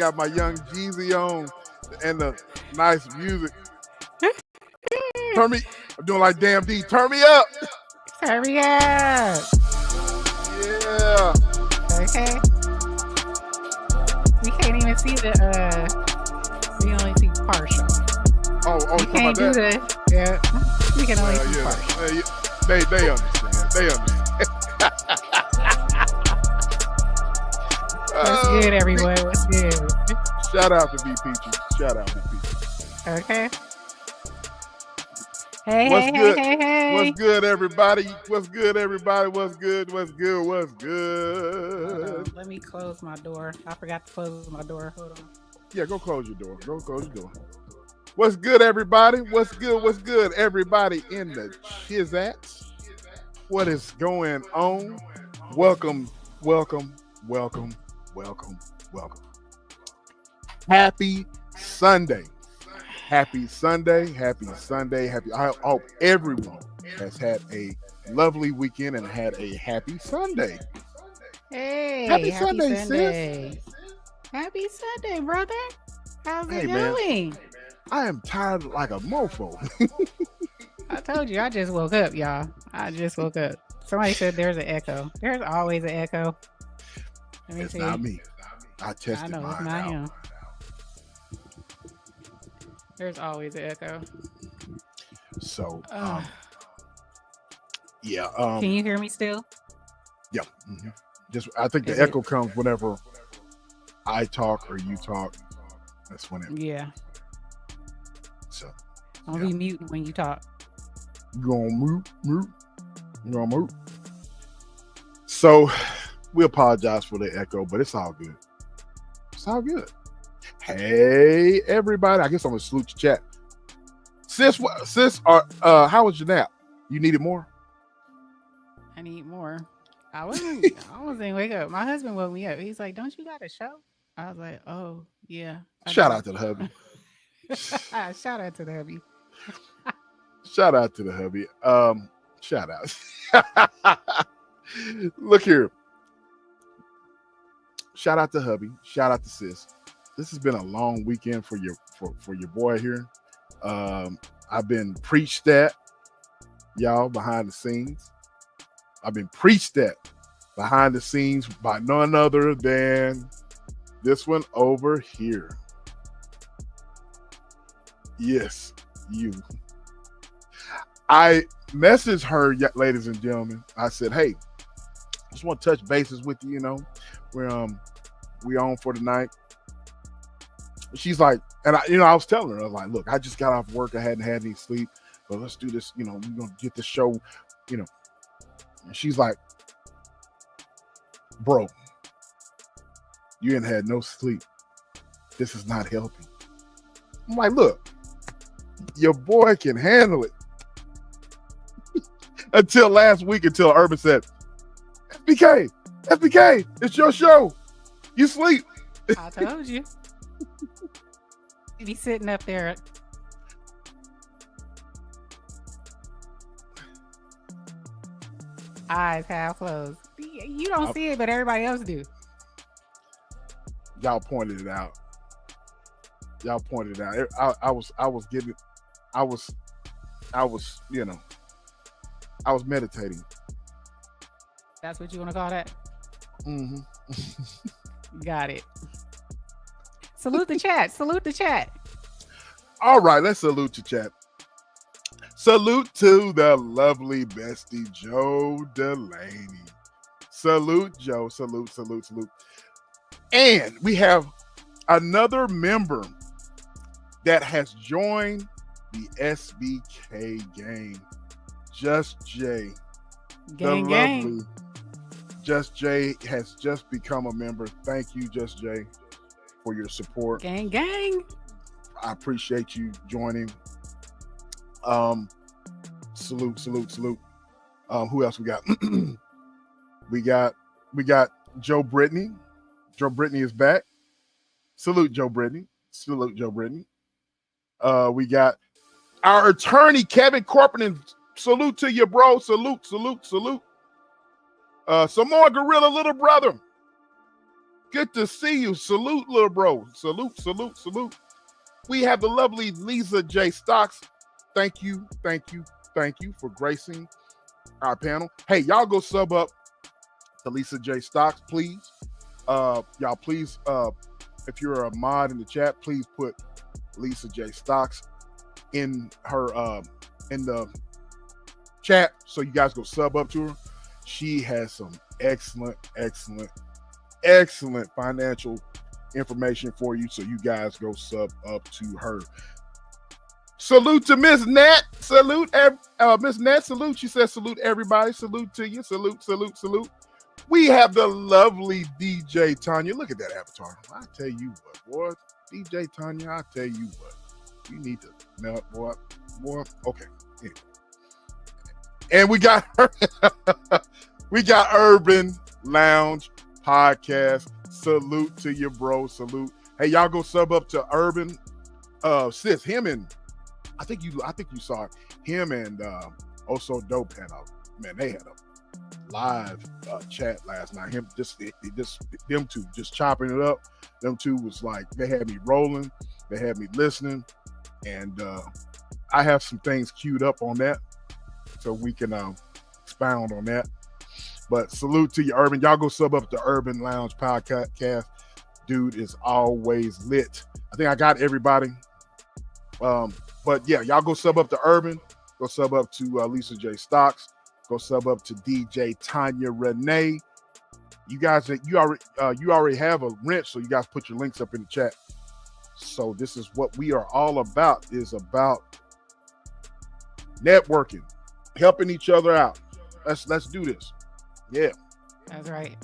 got my young Jeezy on and the nice music. Turn me. I'm doing like Damn D. Turn me up. Turn me up. Yeah. Okay. We can't even see the. We only see partial. Oh, We you can't do that? the. Yeah. We can only see Yeah. partial. They understand. They understand. What's good, everyone? What's good? Shout out to B Peachy. Shout out to Peachy. Okay. Hey, What's hey, good? hey, hey, hey. What's good, everybody? What's good, everybody? What's good? What's good? What's good? Let me close my door. I forgot to close my door. Hold on. Yeah, go close your door. Go close your door. What's good, everybody? What's good? What's good, everybody in the Chizats? What is going on? Welcome, welcome, welcome, welcome, welcome. Happy Sunday. Happy Sunday. Happy Sunday. I hope everyone has had a lovely weekend and had a happy Sunday. Hey, Happy Sunday, sis. Happy Sunday, brother. How's it Man. going? I am tired like a mofo. I told you, I just woke up, y'all. I just woke up. Somebody said there's an echo. There's always an echo. Let me It's see. not me. I tested I know, it's mine not out. him. There's always an echo. So, yeah. Can you hear me still? Yeah. Mm-hmm. Just, I think Is the echo comes whenever I talk or you talk. That's when it. Yeah. So. I'll be muting when you talk. You gonna mute. So, we apologize for the echo, but it's all good. It's all good. Hey, everybody. I guess I'm gonna salute the chat. Sis, how was your nap? You needed more? I need more. I wasn't wake up. My husband woke me up. He's like, "Don't you got a show?" I was like, "Oh, yeah." Shout out to the hubby. Shout out to the hubby. Shout out to the hubby. Shout out. Look here. Shout out to hubby. Shout out to sis. This has been a long weekend for your boy here. I've been preached at, y'all, behind the scenes. I've been preached at behind the scenes by none other than this one over here. Yes, you. I messaged her, ladies and gentlemen. I said, "Hey, just want to touch bases with you. You know, we on for tonight." She's like, and I was telling her, I was like, "Look, I just got off work. I hadn't had any sleep, but let's do this. You know, we're gonna get the show. You know." And she's like, "Bro, you ain't had no sleep. This is not helping." I'm like, "Look, your boy can handle it." Until last week, until Urban said, FBK, it's your show. You sleep. I told you. You be sitting up there. Eyes half closed. You don't see it, but everybody else do. Y'all pointed it out. I was meditating. That's what you want to call that? Mm-hmm. Got it. Salute the chat. Salute the chat. All right, let's salute the chat. Salute to the lovely bestie, Joe Delaney. Salute, Joe. Salute. And we have another member that has joined the SBK gang. Just Jay. Gang. Lovely Just Jay has just become a member. Thank you, Just Jay, for your support. Gang. I appreciate you joining. Salute. Who else we got? we got Joe Brittany. Joe Brittany is back. Salute Joe Brittany. We got our attorney, Kevin Corporan. Salute to you, bro. Salute. Samoa Gorilla, little brother. Good to see you. Salute, little bro. Salute, salute, salute. We have the lovely Lisa J. Stocks. Thank you, thank you, thank you for gracing our panel. Hey, y'all go sub up to Lisa J. Stocks, please. Y'all, please, if you're a mod in the chat, please put Lisa J. Stocks in her in the chat so you guys go sub up to her. She has some excellent financial information for you, so you guys go sub up to her. Salute to Miss Nat. Salute, Miss Nat. Salute. She says salute everybody. Salute to you. Salute, salute, salute. We have the lovely DJ Tanya. Look at that avatar. I tell you what, boy. DJ Tanya, I tell you what. You need to melt, boy. Okay. Anyway. And we got her. We got Urban Lounge Podcast. Salute to you, bro. Salute. Hey, y'all go sub up to Urban. Sis, him and I think you saw it. Him and Also Dope had they had a live chat last night. Them two just chopping it up. Them two was like, they had me rolling, they had me listening, and I have some things queued up on that, so we can expound on that. But salute to you, Urban. Y'all go sub up to Urban Lounge Podcast. Dude is always lit. I think I got everybody. But yeah, y'all go sub up to Urban. Go sub up to Lisa J. Stocks. Go sub up to DJ Tanya Renee. You guys, you already have a wrench, so you guys put your links up in the chat. So this is what we are all about. Is about networking, helping each other out. Let's do this. Yeah, that's right.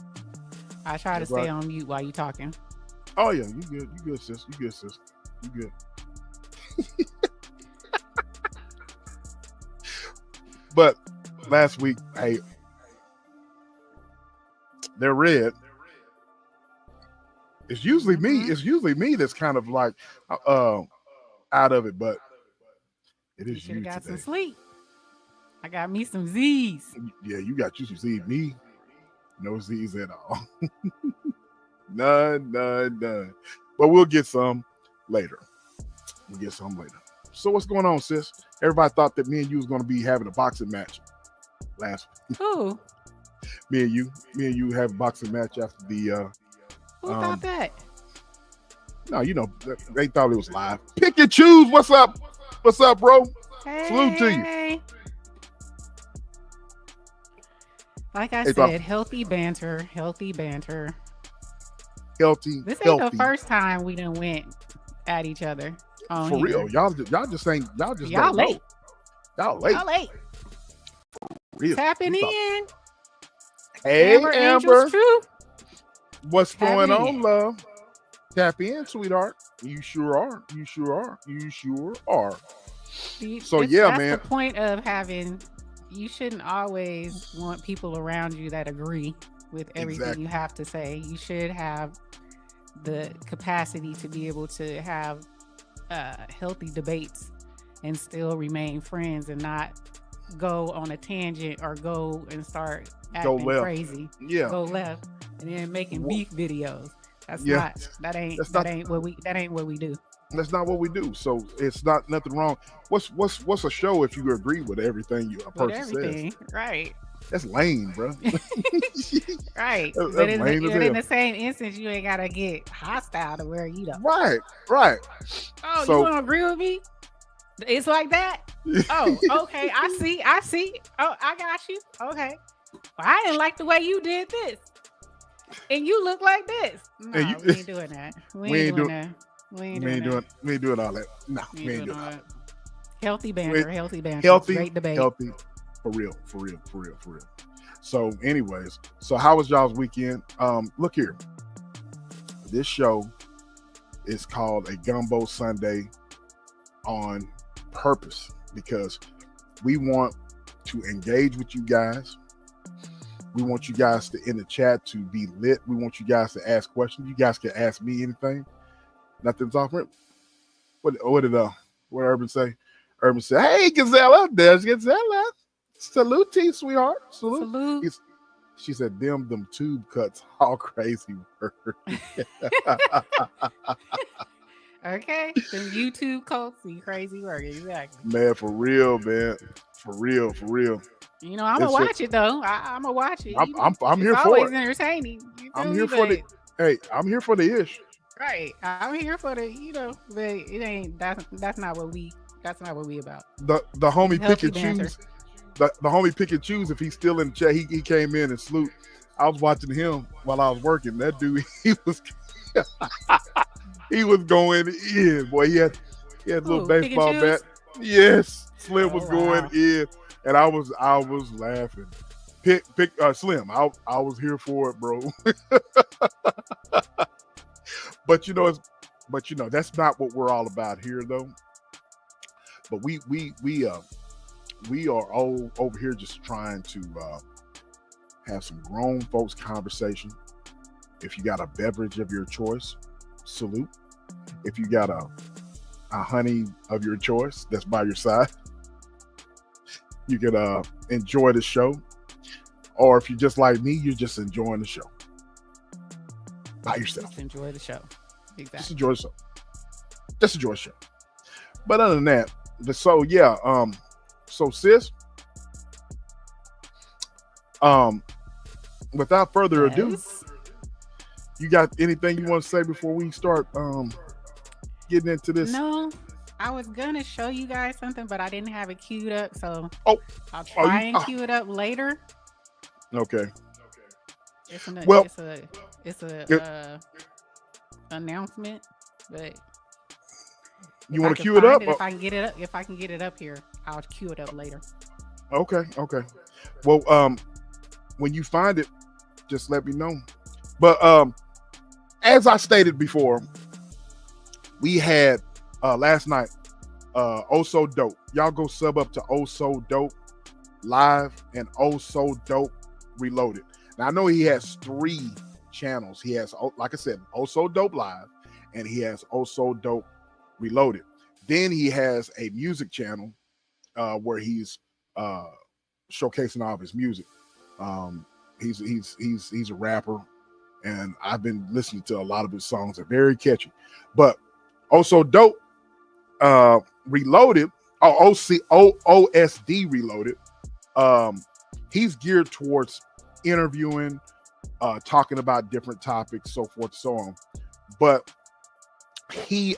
I try to stay on mute while you talking. Oh yeah, you good, sis. You good. But last week, hey, they're red. It's usually me. It's usually me that's kind of like out of it, but it is you got today. Some sleep. I got me some Z's. Yeah, you got you some Z's. Me, no Z's at all. None. But we'll get some later. So what's going on, sis? Everybody thought that me and you was going to be having a boxing match last week. Who? Me and you have a boxing match after the. Who thought that? No, they thought it was live. Pick and choose. What's up? What's up, bro? Hey. Salute to you. Like I said, healthy banter. This ain't the first time we done went at each other. For real, y'all just late. Y'all late. Real. Tapping in. Hey, Amber. What's Tapping going on, in. love? Tap in, sweetheart. You sure are. So yeah, man. That's the point of having. You shouldn't always want people around you that agree with everything you have to say. You should have the capacity to be able to have healthy debates and still remain friends and not go on a tangent or go and start acting crazy. Yeah. Go left and then making beef videos. That ain't what we do. That's not what we do. So it's not nothing wrong. What's a show if you agree with everything a person says? Right. That's lame, bro. Right. But in the same instance, you ain't gotta get hostile to where you don't. Right. Oh, so, you don't agree with me? It's like that? Oh, okay. I see. Oh, I got you. Okay. Well, I didn't like the way you did this. And you look like this. No, we ain't doing that. We ain't doing that. We ain't doing all that. No, we ain't doing all that. Healthy banter. Great debate. Healthy. For real. So anyways, how was y'all's weekend? Look here. This show is called a Gumbo Sunday on purpose because we want to engage with you guys. We want you guys to in the chat to be lit. We want you guys to ask questions. You guys can ask me anything. Nothing's off rip. What did Urban say? Urban said, "Hey, Gazella, there's Gazella. Salute to you, sweetheart. Salute. She said, them tube cuts, all crazy word. Okay, them YouTube cults, you crazy work, exactly. Man, for real, man. For real, for real. You know, I'm gonna It's just, watch it though. I'm gonna watch it. I'm, You I'm, know, I'm it's here for always it. entertaining. You I'm feel here me? for the, But hey, I'm here for the ish. right, I'm here for the, but it ain't. That's not what we. That's not what we about. The It's homie pick healthy and banter. choose. The homie pick and choose if he's still in the chat. He came in and salute. I was watching him while I was working. That dude, he was going in. Boy, he had a little Ooh, pick and baseball bat. choose. Yes, Slim was Oh going wow. in, and I was laughing. Pick Slim. I was here for it, bro. But that's not what we're all about here, though. But we are all over here just trying to have some grown folks conversation. If you got a beverage of your choice, salute. If you got a honey of your choice that's by your side, you can enjoy the show. Or if you're just like me, you're just enjoying the show by yourself. Just enjoy the show. Exactly. Just enjoy the show. Just enjoy the show. But other than that, so yeah, so sis, without further ado, Yes. you got anything you want to say before we start getting into this? No, I was gonna show you guys something, but I didn't have it queued up, so Oh, I'll try and queue it up later. Okay. It's Well, it's a announcement, but you want to queue it up? If I can get it up, if I can get it up here, I'll queue it up later. Okay. Well, when you find it, just let me know. But as I stated before, we had last night Oh So Dope. Y'all go sub up to Oh So Dope Live and Oh So Dope Reloaded. Now I know he has 3 channels. He has, like I said, Oh So Dope Live, and he has Oh So Dope Reloaded. Then he has a music channel where he's showcasing all of his music. He's a rapper, and I've been listening to a lot of his songs. They're very catchy. But Also Dope Reloaded, OSD Reloaded, he's geared towards interviewing, talking about different topics, so forth, so on. But he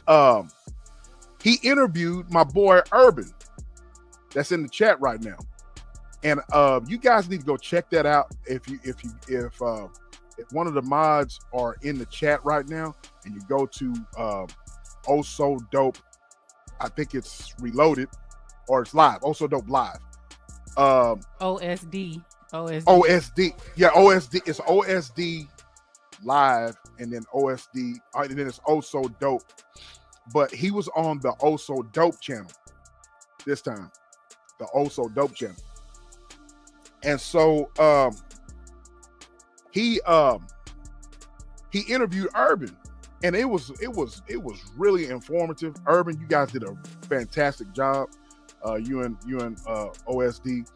interviewed my boy Urban, that's in the chat right now, and you guys need to go check that out. If one of the mods are in the chat right now, and you go to Oh So Dope, I think it's Reloaded or it's live. Oh So Dope Live. OSD. Yeah, OSD. It's OSD Live, and then OSD, and then it's Oh So Dope. But he was on the Oh So Dope channel this time, the Oh So Dope channel, and so he interviewed Urban, and it was really informative. Urban, you guys did a fantastic job. You and OSD,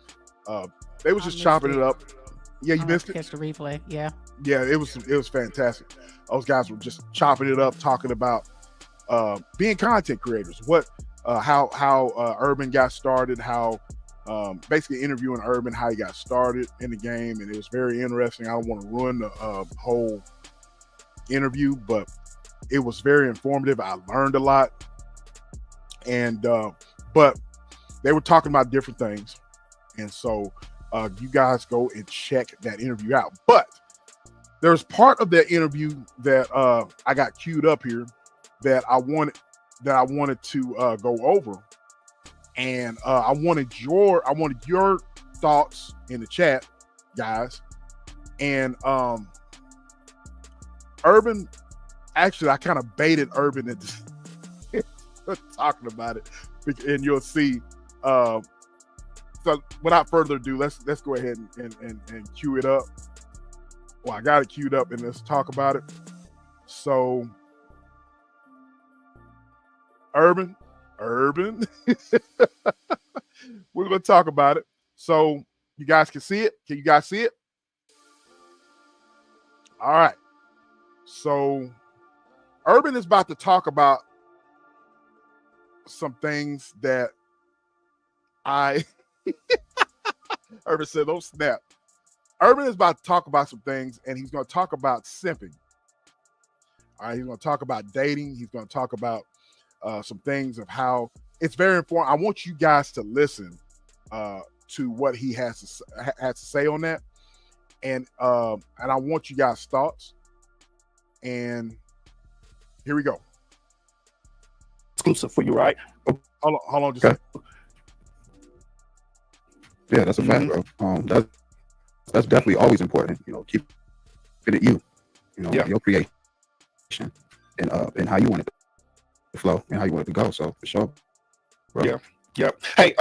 they was just chopping it up. Yeah, you missed it. Catch the replay. Yeah, it was fantastic. Those guys were just chopping it up, talking about being content creators, how Urban got started, how basically interviewing Urban, how he got started in the game, and it was very interesting. I don't want to ruin the whole interview, but it was very informative. I learned a lot, and but they were talking about different things, and so you guys go and check that interview out. But there's part of that interview that I got queued up here that I wanted to go over, and I wanted your thoughts in the chat, guys. And Urban, actually, I kind of baited Urban into talking about it, and you'll see. So without further ado, let's go ahead and cue it up. Well, I got it queued up, and let's talk about it. So, Urban, we're going to talk about it. So you guys can see it. Can you guys see it? All right. So Urban is about to talk about some things that I Urban said, don't snap. Urban is about to talk about some things, and he's going to talk about simping. All right, he's going to talk about dating. He's going to talk about some things of how it's very important. I want you guys to listen to what he has to say on that, and I want you guys' thoughts. And here we go. Exclusive for you, right? Hold on, just okay. Yeah, that's a fact, bro. That's definitely always important. You know, keep it at you. You know, your creation and how you want it to flow and how you want it to go. So for sure, bro. Yeah. Hey,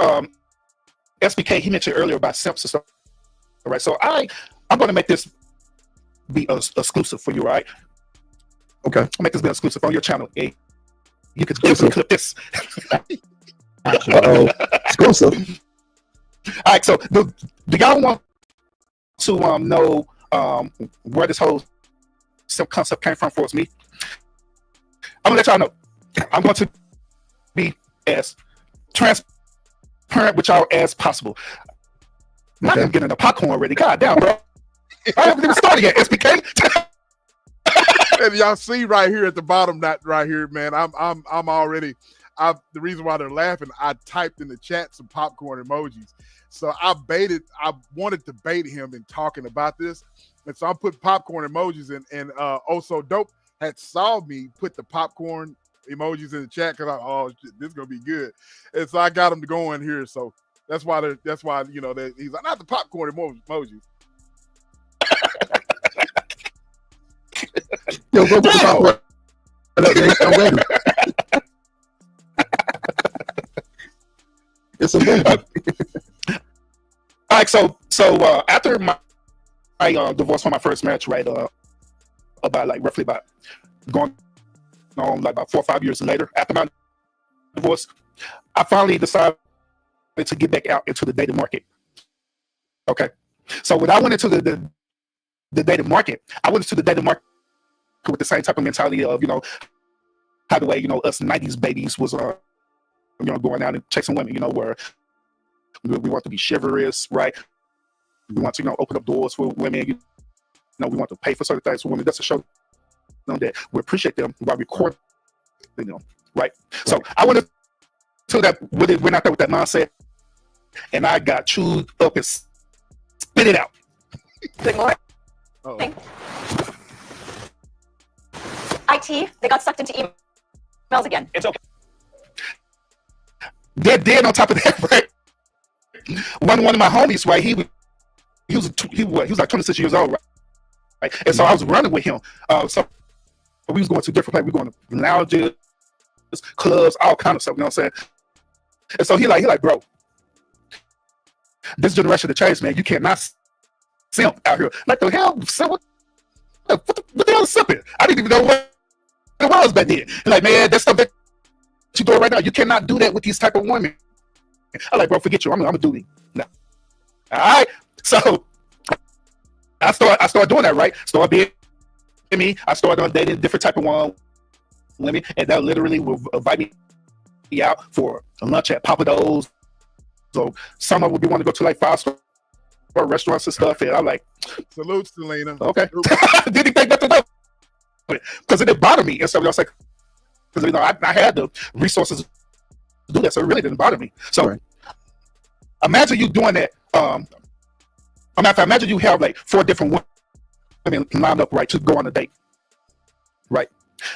SBK, he mentioned earlier about simps and stuff. All right, so I'm going to make this be exclusive for you, right? Okay, I'll make this be exclusive on your channel. Hey, you can clip this. Exclusive. All right, so do y'all want to know where this whole simp concept came from? For us, me, I'm gonna let y'all know. I'm going to be as transparent with y'all as possible. Not even getting the popcorn ready. God damn, bro. I haven't even started yet, SPK. And y'all see right here at the bottom, that right here, man. I'm already. The reason why they're laughing, I typed in the chat some popcorn emojis. So I wanted to bait him in talking about this. And so I put popcorn emojis in, and Also Dope had saw me put the popcorn emojis in the chat because this is gonna be good. And so I got him to go in here. So that's why you know that he's like, not the popcorn emojis. Yo, go put the popcorn. I'm ready. It's a movie. All right, so after my divorce from my first marriage, right, roughly going on like about 4 or 5 years later after my divorce, I finally decided to get back out into the dating market. Okay, so when I went into the dating market, I went into the dating market with the same type of mentality of, you know, how the way, you know, us 90s babies was you know, going out and chasing women, you know, where we want to be chivalrous, right? We want to, you know, open up doors for women. You know, we want to pay for certain things for women. That's to show them that we appreciate them while recording them, right? So I went to that, went out there with that mindset, and I got chewed up and spit it out. IT, they got sucked into emails again. It's okay. Then on top of that, right? One of my homies, right? He was like 26 years old, right? And so I was running with him. So we was going to different places. We were going to lounges, clubs, all kind of stuff. You know what I'm saying? And so he like, bro, this generation of change, man. You cannot simp out here. Like the hell, what the hell is simping? I didn't even know what it was back then. He's like, man, that's stuff that you doing right now. You cannot do that with these type of women. I'm like, bro, forget you. I'm gonna do it. No. All right. So I started doing that, right? Started being me. I started dating different type of women, and that literally will invite me out for a lunch at Papa Do's. So some of them would be wanting to go to like 5-star restaurants and stuff, and I'm like, salute, Selena. Okay. Didn't think nothing of it because it didn't bother me and stuff. I was like, because, you know, I had the resources to do that, so it really didn't bother me. So imagine you doing that. Imagine you have like 4 different women lined up, right, to go on a date, right?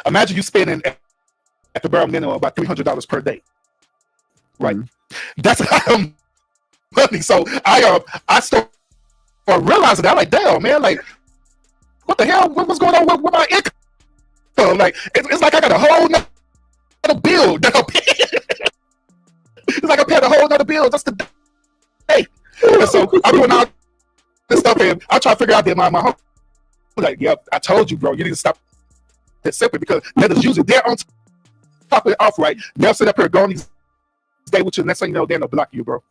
Imagine you spending at the bare minimum about $300 per day, right? That's a lot of money. So I started realizing that, like, damn, man, like, what the hell? What's going on with my income? Like, it's like I got a whole nother bill that I'm paying. It's like I'm paying a whole nother bill just to day. And so I'm doing all this stuff, and I try to figure out that my home. Like, yep, I told you, bro, you need to stop that simply because that is usually they're on top of it off, right? They'll sit up here going these days with you. Next thing you know, they're gonna block you, bro.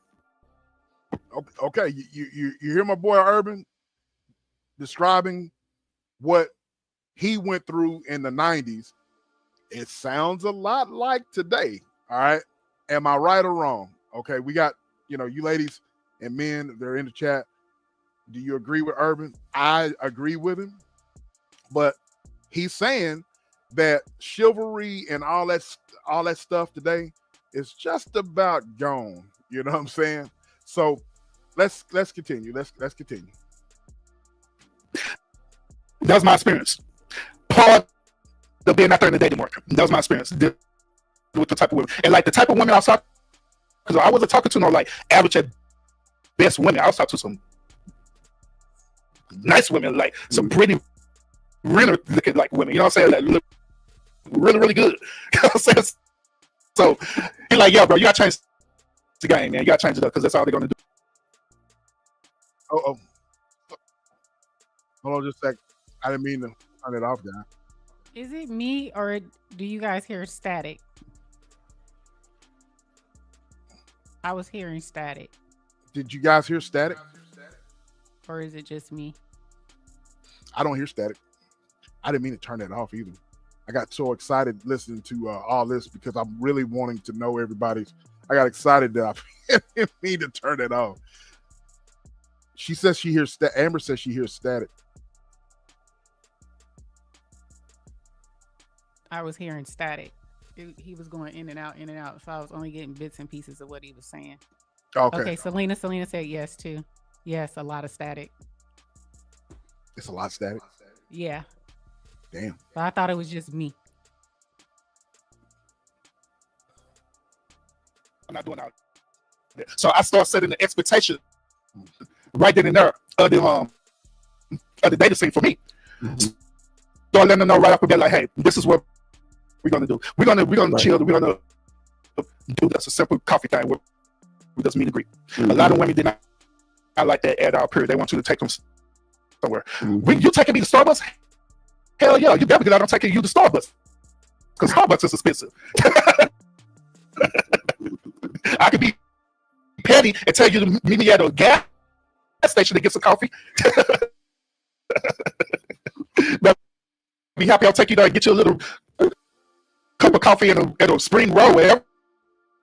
Okay, you hear my boy Urban describing what he went through in the 90s, it sounds a lot like today. All right. Am I right or wrong? Okay. We got, you ladies and men, they're in the chat. Do you agree with Urban? I agree with him. But he's saying that chivalry and all that stuff today is just about gone. You know what I'm saying? So let's continue. Let's continue. That was my experience. Part of being out there in the dating market. That was my experience with the type of women. And like the type of women I was talking, because I wasn't talking to no like average at best women. I was talking to some nice women, like some pretty, really looking like women. You know what I'm saying? That look really, really good. You know what I'm saying? So he's like, yeah, bro, you gotta change the game, man. You gotta change it up because that's all they're gonna do. Oh, hold on just a sec. I didn't mean to turn it off, guy. Is it me or do you guys hear static? I was hearing static. Did you guys hear static? Or is it just me? I don't hear static. I didn't mean to turn that off either. I got so excited listening to all this because I'm really wanting to know everybody's. I got excited that I didn't mean to turn it off. She says she hears Amber says she hears static. I was hearing static. He was going in and out, so I was only getting bits and pieces of what he was saying. Okay. Selena said yes too. Yes, a lot of static. It's a lot of static. Yeah. Damn. But I thought it was just me. I'm not doing that. So I start setting the expectation right then and there of the data scene for me. So I let them know right off the bat, like, hey, this is what we're gonna do. We're gonna chill. We're gonna do that's a simple coffee thing. We just meet and greet. A lot of women did not like that at our period. They want you to take them somewhere. You taking me to Starbucks? Hell yeah, you better, because I don't take you to Starbucks because Starbucks is expensive. I could be petty and tell you to meet me at a gas station to get some coffee. But be happy I'll take you there and get you a little cup of coffee in a spring roll, wherever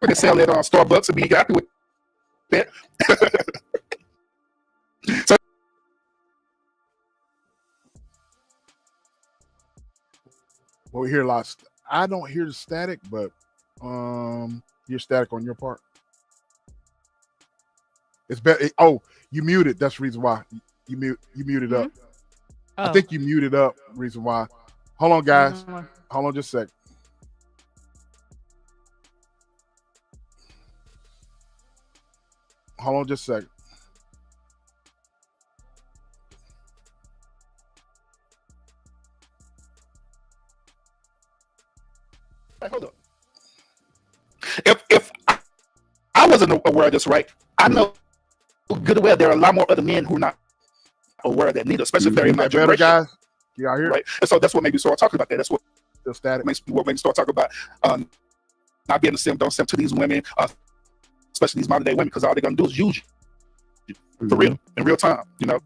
they sell it on Starbucks, and be happy with that. So, well, we hear lots. I don't hear the static, but hear static on your part. It's better. Oh, you muted. That's the reason why you muted up. Oh. I think you muted up. Reason why. Hold on, guys. Hold on just a sec. Hold on just a second. hold up. If I wasn't aware of this, right, I know good and well there are a lot more other men who are not aware of that neither, especially if they're in my generation. Guys, you out here, right? And so that's what made me start talking about that. That's what the static makes me start talking about not being a simp. Don't simp to these women, especially these modern day women, because all they're gonna do is use you for real in real time, you know.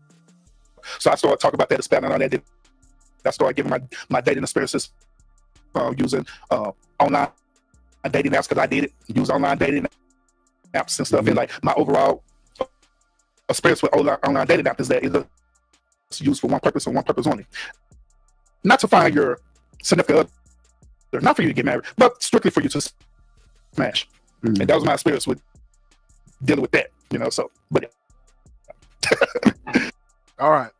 So I started talking about that, expanding on that. I started giving my dating experiences using online dating apps, because I did it, use online dating apps and stuff. And like my overall experience with online dating apps is that it's used for one purpose and one purpose only. Not to find your significant other, not for you to get married, but strictly for you to smash. And that was my experience with dealing with that, you know. So, but all right.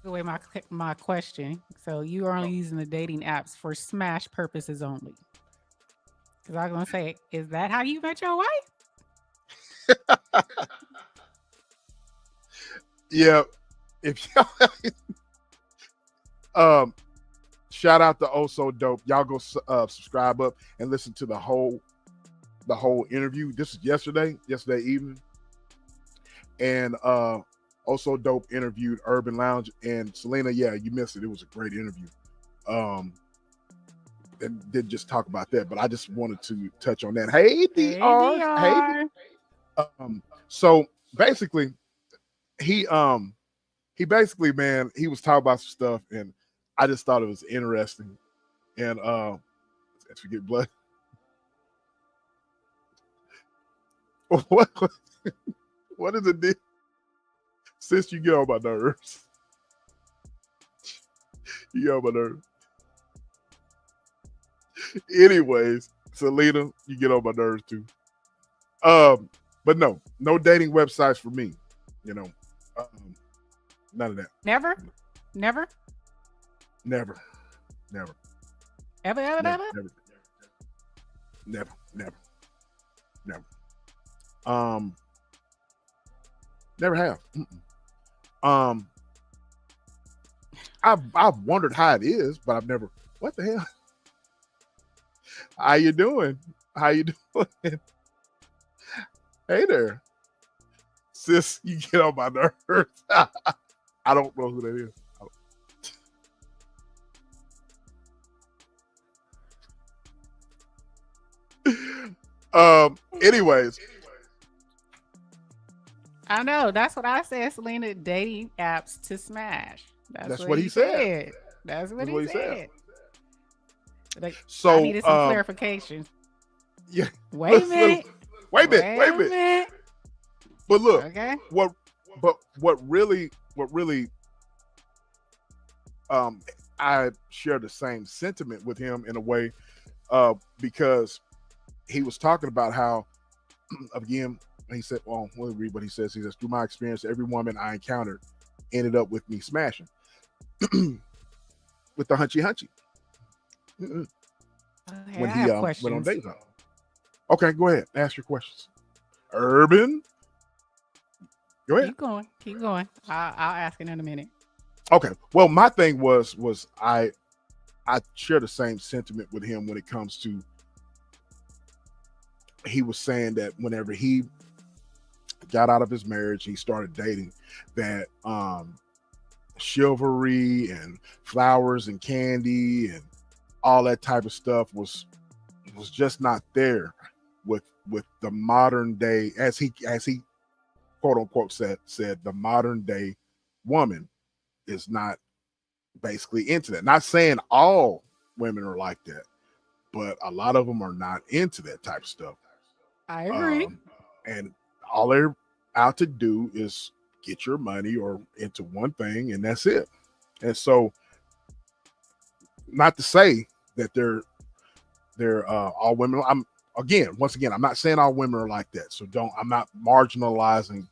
Away my question. So you are only using the dating apps for smash purposes only? Because I was gonna say, is that how you met your wife? Yeah. If y'all shout out to Oh So Dope. Y'all go subscribe up and listen to the whole interview. This is yesterday evening. And Also Dope interviewed Urban Lounge and Selena. Yeah, you missed it. It was a great interview. And didn't just talk about that, but I just wanted to touch on that. Hey, DR. Hey. So basically, he basically, man, he was talking about some stuff, and I just thought it was interesting. And let's forget blood. What what is it? Since you get on my nerves, you get on my nerves. Anyways, Selena, you get on my nerves too. But no dating websites for me. You know, none of that. Never, never, Never, never, ever, ever, never, ever. never. Um, never have. Um, I've wondered how it is, but I've never. What the hell? How you doing? How you doing? Hey there, sis. You get on my nerves. I don't know who that is. Anyways, I know. That's what I said, Selena. Dating apps to smash. That's what he said. That's what That's he what he said. Like, So I needed some clarification. yeah. Wait a minute. Wait a minute. But look, Okay. what really I share the same sentiment with him in a way, because he was talking about how, again, he said, well, we'll read what he says. He says, through my experience, every woman I encountered ended up with me smashing with the hunchy. Okay, When I he have went on questions. dates. Okay, go ahead. Ask your questions. Urban. Go ahead. Keep going. I'll ask it in a minute. Okay. Well, my thing was I share the same sentiment with him when it comes to, he was saying that whenever he got out of his marriage, he started dating, that chivalry and flowers and candy and all that type of stuff was just not there with the modern day, as he quote unquote said the modern day woman is not basically into that. Not saying all women are like that, but a lot of them are not into that type of stuff. I agree. And all they're out to do is get your money or into one thing, and that's it. And so, not to say that they're all women. Once again, I'm not saying all women are like that. So I'm not marginalizing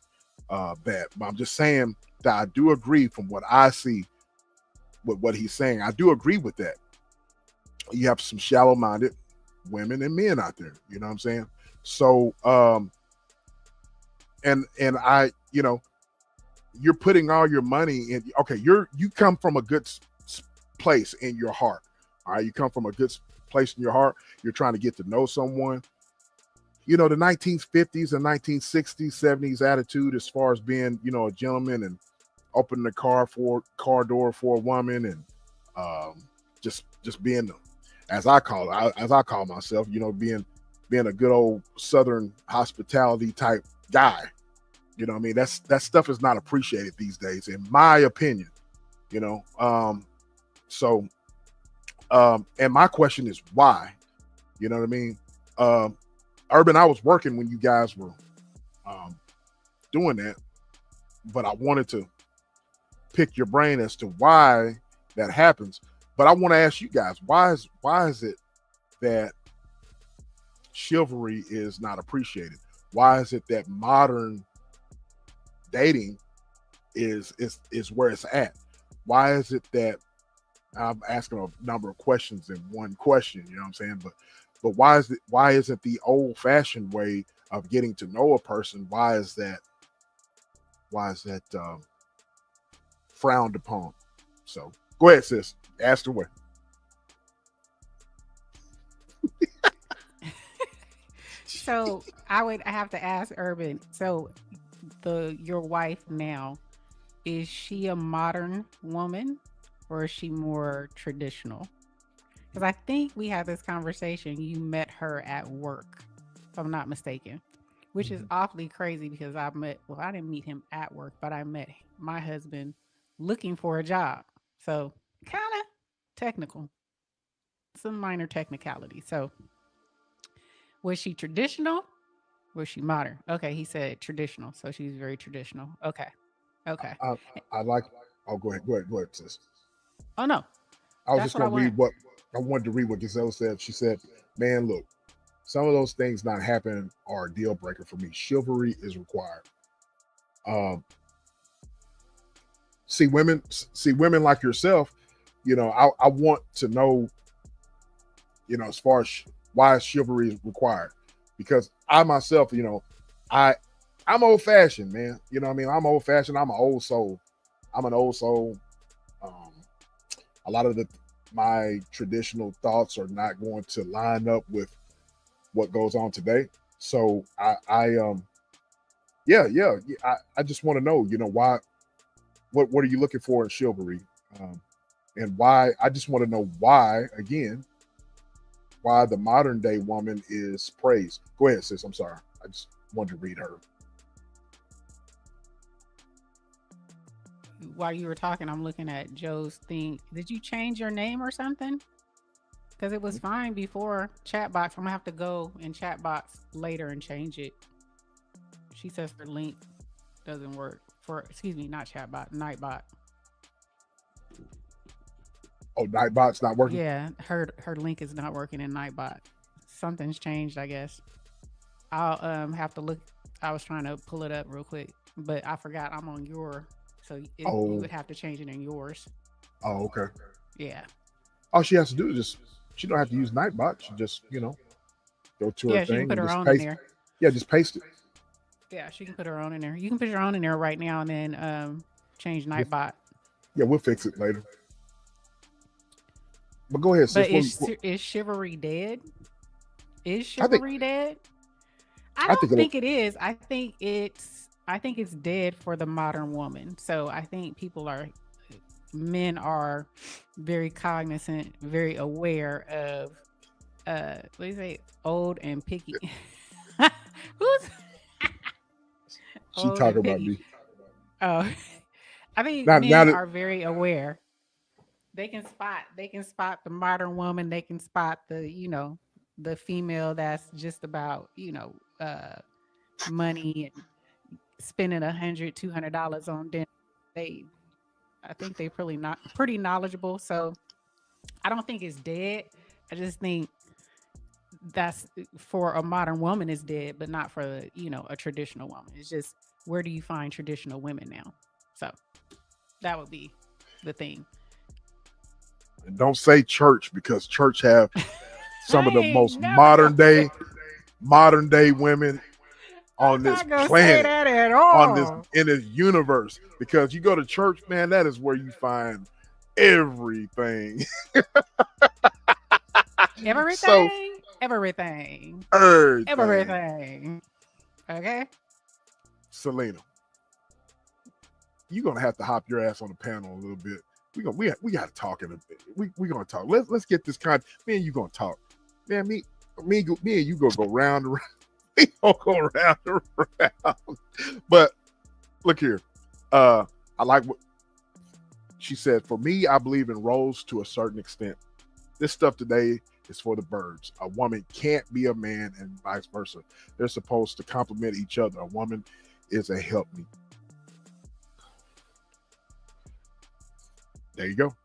that, but I'm just saying that I do agree from what I see with what he's saying. I do agree with that. You have some shallow-minded women and men out there. You know what I'm saying? So, and I, you're putting all your money in. Okay, you come from a good place in your heart. All right, you come from a good place in your heart. You're trying to get to know someone. The 1950s and 1960s, 70s attitude as far as being, a gentleman and opening the car door for a woman, and just being, as I call myself, being a good old Southern hospitality type guy. You know what I mean? That stuff is not appreciated these days, in my opinion. So, and my question is why? You know what I mean? Urban, I was working when you guys were doing that, but I wanted to pick your brain as to why that happens. But I want to ask you guys, why is it that chivalry is not appreciated? Why is it that modern dating is where it's at? Why is it that, I'm asking a number of questions in one question, you know what I'm saying? But why isn't the old fashioned way of getting to know a person, why is that frowned upon? So go ahead, sis. Ask away. So I have to ask Urban. So your wife now, is she a modern woman or is she more traditional? Because I think we had this conversation. You met her at work, if I'm not mistaken. which is awfully crazy because I didn't meet him at work, but I met my husband looking for a job. So kind of technical, some minor technicality. So was she traditional? Was she modern? Okay, he said traditional. So she's very traditional. Okay. Okay. I, I like. Oh, go ahead, sis. Oh no. I was That's just what I going to read want. what I wanted to read what Gazelle said. She said, "Man, look, some of those things not happening are a deal breaker for me. Chivalry is required. Um, see women like yourself. I want to know, as far as why chivalry is required, because I myself, I I'm old fashioned, man. You know what I mean? I'm old fashioned. I'm an old soul. I'm an old soul. Um, a lot of my traditional thoughts are not going to line up with what goes on today. So I just want to know, why, what are you looking for in chivalry? And why, I just want to know why, again, why the modern day woman is praised. Go ahead, sis. I'm sorry. I just wanted to read her. While you were talking, I'm looking at Joe's thing. Did you change your name or something? Because it was fine before Chatbox. I'm gonna have to go in Chatbox later and change it. She says her link doesn't work for, excuse me, not Chatbot, Nightbot. Oh, Nightbot's not working? Yeah, her link is not working in Nightbot. Something's changed, I guess. I'll have to look. I was trying to pull it up real quick, but I forgot I'm on your, so you would have to change it in yours. Oh, okay. Yeah. All she has to do is she don't have to use Nightbot. She just, go to her She thing can put and her just own paste. in there. Yeah, just paste it. Yeah, she can put her own in there. You can put your own in there right now and then change Nightbot. Yeah, we'll fix it later. But go ahead, sis. But is chivalry dead? Is chivalry dead? I don't think it is. I think it's dead for the modern woman. So I think men are very cognizant, very aware of what do you say, old and picky. Who's she talking about me? Oh, I think now men that, are very aware. They can spot the modern woman. They can spot the female that's just about, money and spending $100-$200 on dinner. I think they pretty knowledgeable. So I don't think it's dead. I just think that's for a modern woman is dead, but not for a traditional woman. It's just, where do you find traditional women now? So that would be the thing. And don't say church, because church have some of the most modern day women on this planet, in this universe. Because you go to church, man, that is where you find everything. Everything. Okay. Selena, you're gonna have to hop your ass on the panel a little bit. We gotta talk in a bit. We're gonna talk. Let's get this me and you gonna talk. Man, me and you gonna go round and round. We gonna go round and round. But look here. I like what she said. For me, I believe in roles to a certain extent. This stuff today is for the birds. A woman can't be a man and vice versa. They're supposed to complement each other. A woman is a helpmeet. There you go.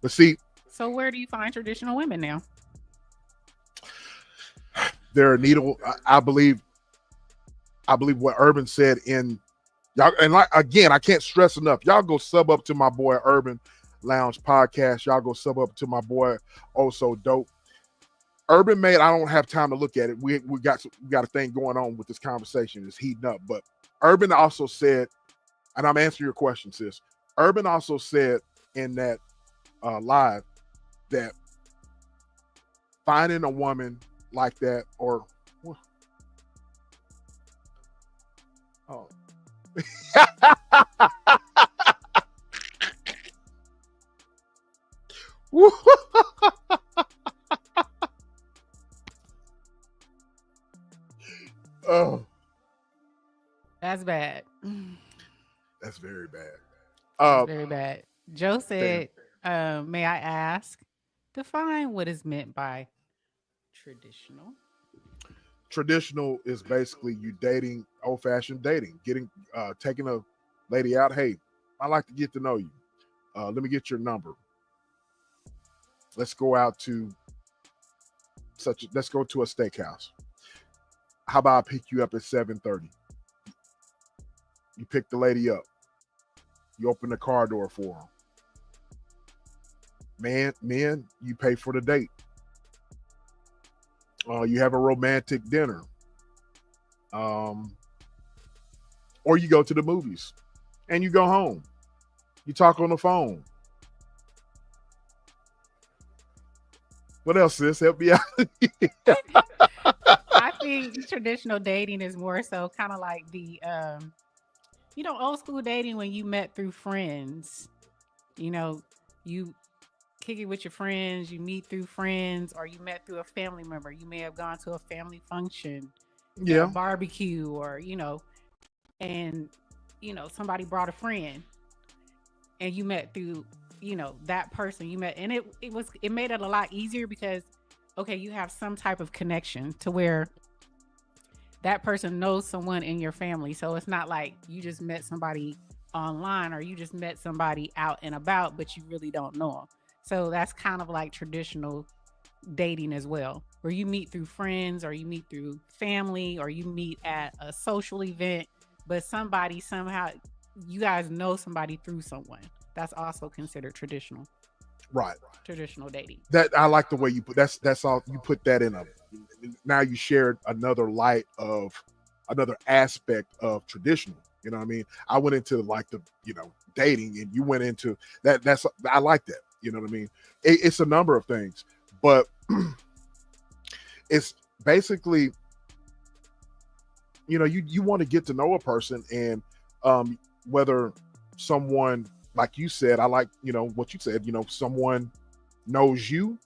But see, so where do you find traditional women now? They're a needle. I believe what Urban said in y'all, and again, I can't stress enough. Y'all go sub up to my boy Urban Lounge podcast. Y'all go sub up to my boy Oh So Dope. Urban made. I don't have time to look at it. We got a thing going on with this conversation. It's heating up. But Urban also said, and I'm answering your question, sis. Urban also said in that live that finding a woman like that, or oh. That's bad. That's very bad. That's Uh, very bad. Joe damn. said, may I ask, define what is meant by traditional? Traditional is basically you dating, old fashioned dating, getting, taking a lady out. Hey, I like to get to know you. Let me get your number. Let's go out to let's go to a steakhouse. How about I pick you up at 7:30? You pick the lady up. You open the car door for her. Men, you pay for the date. You have a romantic dinner. Um, or you go to the movies and you go home. You talk on the phone. What else, sis? Help me out. I think traditional dating is more so kind of like the, old school dating when you met through friends. You know, you kick it with your friends, you meet through friends, or you met through a family member. You may have gone to a family function, a Yeah. barbecue, or, and, somebody brought a friend and you met through, that person you met. And it made it a lot easier because, okay, you have some type of connection to where that person knows someone in your family. So it's not like you just met somebody online or you just met somebody out and about, but you really don't know them. So that's kind of like traditional dating as well, where you meet through friends or you meet through family or you meet at a social event, but somebody somehow, you guys know somebody through someone. That's also considered Right. traditional dating. That I like the way you put that's all you put that in a now you shared another light of another aspect of traditional. You know what I mean? I went into like the, dating and you went into that's I like that. You know what I mean? It's a number of things, but it's basically, you want to get to know a person and whether someone, like you said, I like, what you said, someone knows you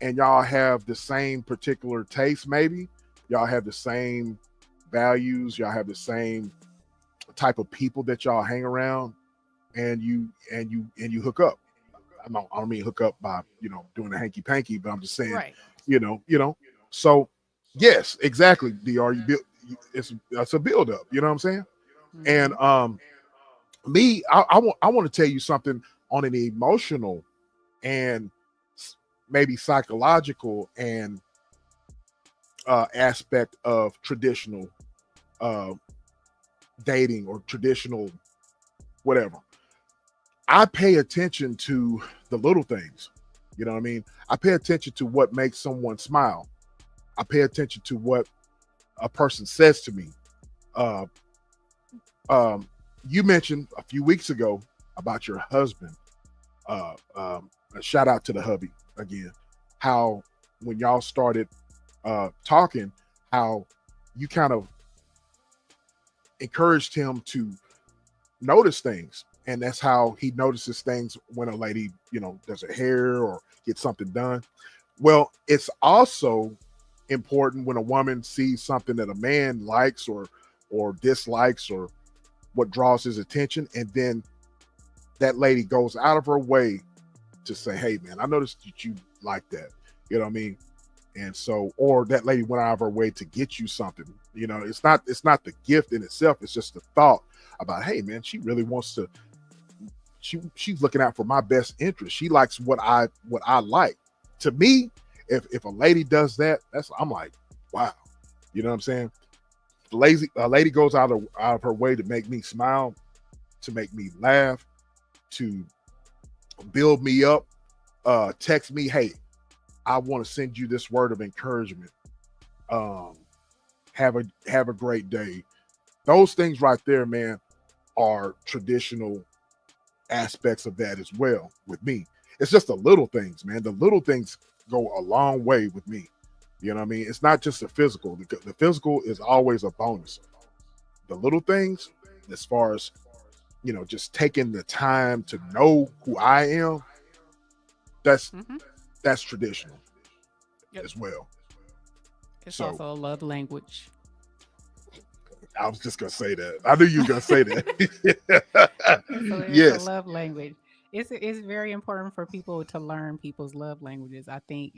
and y'all have the same particular taste, maybe y'all have the same values, y'all have the same type of people that y'all hang around, and you hook up. I don't mean hook up by doing a hanky panky, but I'm just saying, Right. So yes, exactly. Dr. You build, it's a build up. You know what I'm saying? And Mhm. me, I want to tell you something on an emotional and maybe psychological and aspect of traditional uh, dating or traditional whatever. I pay attention to the little things. You know what I mean? I pay attention to what makes someone smile. I pay attention to what a person says to me. Uh, you mentioned a few weeks ago about your husband. A shout out to the hubby again. How when y'all started talking, how you kind of encouraged him to notice things, and that's how he notices things when a lady, does her hair or gets something done. Well, it's also important when a woman sees something that a man likes or dislikes or what draws his attention, and then that lady goes out of her way to say, "Hey, man, I noticed that you like that." You know what I mean? And so, or that lady went out of her way to get you something. It's not the gift in itself. It's just the thought about, hey, man, she really wants to. She's looking out for my best interest. She likes what I like. To me, if a lady does that, I'm like, wow. You know what I'm saying? A lady goes out of her way to make me smile, to make me laugh, to build me up. Text me, hey, I want to send you this word of encouragement. Um, have a great day. Those things right there, man, are traditional aspects of that as well with me. It's just the little things, man. The little things go a long way with me. You know what I mean? It's not just the physical. The physical is always a bonus. The little things, as far as just taking the time to know who I am, that's Mhm. that's traditional Yep. as well. It's So also a love language. I was just gonna say that. I knew you were gonna say that. So it's a Yes, love language. It's very important for people to learn people's love languages. I think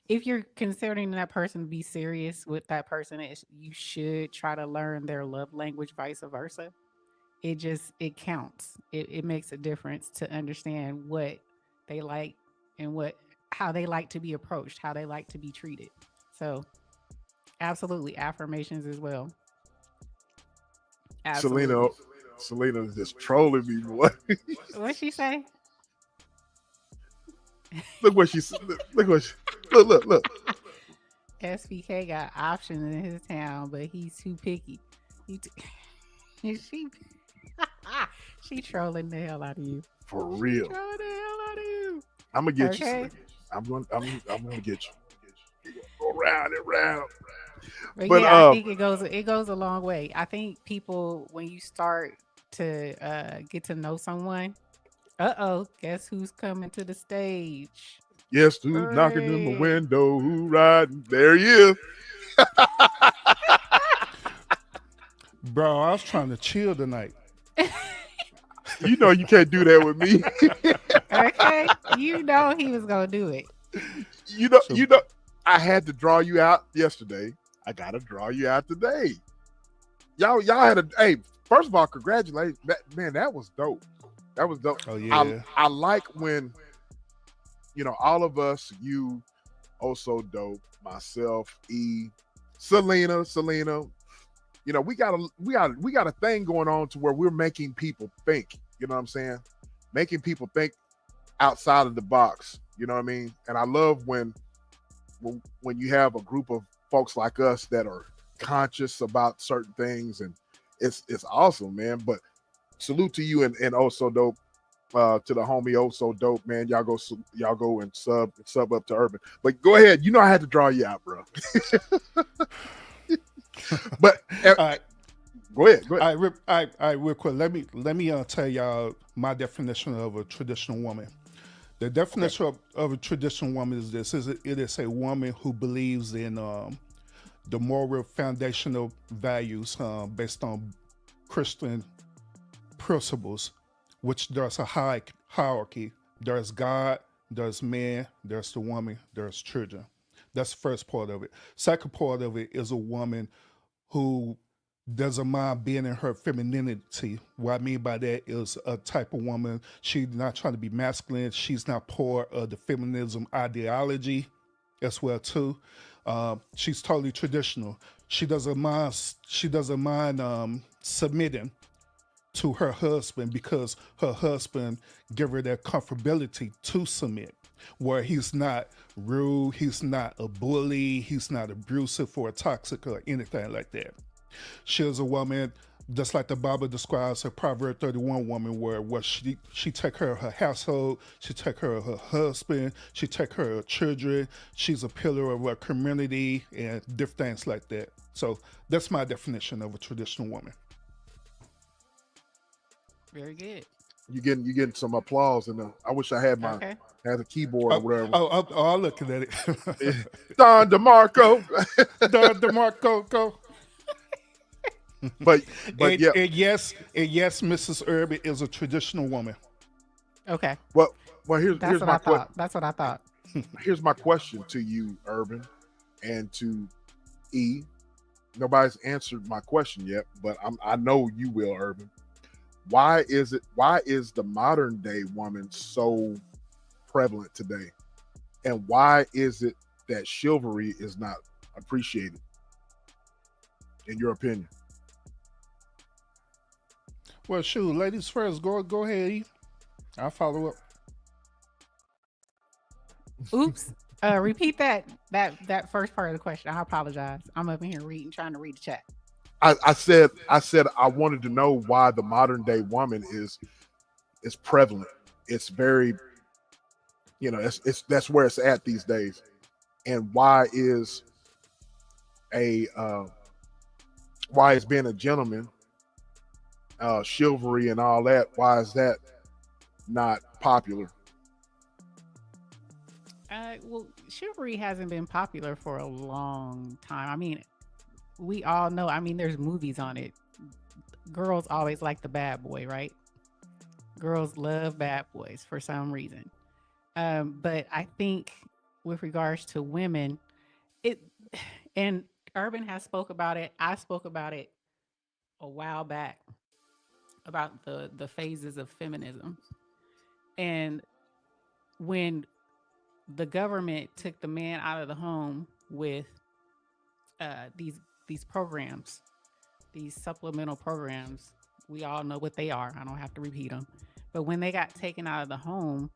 if you're considering that person to be serious with that person, you should try to learn their love language, vice versa. It counts. It makes a difference to understand what they like and what how they like to be approached, how they like to be treated. So absolutely affirmations as well. Selena. Absolutely. Selena's just trolling me, boy. What'd she say? Look what she said. Look what she, look. SPK got options in his town, but he's too picky. He t- she she trolling the hell out of you. For real. Trolling the hell out of you. I'm gonna get you, Okay. Selena. I'm gonna get you. Go round and round. But But yeah, I think it goes a long way. I think people when you start to get to know someone, guess who's coming to the stage? yes, who's knocking on the Hooray. window? Who riding? There he is. Bro, I was trying to chill tonight. You know you can't do that with me. Okay, you know he was gonna do it. You know. I had to draw you out yesterday. I gotta draw you out today. Y'all had a hey. First of all, congratulations, man. That was dope. That was dope. Oh yeah. I like when all of us, you, also dope, myself, E, Selena. We got a thing going on to where we're making people think. You know what I'm saying? Making people think outside of the box. You know what I mean? And I love when you have a group of folks like us that are conscious about certain things, and it's awesome, man. But salute to you and also dope. To the homie, so dope, man. Y'all go and sub up to Urban. But go ahead. You know I had to draw you out, bro. But All right. go ahead. All right, real quick. Let me tell y'all my definition of a traditional woman. The definition of a traditional woman is this: it is a woman who believes in the moral foundational values based on Christian principles, which there's a hierarchy. There's God, there's man, there's the woman, there's children. That's the first part of it. Second part of it is a woman who doesn't mind being in her femininity. What I mean by that is a type of woman, she's not trying to be masculine. She's not part of the feminism ideology as well too. She's totally traditional. She doesn't mind submitting to her husband because her husband give her that comfortability to submit, where he's not rude, he's not a bully, he's not abusive or toxic or anything like that. She is a woman, just like the Bible describes a Proverb 31 woman, where she take care of her household, she take care of her husband, she take care of her children, she's a pillar of her community and different things like that. So that's my definition of a traditional woman. Very good. You getting some applause, and I wish I had Okay. had a keyboard or whatever. I'm looking at it. Don DeMarco. DeMarco, go. but yeah. And yes, Mrs. Urban is a traditional woman. Okay. Well, here's That's what my I thought. That's what I thought. here's my question to you, Urban, and to E. Nobody's answered my question yet, but I know you will, Urban. Why is the modern day woman so prevalent today? And why is it that chivalry is not appreciated, in your opinion? Well, shoot, ladies first. Go ahead, E. I'll follow up. Oops. Repeat that first part of the question. I apologize. I'm up in here trying to read the chat. I said I wanted to know why the modern day woman is prevalent. It's very, that's where it's at these days. And why is being a gentleman, chivalry and all that, why is that not popular? Well, chivalry hasn't been popular for a long time. I mean, we all know. I mean, there's movies on it. Girls always like the bad boy, right? Girls love bad boys for some reason. But I think with regards to women, it and Urban has spoke about it. I spoke about it a while back about the phases of feminism. And when the government took the man out of the home with uh, these these programs, these supplemental programs, we all know what they are. I don't have to repeat them. But when they got taken out of the home,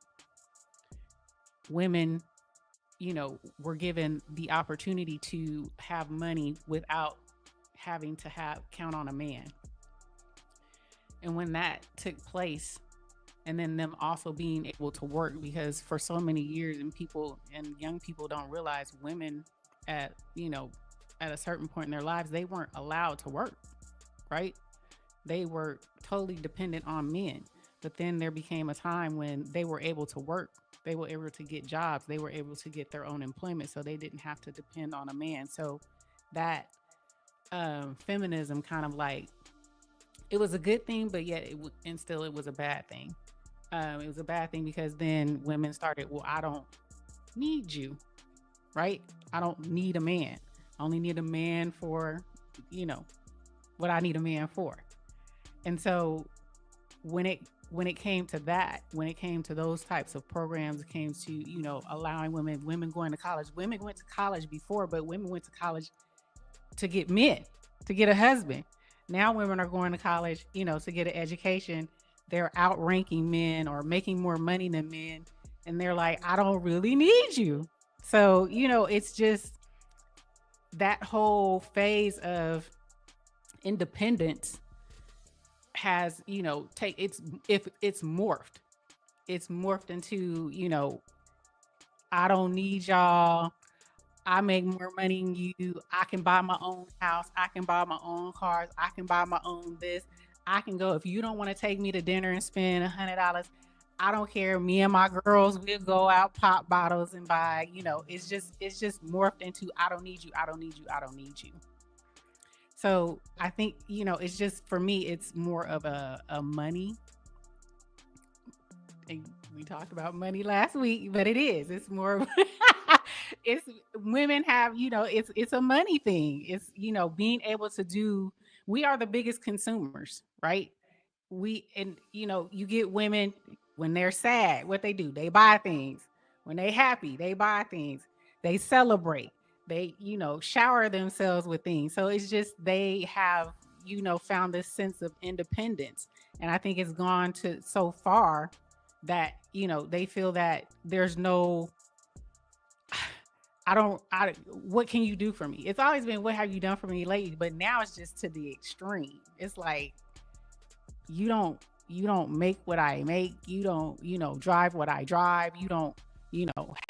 women, were given the opportunity to have money without having to have count on a man. And when that took place, and then them also being able to work, because for so many years, and people and young people don't realize, women at at a certain point in their lives, they weren't allowed to work, right? They were totally dependent on men. But then there became a time when they were able to work, they were able to get jobs, they were able to get their own employment, so they didn't have to depend on a man. So that feminism kind of like, it was a good thing, but yet and still it was a bad thing. It was a bad thing because then women started, well, I don't need you, right? I don't need a man. I only need a man for, what I need a man for. And so when it came to that, when it came to those types of programs, it came to, allowing women going to college. Women went to college before, but women went to college to get men, to get a husband. Now women are going to college, to get an education. They're outranking men or making more money than men. And they're like, I don't really need you. So, it's just that whole phase of independence has, it's morphed. It's morphed into, I don't need y'all. I make more money than you. I can buy my own house. I can buy my own cars. I can buy my own this. I can go. If you don't want to take me to dinner and spend $100, I don't care. Me and my girls, we'll go out, pop bottles, and buy. It's just morphed into, I don't need you. I don't need you. I don't need you. So I think, it's just, for me, it's more of a money. And we talked about money last week, but it's more of it's, women have, it's a money thing. It's, being able to do, we are the biggest consumers, right? You get women when they're sad, what they do, they buy things. When they happy, they buy things. They celebrate. They, shower themselves with things. So it's just, they have, found this sense of independence. And I think it's gone to so far that, they feel that there's no, what can you do for me? It's always been, what have you done for me lately? But now it's just to the extreme. It's like, you don't make what I make. You don't, drive what I drive. You don't,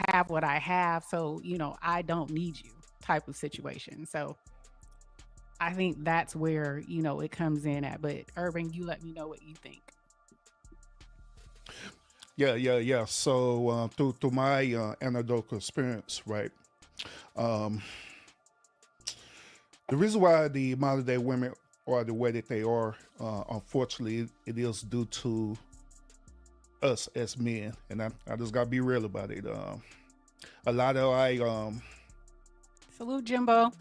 have what I have. So, I don't need you type of situation. So I think that's where, it comes in at. But Urban, you let me know what you think. Yeah. So through my anecdotal experience, right? The reason why the modern day women are the way that they are, unfortunately, it is due to us as men, and I just gotta be real about it. A lot of Salute, Jimbo.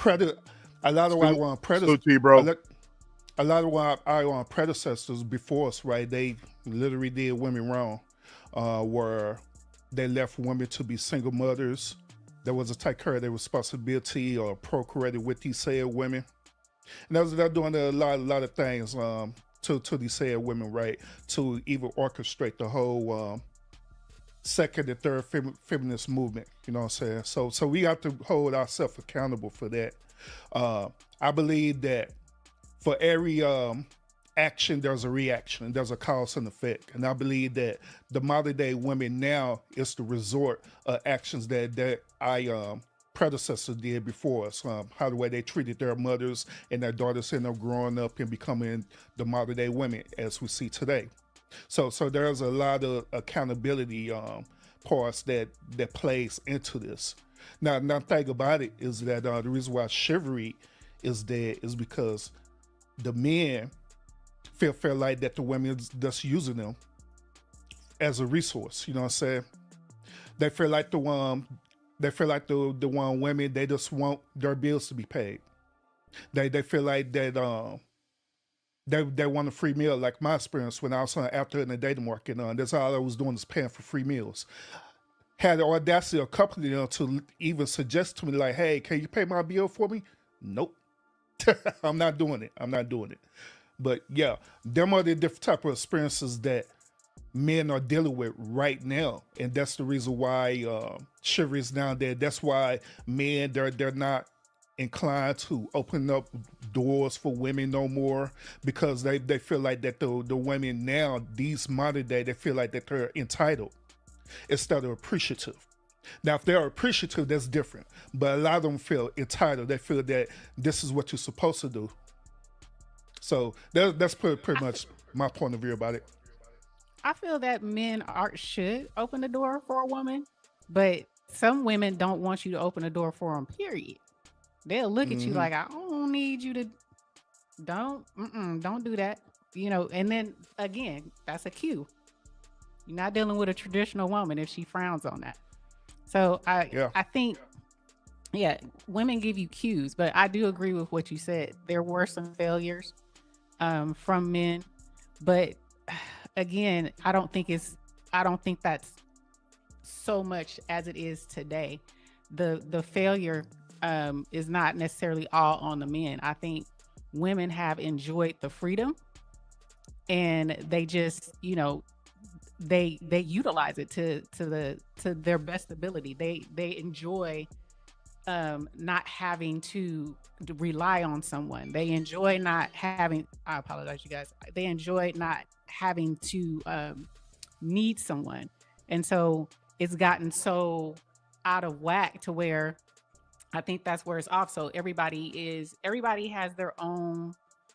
a lot of our Salute to you, bro. a lot of our predecessors before us, right? They literally did women wrong, where they left women to be single mothers. There was to take care of their responsibility or procreated with these said women. And they're doing a lot of things to these said women, right? To even orchestrate the whole second and third feminist movement. You know what I'm saying? So we have to hold ourselves accountable for that. I believe that for every action, there's a reaction, and there's a cause and effect. And I believe that the modern day women now is the resort of actions that I predecessors did before us, how the way they treated their mothers and their daughters end up growing up and becoming the modern day women as we see today. So there's a lot of accountability parts that plays into this. Now thing about it is that the reason why chivalry is dead is because the men feel like that the women is just using them as a resource. You know what I'm saying? They feel like the one women, they just want their bills to be paid. They feel like that they want a free meal. Like my experience when I was after in the dating market, that's all I was doing is paying for free meals. Had the audacity of a couple of them to even suggest to me like, "Hey, can you pay my bill for me?" Nope, I'm not doing it. I'm not doing it. But yeah, them are the different type of experiences that men are dealing with right now, and that's the reason why chivalry is down there. That's why men they're not inclined to open up doors for women no more, because they feel like that the women now, these modern day, they feel like that they're entitled instead of appreciative. Now, if they're appreciative, that's different. But a lot of them feel entitled. They feel that this is what you're supposed to do. So that's pretty much my point of view about it. I feel that men should open the door for a woman, but some women don't want you to open the door for them, period. They'll look at you like, I don't need you to, don't do that. You know, and then again, that's a cue. You're not dealing with a traditional woman if she frowns on that. So I think, yeah, women give you cues, but I do agree with what you said. There were some failures from men, but again, I don't think that's so much as it is today. The failure is not necessarily all on the men. I think women have enjoyed the freedom, and they just, you know, they utilize it to their best ability. They enjoy not having to rely on someone. They enjoy not having, I apologize, you guys. They enjoy not having to need someone. And so it's gotten so out of whack to where I think that's where it's off. So everybody has their own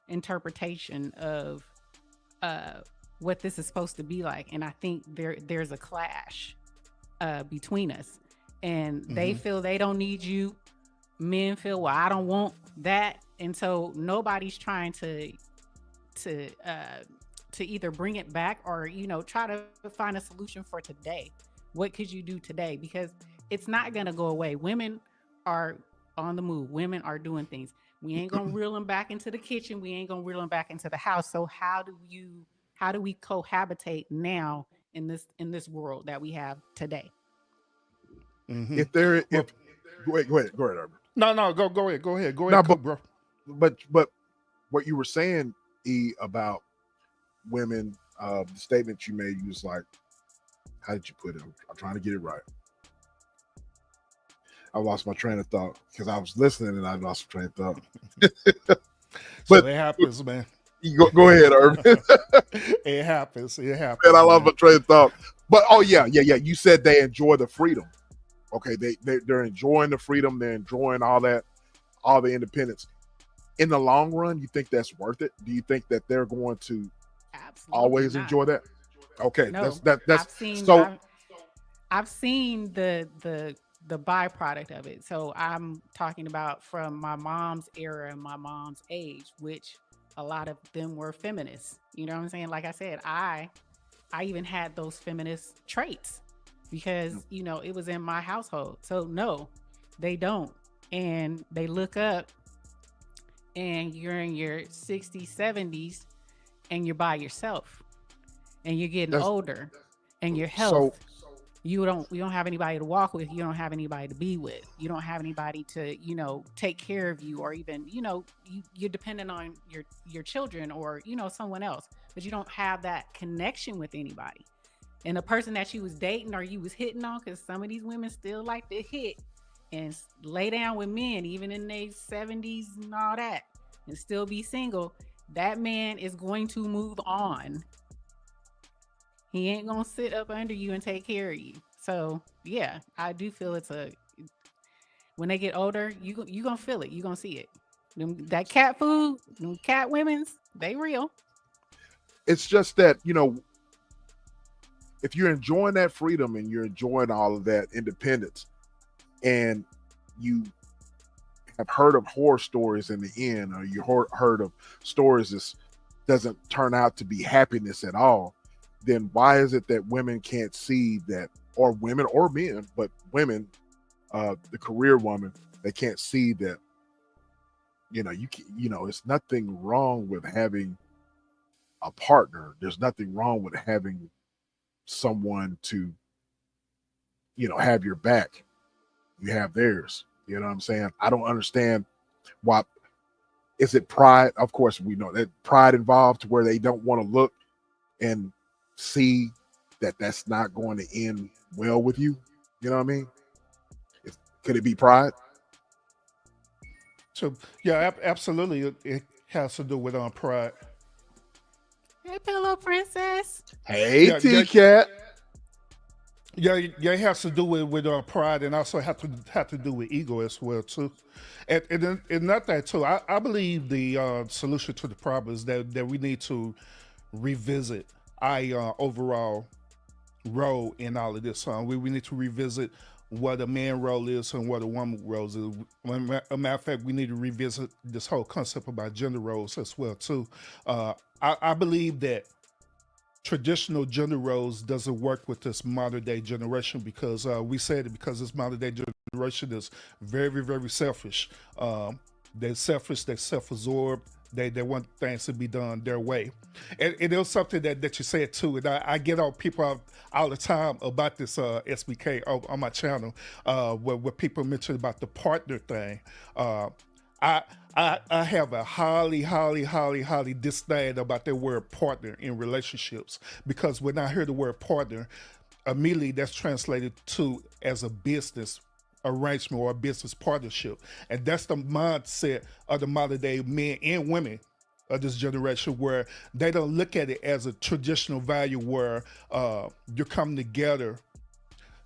interpretation of what this is supposed to be like. And I think there's a clash between us. And they feel they don't need you. Men feel, well, I don't want that. And so nobody's trying to either bring it back or, you know, try to find a solution for today. What could you do today? Because it's not going to go away. Women are on the move. Women are doing things. We ain't going to reel them back into the kitchen. We ain't going to reel them back into the house. So how do we cohabitate now in this world that we have today? If go ahead, Urban. No, go ahead, cook, bro. But what you were saying, E, about women, the statement you made, you was like, how did you put it? I'm trying to get it right. I lost my train of thought because I was listening and I lost my train of thought. But it happens, man. You go ahead, Urban. It happens. And I lost my train of thought. But yeah. You said they enjoy the freedom. Okay, they're enjoying the freedom. They're enjoying all the independence. In the long run, you think that's worth it? Do you think that they're going to always enjoy that? Okay, no. that's I've seen the byproduct of it. So I'm talking about from my mom's era and my mom's age, which a lot of them were feminists. You know what I'm saying? Like I said, I even had those feminist traits because, you know, it was in my household. So no, they don't. And they look up and you're in your 60s, 70s and you're by yourself and you're getting older and your health. You don't have anybody to walk with. You don't have anybody to be with. You don't have anybody to, you know, take care of you, or even, you know, you're dependent on your children or, you know, someone else, but you don't have that connection with anybody. And the person that you was dating or you was hitting on, because some of these women still like to hit and lay down with men, even in their 70s and all that, and still be single. That man is going to move on. He ain't gonna sit up under you and take care of you. So yeah, I do feel when they get older, you gonna feel it. You gonna see it. That cat food, them cat women's, they real. It's just that, you know, if you're enjoying that freedom and you're enjoying all of that independence, and you have heard of horror stories in the end, or you heard of stories that doesn't turn out to be happiness at all, then why is it that women can't see that, or women or men, but women, the career woman, they can't see that, it's nothing wrong with having a partner. There's nothing wrong with having someone to, have your back. You have theirs. You know what I'm saying? I don't understand why. Is it pride? Of course, we know that pride involved, to where they don't want to look and see that that's not going to end well with you. You know what I mean? Could it be pride? So yeah, absolutely, it has to do with pride. Hey, pillow princess. Hey, Yeah, T Cat. yeah, it has to do with pride, and also have to do with ego as well too. And not that too. I believe the solution to the problem is that we need to revisit our overall role in all of this. We need to revisit what a man role is and what a woman role is. A matter of fact, we need to revisit this whole concept about gender roles as well too. I believe that traditional gender roles doesn't work with this modern day generation, because we said it, because this modern day generation is very, very selfish. They're selfish, they're self-absorbed, they want things to be done their way. And it was something that you said too, and I get on people all the time about this SBK on my channel, where people mention about the partner thing. I I have a highly disdain about the word partner in relationships, because when I hear the word partner, immediately that's translated to as a business arrangement or a business partnership. And that's the mindset of the modern day men and women of this generation, where they don't look at it as a traditional value where you're coming together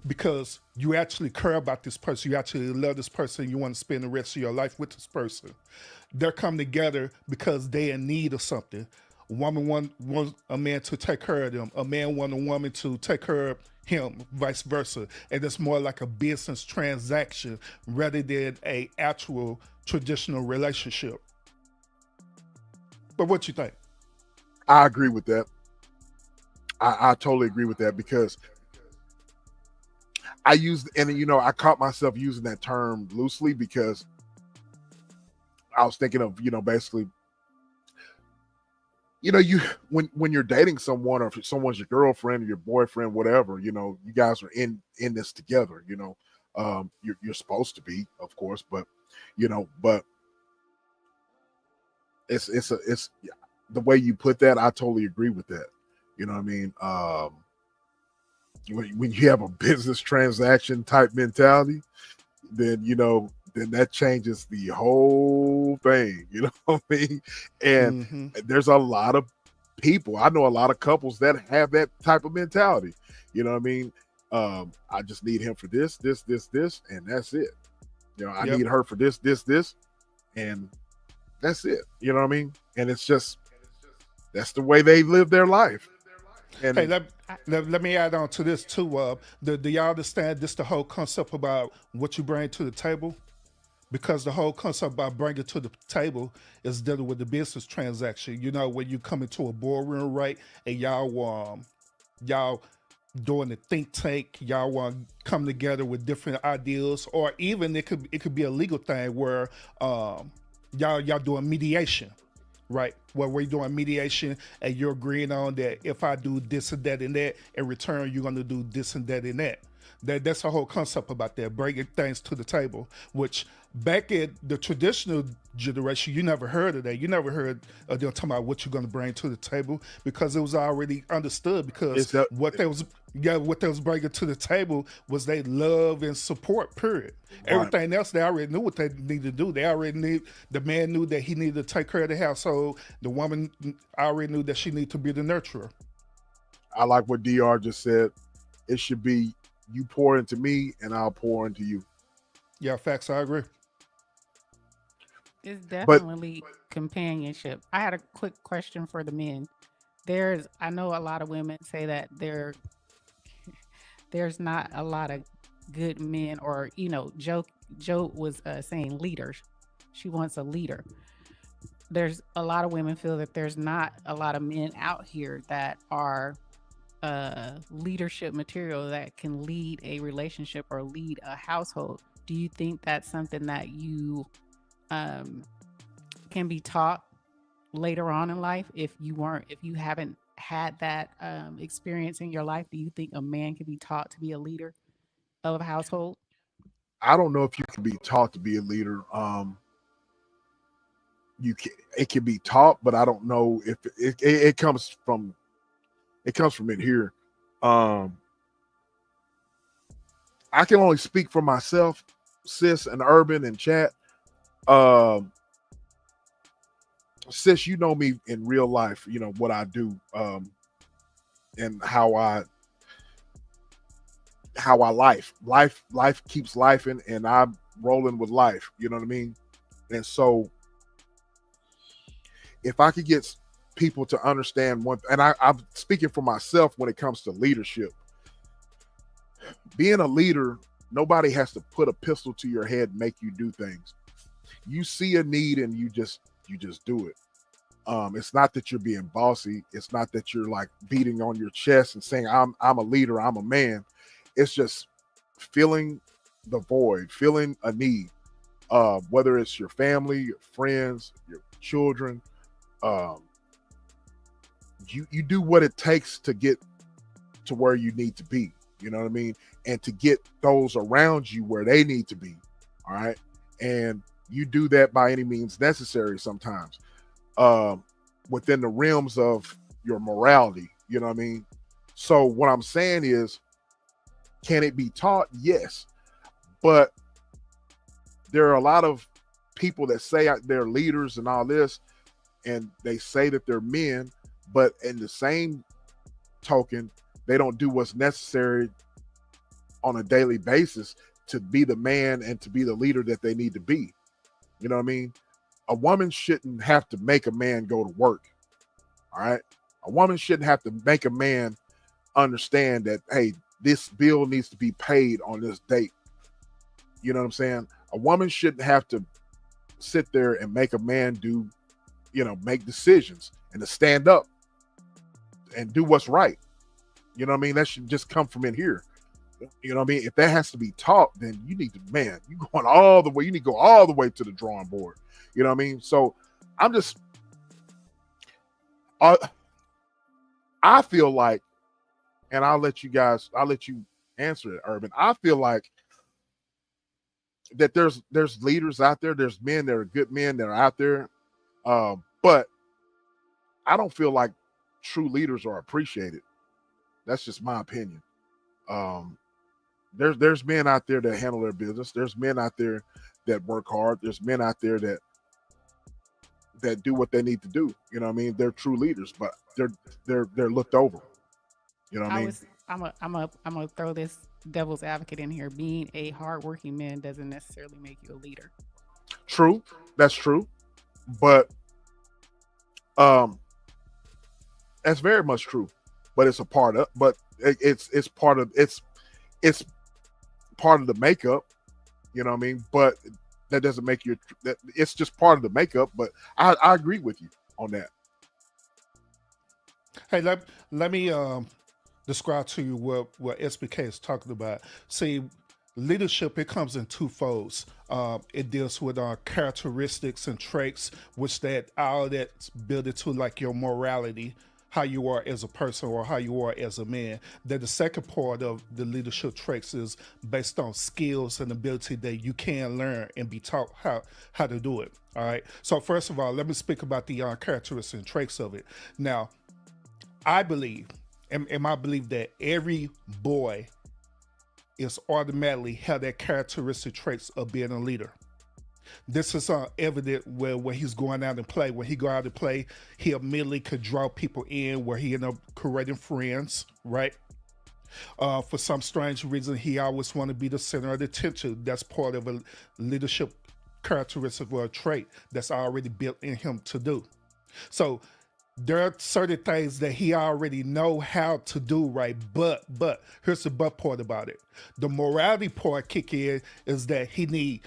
because you actually care about this person, you actually love this person, you want to spend the rest of your life with this person. They're coming together because they're in need of something. A woman wants a man to take care of them. A man wants a woman to take care of him, vice versa. And it's more like a business transaction rather than a actual traditional relationship. But what you think? I agree with that. I totally agree with that, because I used, and I caught myself using that term loosely, because I was thinking of, basically, you when you're dating someone, or if someone's your girlfriend or your boyfriend, whatever, you guys are in this together. You're supposed to be, of course, but but it's the way you put that. I totally agree with that. You know what I mean? When you have a business transaction type mentality, then then that changes the whole thing. You know what I mean? And there's a lot of people. I know a lot of couples that have that type of mentality. You know what I mean? I just need him for this, and that's it. I Yep. need her for this, and that's it. You know what I mean? And it's just that's the way they live their life. Hey, And let me add on to this too. Do y'all understand this? The whole concept about what you bring to the table, because the whole concept about bringing to the table is dealing with the business transaction. When you come into a boardroom, right, and y'all doing the think tank, y'all want to come together with different ideas, or even it could be a legal thing where y'all doing mediation. Right, where we're doing mediation, and you're agreeing on that if I do this and that and that, in return you're going to do this and that and that. That's the whole concept about that, bringing things to the table. Which back in the traditional generation, you never heard of that. You never heard of them talking about what you're going to bring to the table, because it was already understood. Because what they was bringing to the table was they love and support. Period. Right. Everything else, they already knew what they needed to do. They already knew, the man knew that he needed to take care of the household. The woman already knew that she needed to be the nurturer. I like what DR just said. It should be, you pour into me and I'll pour into you. Yeah, facts. I agree. It's definitely companionship. I had a quick question for the men. I know a lot of women say that there's not a lot of good men, or Joe was saying leaders. She wants a leader. There's a lot of women feel that there's not a lot of men out here that are leadership material that can lead a relationship or lead a household. Do you think that's something that you can be taught later on in life if you haven't had that experience in your life? Do you think a man can be taught to be a leader of a household? I don't know if you can be taught to be a leader. You can, it can be taught, but I don't know if it comes from in here. I can only speak for myself, sis, and Urban and chat. Um, Sis, you know me in real life. You know what I do, and how I life keeps life and I'm rolling with life. You know what I mean? And so if I could get people to understand one, and I'm speaking for myself when it comes to leadership, being a leader, nobody has to put a pistol to your head and make you do things. You see a need and you just do it. It's not that you're being bossy. It's not that you're like beating on your chest and saying I'm a leader, I'm a man. It's just feeling the void, feeling a need. Whether it's your family, your friends, your children, you do what it takes to get to where you need to be. You know what I mean? And to get those around you where they need to be. All right. And you do that by any means necessary sometimes, within the realms of your morality. You know what I mean? So what I'm saying is, can it be taught? Yes. But there are a lot of people that say they're leaders and all this, and they say that they're men, but in the same token, they don't do what's necessary on a daily basis to be the man and to be the leader that they need to be. You know what I mean? A woman shouldn't have to make a man go to work. All right. A woman shouldn't have to make a man understand that, hey, this bill needs to be paid on this date. You know what I'm saying? A woman shouldn't have to sit there and make a man do, make decisions and to stand up and do what's right. You know what I mean? That should just come from in here. You know what I mean? If that has to be taught, then you need to, man, you going all the way. You need to go all the way to the drawing board. You know what I mean? So I'm just, I feel like, and I'll let you answer it, Urban. I feel like that there's leaders out there. There's men that are good men that are out there. But I don't feel like true leaders are appreciated. That's just my opinion. There's men out there that handle their business. There's men out there that work hard. There's men out there that do what they need to do. You know what I mean? They're true leaders, but they're looked over. You know what I mean? I'm gonna throw this devil's advocate in here. Being a hardworking man doesn't necessarily make you a leader. True, that's true, but that's very much true. But it's a part of, but it's part of it's part of the makeup. You know what I mean? But that doesn't make you. That it's just part of the makeup. But I agree with you on that. Hey, let me describe to you what SBK is talking about. See, leadership, it comes in two folds. It deals with our characteristics and traits, which all that's built into like your morality, how you are as a person or how you are as a man. Then the second part of the leadership traits is based on skills and ability that you can learn and be taught how to do it. All right. So first of all, let me speak about the characteristics and traits of it. Now, I believe, and I believe that every boy is automatically have that characteristic traits of being a leader. This is evident when he's going out and play. When he go out and play, he immediately could draw people in where he end up creating friends, right? For some strange reason, he always want to be the center of the attention. That's part of a leadership characteristic or a trait that's already built in him to do. So there are certain things that he already know how to do, right? But here's the but part about it. The morality part kick in is that he need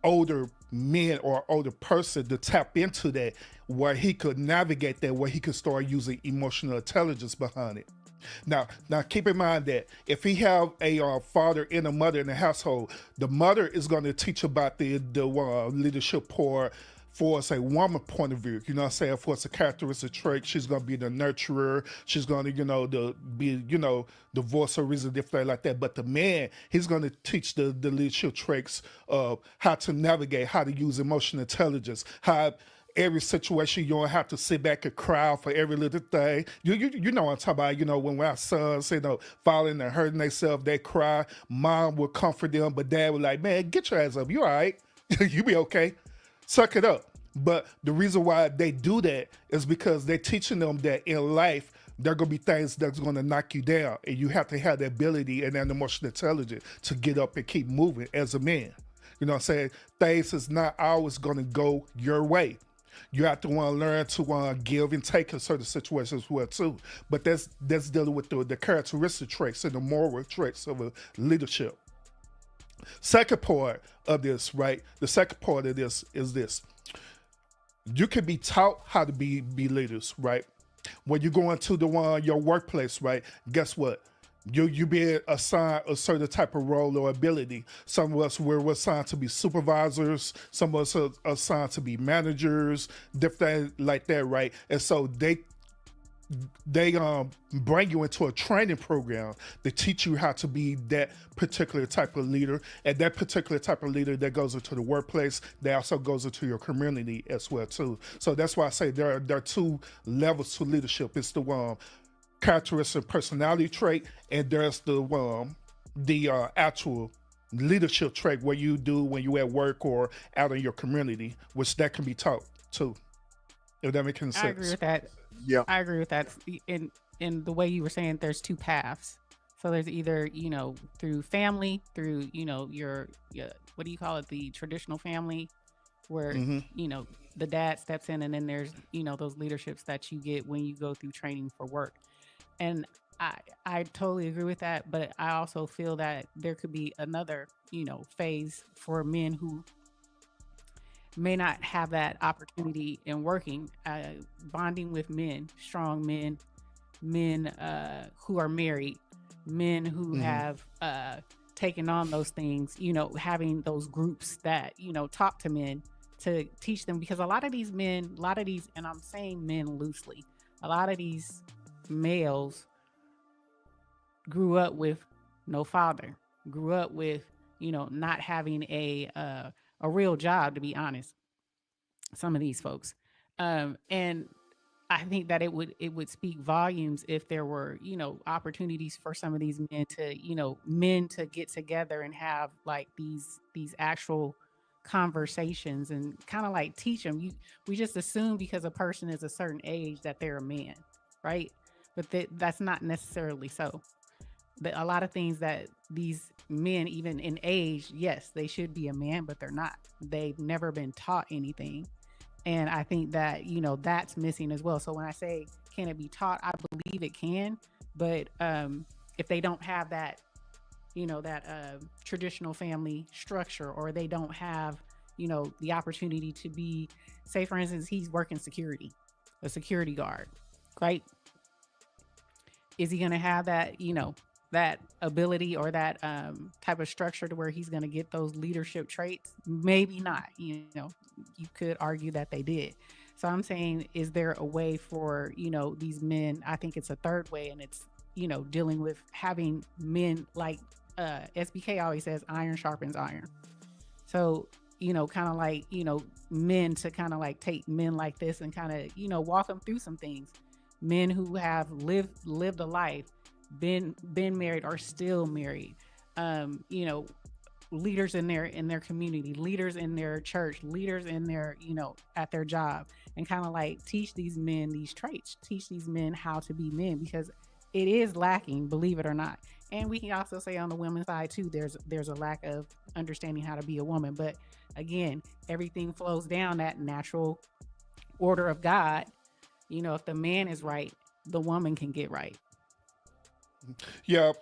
older men or older person to tap into that, where he could navigate that, where he could start using emotional intelligence behind it. Now, keep in mind that if he have a father and a mother in the household, the mother is going to teach about the leadership part for us a woman point of view. You know what I'm saying? For us a characteristic trait, she's going to be the nurturer. She's going to, the voice of reason, different like that. But the man, he's going to teach the leadership traits of how to navigate, how to use emotional intelligence, how every situation you don't have to sit back and cry for every little thing. You know what I'm talking about. When our sons, falling and hurting themselves, they cry. Mom would comfort them, but dad would like, man, get your ass up. You all right? You be okay. Suck it up. But the reason why they do that is because they're teaching them that in life, there are going to be things that's going to knock you down. And you have to have the ability and that emotional intelligence to get up and keep moving as a man. You know what I'm saying? Things is not always going to go your way. You have to want to learn to give and take in certain situations as well too. But that's dealing with the characteristic traits and the moral traits of a leadership. Second part of this, right? The second part of this is this. You can be taught how to be leaders, right? When you go into your workplace, right? Guess what? You being assigned a certain type of role or ability. Some of us we're assigned to be supervisors. Some of us are assigned to be managers, different like that, right? And so they bring you into a training program to teach you how to be that particular type of leader, and that particular type of leader that goes into the workplace, that also goes into your community as well too. So that's why I say there are two levels to leadership. It's the characteristic personality trait, and there's the actual leadership trait where you do when you at work or out in your community, which that can be taught too. If that makes sense. I agree with that. Yeah. I agree with that. In the way you were saying, there's two paths. So there's either, through family, through, your what do you call it? The traditional family where, the dad steps in, and then there's, those leaderships that you get when you go through training for work. And I totally agree with that. But I also feel that there could be another, phase for men who may not have that opportunity in working, bonding with men, strong men, who are married, men who have taken on those things, having those groups that, talk to men to teach them, because a lot of these, and I'm saying men loosely, a lot of these males grew up with no father, grew up with, not having a real job, to be honest. Some of these folks, and I think that it would speak volumes if there were, opportunities for some of these men to get together and have like these actual conversations and kind of like teach them. We just assume because a person is a certain age that they're a man, right? But that's not necessarily so. But a lot of things that these men, even in age, yes, they should be a man, but they're not. They've never been taught anything. And I think that, that's missing as well. So when I say, can it be taught? I believe it can. But if they don't have that, that traditional family structure, or they don't have, the opportunity to be, say, for instance, he's working security, a security guard, right? Is he going to have that, that ability or that type of structure to where he's going to get those leadership traits? Maybe not. You could argue that they did. So I'm saying, is there a way for, these men? I think it's a third way, and it's, dealing with having men like SBK always says, iron sharpens iron. So, kind of like, men to kind of like take men like this and kind of, walk them through some things. Men who have lived a life, been married or still married, leaders in their community, leaders in their church, leaders in their, at their job, and kind of like teach these men these traits, teach these men how to be men, because it is lacking, believe it or not. And we can also say on the women's side too, there's a lack of understanding how to be a woman. But again, everything flows down that natural order of God. If the man is right, the woman can get right. Yeah,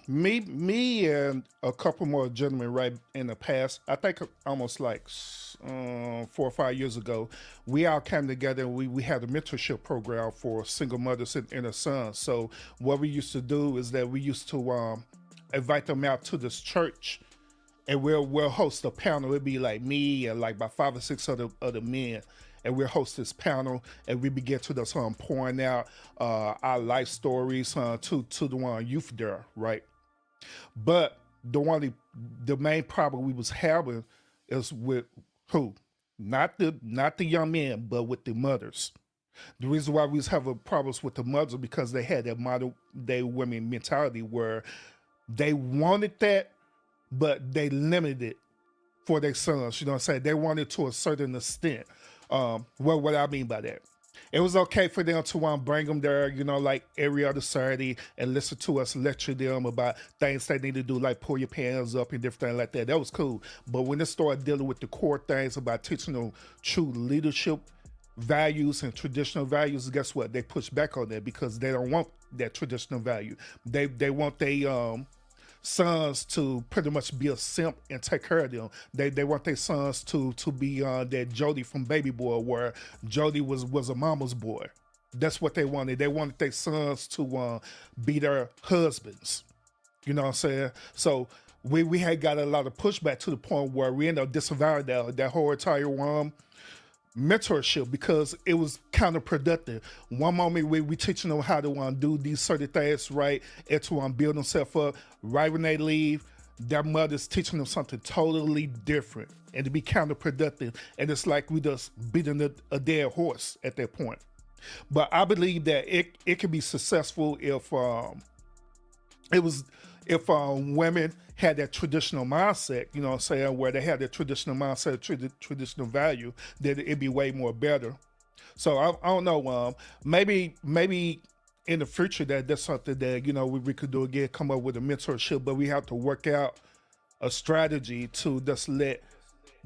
me, and a couple more gentlemen right in the past. I think almost like 4 or 5 years ago, we all came together and we had a mentorship program for single mothers and their sons. So what we used to do is that we used to invite them out to this church, and we'll host a panel. It'd be like me and like about 5 or 6 other men, and we'll host this panel, and we begin to just pouring out our life stories to the one youth there, right? But the main problem we was having is with who? Not the young men, but with the mothers. The reason why we was having problems with the mothers because they had that modern day women mentality where they wanted that, but they limited it for their sons. You know what I'm saying? They wanted to a certain extent. What I mean by that, it was okay for them to bring them there, like every other Saturday and listen to us lecture them about things they need to do, like pull your pants up and different things like that. That was cool. But when it started dealing with the core things about teaching them true leadership values and traditional values, guess what? They push back on that because they don't want that traditional value. They want sons to pretty much be a simp and take care of them. They want their sons to be that Jody from Baby Boy, where Jody was a mama's boy. That's what they wanted. They wanted their sons to be their husbands. You know what I'm saying? So we had got a lot of pushback to the point where we ended up disavowing that whole entire mentorship because it was counterproductive. One moment we teaching them how to do these certain things right and to build themselves up. Right when they leave, their mother's teaching them something totally different, and to be counterproductive. And it's like we just beating a dead horse at that point. But I believe that it can be successful if women had that traditional mindset, you know what I'm saying, where they had that traditional mindset, traditional value, that it'd be way more better. So I don't know, maybe in the future that's something that, we could do again, come up with a mentorship, but we have to work out a strategy to just let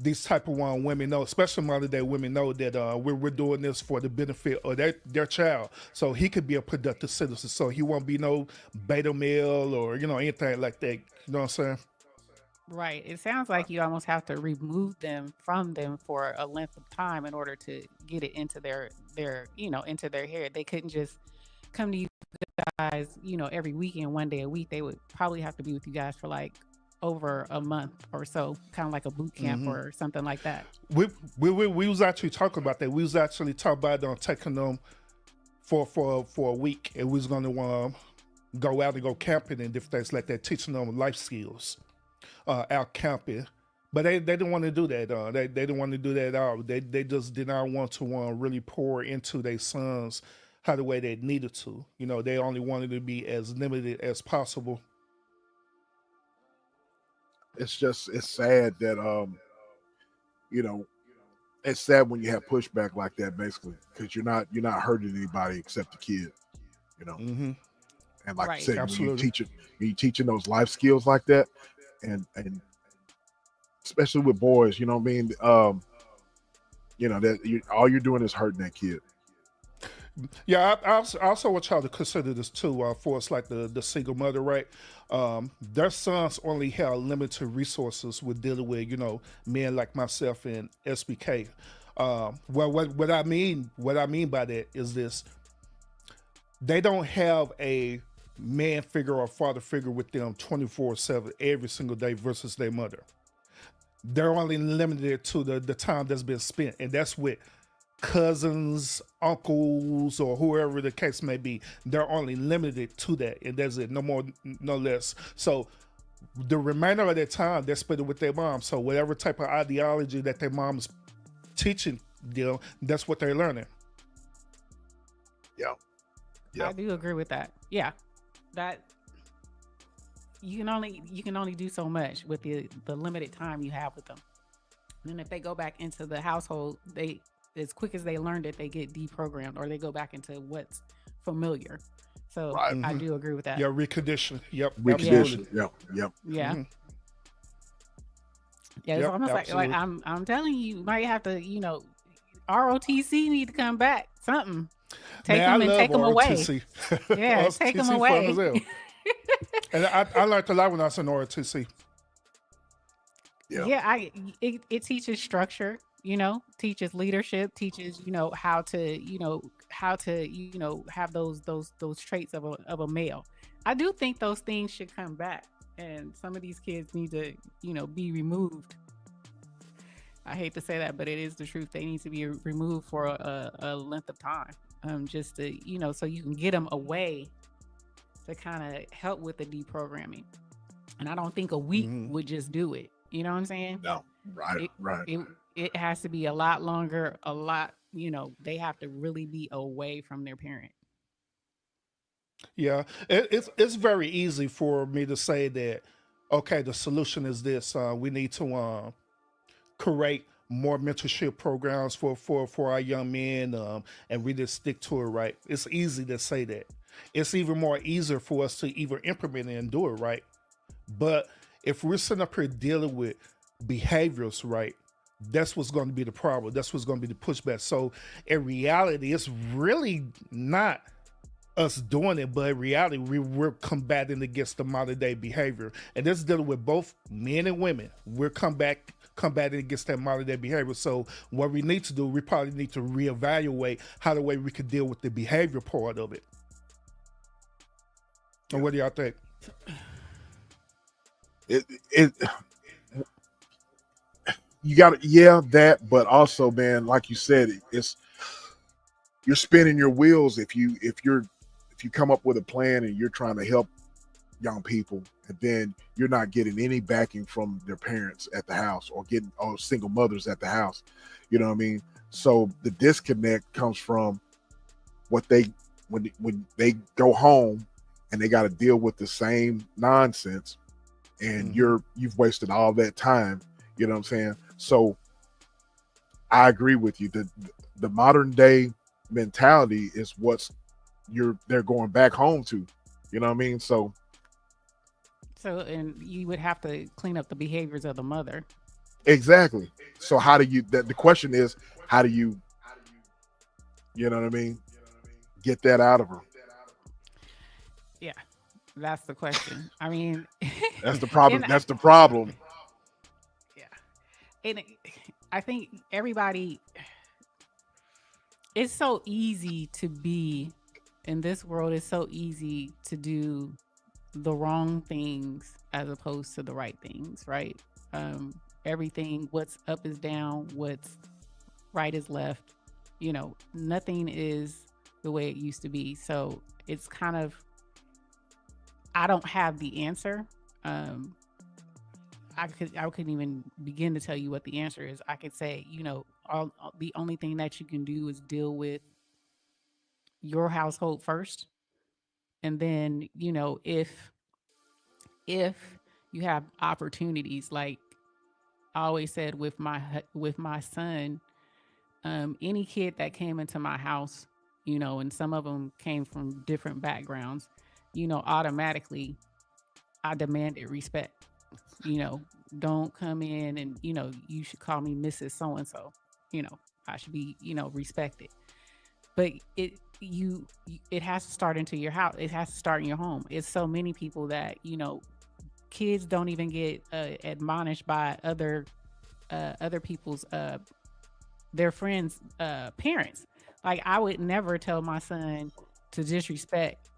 these type of women know, especially modern day women, know that we're doing this for the benefit of their child, so he could be a productive citizen, so he won't be no beta male or anything like that. You know what I'm saying? Right. It sounds like you almost have to remove them from them for a length of time in order to get it into their into their head. They couldn't just come to you guys, every weekend, one day a week. They would probably have to be with you guys for like over a month or so, kind of like a boot camp or something like that. We was actually talking about that. We was actually talking about taking them for a week, and we was going to go out and go camping and different things like that, teaching them life skills out camping. But they didn't want to do that. They didn't want to do that at all. They just did not want to really pour into their sons how the way they needed to. They only wanted to be as limited as possible. It's sad that it's sad when you have pushback like that, basically, because you're not hurting anybody except the kid. And like Right. I said, Absolutely. when you teaching those life skills like that, and especially with boys, you know what I mean. All you're doing is hurting that kid. Yeah, I also want y'all to consider this too. For us, like the single mother, right? Their sons only have limited resources with dealing with men like myself and SBK. What I mean by that is this: they don't have a man figure or father figure with them 24/7 every single day versus their mother. They're only limited to the time that's been spent, and that's with cousins, uncles, or whoever the case may be. They're only limited to that, and that's it, no more, no less. So the remainder of their time, they're spending with their mom. So whatever type of ideology that their mom's teaching them, that's what they're learning. Yeah. I do agree with that. Yeah, that you can only do so much with the limited time you have with them. And then if they go back into the household, they, as quick as they learned it, they get deprogrammed, or they go back into what's familiar. So Right. I do agree with that. Yeah, recondition. Yep. Recondition. Absolutely. Yep. Yeah. Mhm. Yeah, it's Yep, almost like absolutely. I'm telling you, you might have to, ROTC need to come back. Something. Take Man, I them and love take them away. ROTC. Yeah, take them ROTC away. fun as hell. And I learned a lot when I was in ROTC. Yeah. Yeah, it teaches structure, teaches leadership, teaches, how to, have those traits of a male. I do think those things should come back, and some of these kids need to, be removed. I hate to say that, but it is the truth. They need to be removed for a length of time, just to, so you can get them away to kind of help with the deprogramming. And I don't think a week would just do it. You know what I'm saying? No. Right. It has to be a lot longer, they have to really be away from their parent. Yeah, it's very easy for me to say that. Okay, the solution is this: we need to create more mentorship programs for our young men, and really stick to it. Right? It's easy to say that. It's even more easier for us to even implement it and do it right. But if we're sitting up here dealing with behaviors, right, that's what's going to be the problem. That's what's going to be the pushback. So in reality, it's really not us doing it, but in reality, we're combating against the modern day behavior. And this is dealing with both men and women. We're combating against that modern day behavior. So what we need to do, we probably need to reevaluate how the way we could deal with the behavior part of it. And what do y'all think? It you got that, but also, man, like you said, it's you're spinning your wheels if you come up with a plan and you're trying to help young people, and then you're not getting any backing from their parents at the house, or getting single mothers at the house. You know what I mean? So the disconnect comes from what when they go home and they got to deal with the same nonsense, and you've wasted all that time. You know what I'm saying? So I agree with you. The modern day mentality is they're going back home to. You know what I mean? So and you would have to clean up the behaviors of the mother. Exactly. So how do you? The question is, how do you? You know what I mean? Get that out of her. Yeah, that's the question. I mean, that's the problem. That's the problem. Yeah, and I think everybody. It's so easy to be in this world. It's so easy to do the wrong things as opposed to the right things, right? Everything, what's up is down, what's right is left. Nothing is the way it used to be. So it's kind of, I don't have the answer. I couldn't even begin to tell you what the answer is. I could say, the only thing that you can do is deal with your household first. And then, if you have opportunities, like I always said with my son, any kid that came into my house, and some of them came from different backgrounds, automatically I demanded respect. Don't come in and, you should call me Mrs. So-and-so, I should be, respected. But it has to start into your house. It has to start in your home. It's so many people that, kids don't even get admonished by other people's, their friends' parents. Like, I would never tell my son to disrespect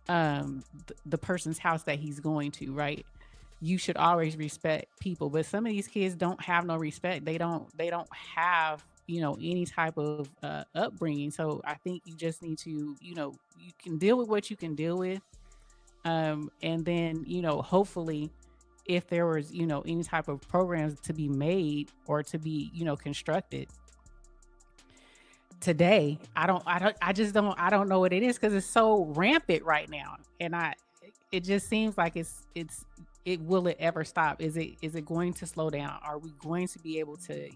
the person's house that he's going to, right? You should always respect people, but some of these kids don't have no respect. They don't have, any type of upbringing. So I think you just need to, you can deal with what you can deal with. And then, hopefully if there was, any type of programs to be made or to be, constructed today, I don't know what it is, because it's so rampant right now. And it just seems like will it ever stop? Is it going to slow down? Are we going to be able to,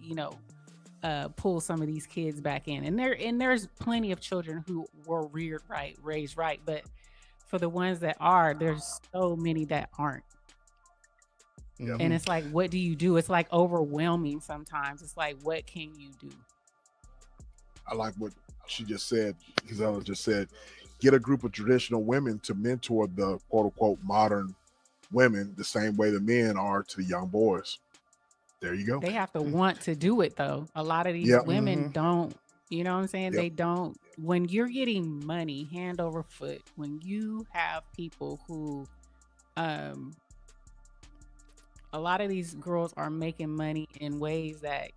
pull some of these kids back in? And there's plenty of children who were reared right, raised right, but for the ones that are, there's so many that aren't. Yeah. And it's like, what do you do? It's like overwhelming sometimes. It's like, what can you do? I like what She just said, Gisela just said, get a group of traditional women to mentor the quote unquote modern women the same way the men are to the young boys. There you go. They have to want to do it though. A lot of these Yep. women don't, you know what I'm saying? Yep. They don't. When you're getting money hand over foot, when you have people who, um, a lot of these girls are making money in ways that,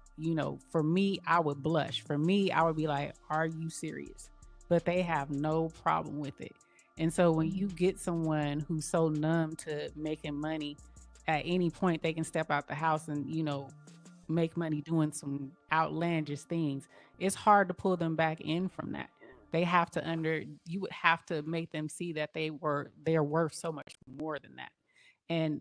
for me, I would blush. For me, I would be like, are you serious? But they have no problem with it. And so when you get someone who's so numb to making money, at any point they can step out the house and, make money doing some outlandish things, it's hard to pull them back in from that. They have to you would have to make them see that they're worth so much more than that. And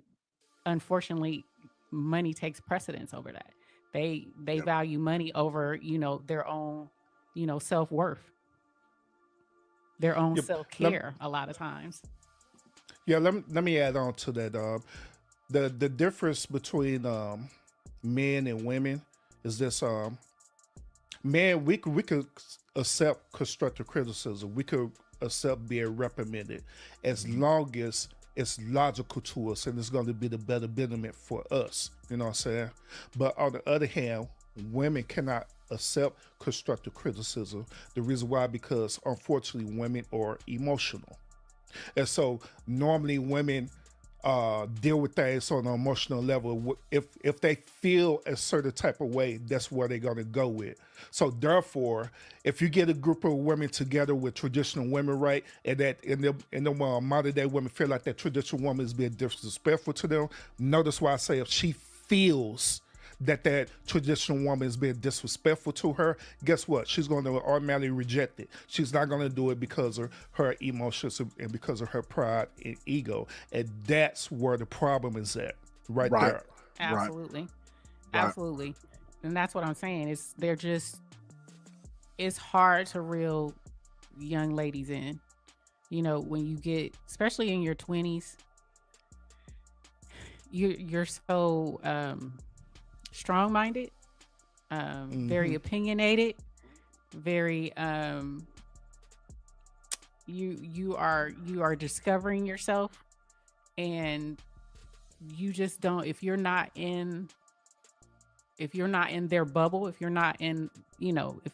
unfortunately, money takes precedence over that. They Yep. value money over, their own, self-worth, their own Yep. Let, self-care a lot of times. yeah, let me add on to that. The difference between men and women is this: men, we could accept constructive criticism. We could accept being reprimanded as long as it's logical to us and it's going to be the better betterment for us. You know what I'm saying? But on the other hand, women cannot accept constructive criticism. The reason why, because unfortunately, women are emotional. And so normally women deal with things on an emotional level. If they feel a certain type of way, that's where they're gonna go with. So therefore, if you get a group of women together with traditional women, right, and that in the modern day women feel like that traditional woman is being disrespectful to them, notice why I say if she feels that traditional woman is being disrespectful to her, guess what? She's going to automatically reject it. She's not going to do it because of her emotions and because of her pride and ego. And that's where the problem is at, right Right. there. Absolutely. Right. Absolutely. And that's what I'm saying. It's hard to reel young ladies in. When you get, especially in your 20s, you're so strong-minded, very opinionated, very you are discovering yourself, and you just don't, if you're not in their bubble, if you're not in, if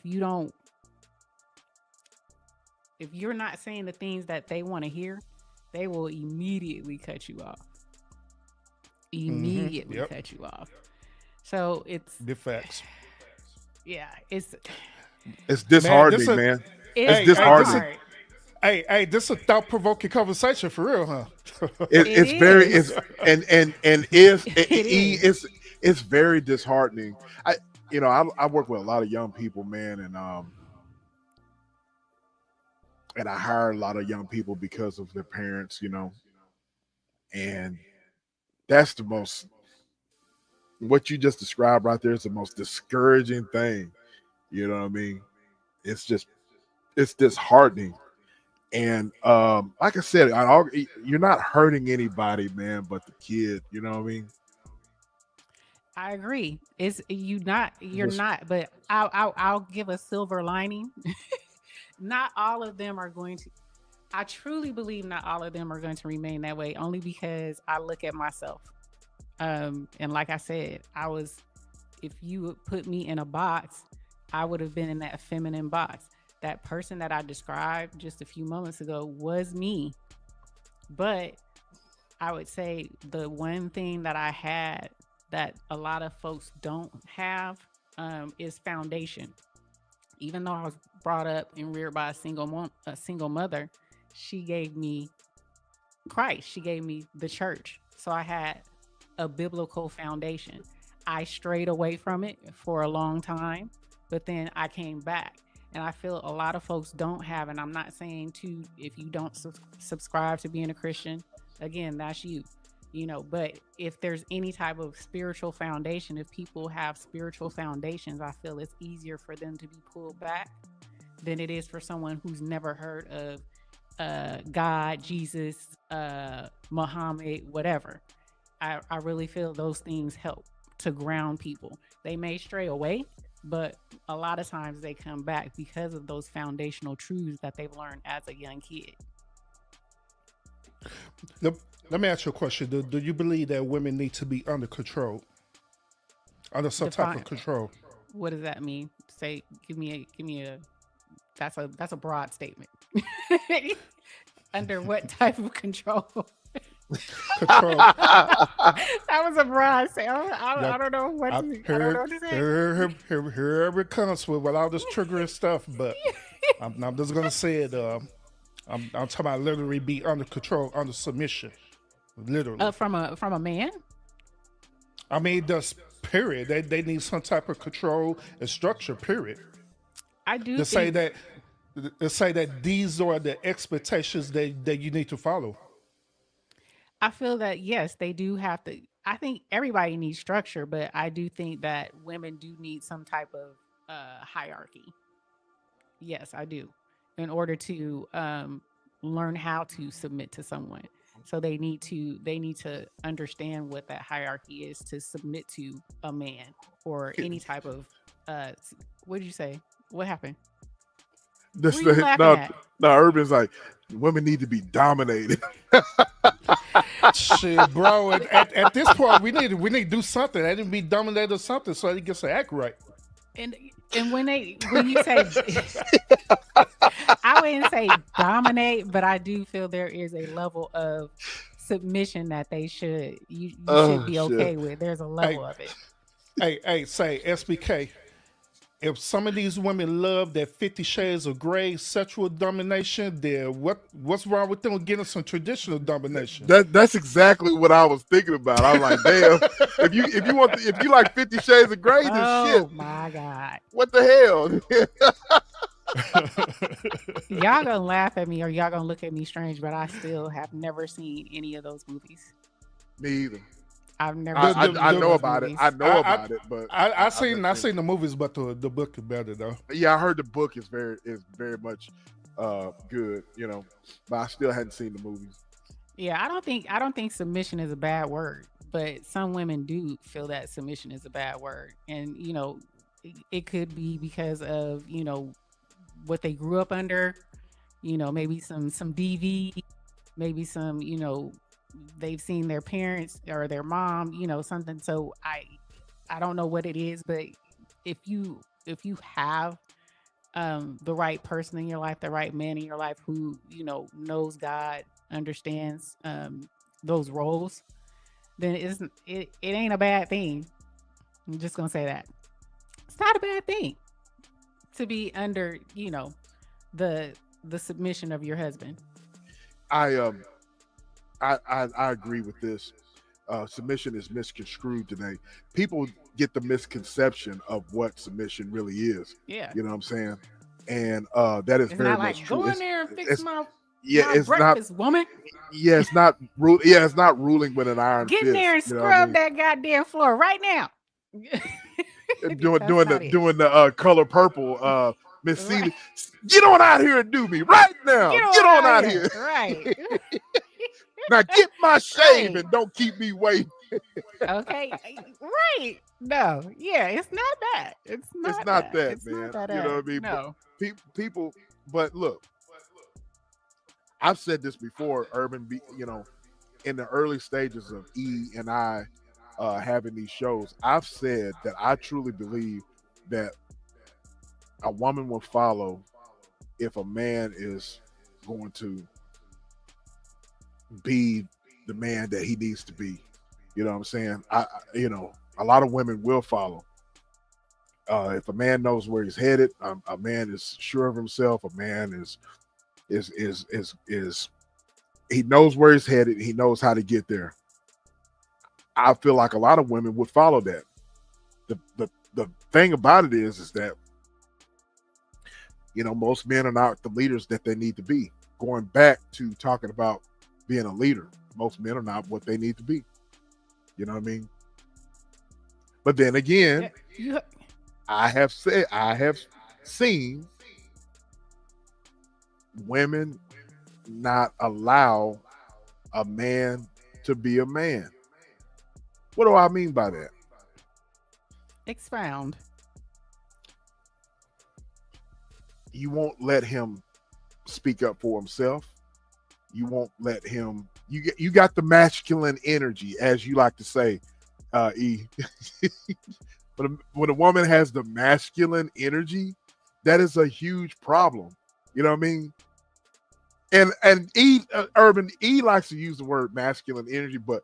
you're not saying the things that they want to hear, they will immediately cut you off. Yep. Cut you off. So it's, Big facts. yeah, it's It's Man, this disheartening, a man. it's It's hey, this a disheartening. hard. this a thought provoking conversation for real, huh? It It's very is. and if It is. it's very disheartening. I work with a lot of young people, man, and I hire a lot of young people because of their parents, and that's the most, what you just described right there is the most discouraging thing. You know what I mean? It's just, it's disheartening. And like I said, you're not hurting anybody, man, but the kid. You know what I mean? I agree. You're Just not, but I'll give a silver lining. Not all of them are going to, I truly believe not all of them are going to remain that way, only because I look at myself. And like I said, if you would put me in a box, I would have been in that feminine box. That person that I described just a few moments ago was me. But I would say the one thing that I had that a lot of folks don't have, is foundation. Even though I was brought up and reared by a single mother, she gave me Christ. She gave me the church. So I had a biblical foundation. I strayed away from it for a long time, but then I came back. And I feel a lot of folks don't have, and I'm not saying to, if you don't subscribe to being a Christian, again, that's you, but if there's any type of spiritual foundation, if people have spiritual foundations, I feel it's easier for them to be pulled back than it is for someone who's never heard of God, Jesus, Muhammad, whatever. I really feel those things help to ground people. They may stray away, but a lot of times they come back because of those foundational truths that they've learned as a young kid. Let, let me ask you a question. Do you believe that women need to be under control, under some type Define of control? what does that mean? Say, give me a. That's a broad statement. Under what type of control? Control. That was a broad statement. Yeah, I don't know what I, to, I don't know what to say. here it comes with all this triggering stuff, but I'm just gonna say it. I'm talking about literally be under control, under submission, literally. From a man. I mean, just period. They need some type of control and structure. Period. I do To say think that, to say that these are the expectations that you need to follow. I feel that yes, they do have to. I think everybody needs structure, but I do think that women do need some type of hierarchy. Yes, I do. In order to learn how to submit to someone. So they need to understand what that hierarchy is to submit to a man or any type of what did you say? What happened? This What are you laughing no, at? no. Urban's like women need to be dominated. Shit, bro. At this point, we need to do something. They didn't be dominated or something, so they get to act right. And when you say I wouldn't say dominate, but I do feel there is a level of submission that you should be okay Shit. with. There's a Hey, level of it. hey, say SBK. If some of these women love that 50 Shades of Grey sexual domination, then what's wrong with them getting some traditional domination? That's exactly what I was thinking about. I was like, damn, if you like 50 Shades of Grey, then Oh shit. my God. What the hell? Y'all gonna laugh at me or y'all gonna look at me strange, but I still have never seen any of those movies. Me either. I've never The- seen the- I any of know those about it. movies. I know I about it, but I seen never the movies, but the book is better though. Yeah, I heard the book is very much good, but I still hadn't seen the movies. Yeah, I don't think submission is a bad word, but some women do feel that submission is a bad word. And it could be because of, what they grew up under, maybe some DV, maybe some, they've seen their parents or their mom, something. So I don't know what it is, but if you have the right person in your life, the right man in your life who, knows God, understands those roles, then it ain't a bad thing. I'm just gonna say that. It's not a bad thing to be under, the submission of your husband. I I agree with this. Submission is misconstrued today. People get the misconception of what submission really is. Yeah. You know what I'm saying? And that is It's very not much like true. go in there and fix my It's breakfast, not. woman. Yeah, it's not. Yeah, it's not ruling with an iron Get fist. in there and you know what I scrub mean? that goddamn floor right now. doing That's doing not the it. doing the color purple. Miss Right. Celie, get on out here and do me right now. Get on out here. Right. Now get my shave Right. and don't keep me waiting. Okay. Right. No. Yeah, it's not that. It's not It's not that, It's man. not that. You know what I mean? No. People, but look, I've said this before, Urban. In the early stages of E and I having these shows, I've said that I truly believe that a woman will follow if a man is going to be the man that he needs to be. You know what I'm saying? A lot of women will follow. If a man knows where he's headed, a man is sure of himself. A man is he knows where he's headed. He knows how to get there. I feel like a lot of women would follow that. The thing about it is that most men are not the leaders that they need to be. Going back to talking about being a leader, most men are not what they need to be. You know what I mean? But then again, I have seen women not allow a man to be a man. What do I mean by that? Expound. you won't let him speak up for himself. You won't let him. You got the masculine energy, as you like to say, E. But when a woman has the masculine energy, that is a huge problem. You know what I mean? And E Urban E likes to use the word masculine energy, but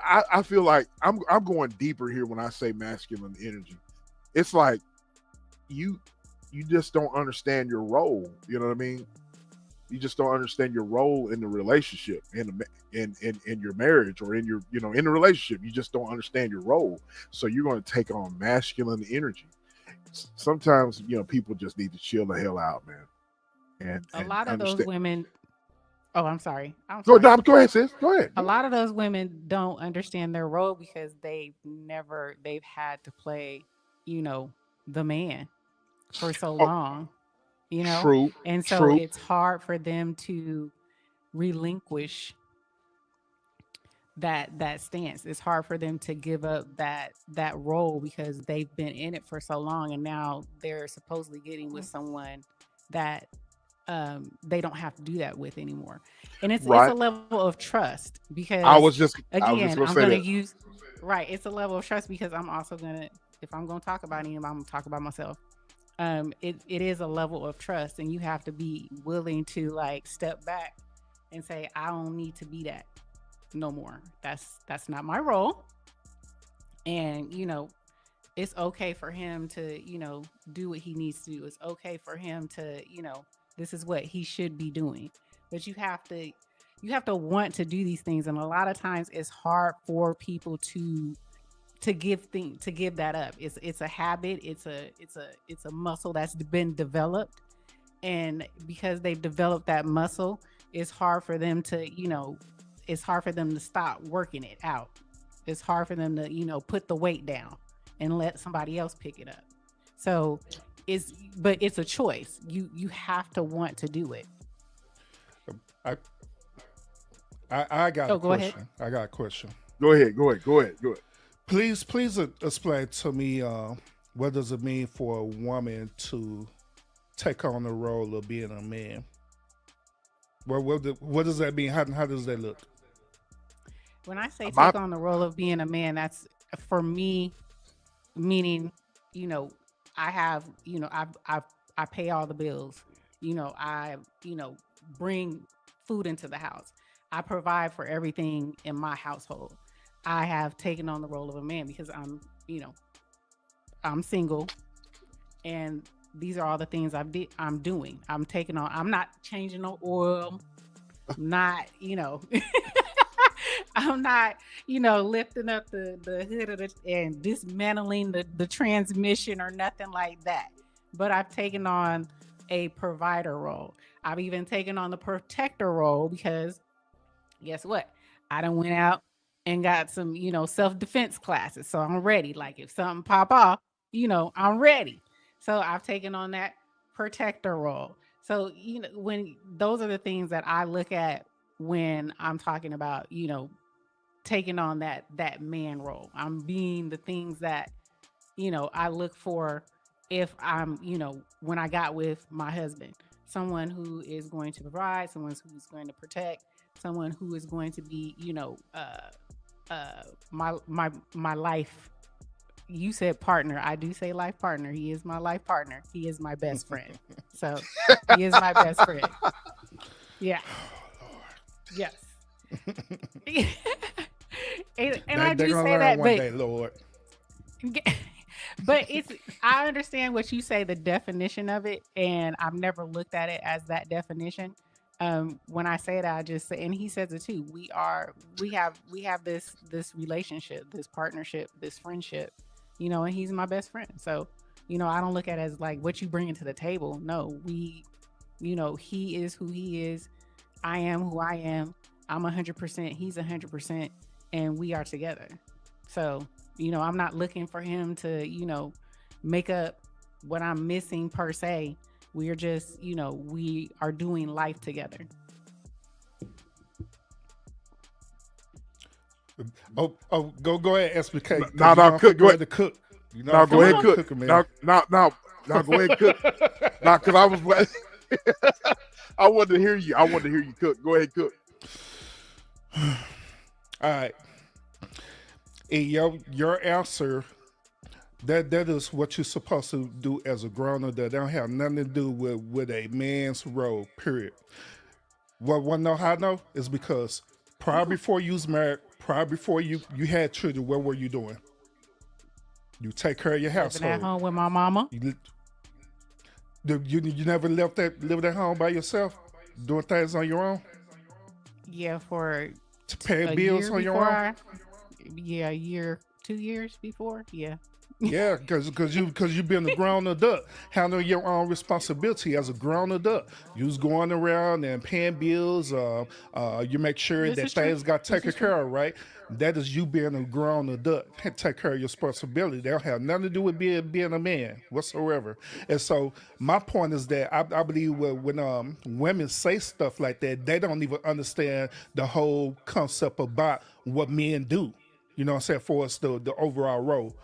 I feel like I'm going deeper here when I say masculine energy. It's like you just don't understand your role. You know what I mean? You just don't understand your role in the relationship, in your marriage, or in your in the relationship. You just don't understand your role, so you're going to take on masculine energy. Sometimes people just need to chill the hell out, man, and A lot of those understand. women. Oh, I'm sorry. I'm Go, sorry. no, go ahead, sis. Go ahead. A lot of those women don't understand their role because they've had to play, you know, the man for so Oh, long, you know? true, And so true. it's hard for them to relinquish that stance. It's hard for them to give up that role because they've been in it for so long, and now they're supposedly getting with someone that they don't have to do that with anymore. And it's a Right. level of trust I because was just I was just again, gonna I'm say gonna that. use right. It's a level of trust because I'm also gonna if I'm gonna talk about him, I'm gonna talk about myself. It is a level of trust, and you have to be willing to like step back and say, I don't need to be that no more. That's not my role. And it's okay for him to, do what he needs to do. It's okay for him to, this is what he should be doing. But you have to want to do these things, and a lot of times it's hard for people to give that up. It's a habit, it's a muscle that's been developed, and because they've developed that muscle, it's hard for them to, it's hard for them to stop working it out. It's hard for them to, put the weight down and let somebody else pick it up. So but it's a choice. You have to want to do it. I I got a Oh, go ahead. question. I got a question. Go ahead. Go ahead. Go ahead. Go ahead. Please explain to me what does it mean for a woman to take on the role of being a man? What does that mean? How does that look? When I say My take on the role of being a man, that's for me, meaning, you know, I have, I pay all the bills. I, bring food into the house. I provide for everything in my household. I have taken on the role of a man because I'm single, and these are all the things I'm doing. I'm taking on. I'm not changing no oil. I'm not, I'm not, lifting up the hood of and dismantling the transmission or nothing like that. But I've taken on a provider role. I've even taken on the protector role because guess what? I done went out and got some, self-defense classes. So I'm ready. Like if something pop off, I'm ready. So I've taken on that protector role. So, when those are the things that I look at when I'm talking about, taking on that man role. I'm being the things that, I look for if I'm, when I got with my husband, someone who is going to provide, someone who's going to protect, someone who is going to be, my life. You said partner. I do say life partner. He is my life partner. He is my best friend. So he is my best friend. Yeah. Yes. and I They're do gonna say learn that, one day, Lord. but I understand what you say, the definition of it, and I've never looked at it as that definition. When I say that, I just say, and he says it too. We have this relationship, this partnership, this friendship, and he's my best friend. So, I don't look at it as like what you bring to the table. No, he is who he is. I am who I am. I'm 100%. He's 100%, and we are together. So, I'm not looking for him to, make up what I'm missing per se. We're just, we are doing life together. Oh, go ahead, SBK. No, Because no, you're gonna cook. Go figure ahead. out to cook. You know, Now I feel go ahead like cook. cooking, man. Now go ahead cook. Now, because I was, I wanted to hear you. I wanted to hear you cook. Go ahead cook. All right. And your answer, that is what you're supposed to do as a grown up. That don't have nothing to do with a man's role. Period. What know how I know is because prior before you was married, prior before you had children, what were you doing? You take care of your Living household. at home with my mama. You never lived at home by yourself, doing things on your own, Yeah, for paying a bills year on your before own. a year, 2 years before. Yeah. Yeah, because you been a grown adult, handling your own responsibility as a grown adult. You was going around and paying bills. You make sure This that is true. things got This taken is true. care of, right? That is you being a grown adult. Take care of your responsibility. They don't have nothing to do with being a man whatsoever. And so my point is that I believe when women say stuff like that, they don't even understand the whole concept about what men do. You know what I'm saying? For us, the overall role.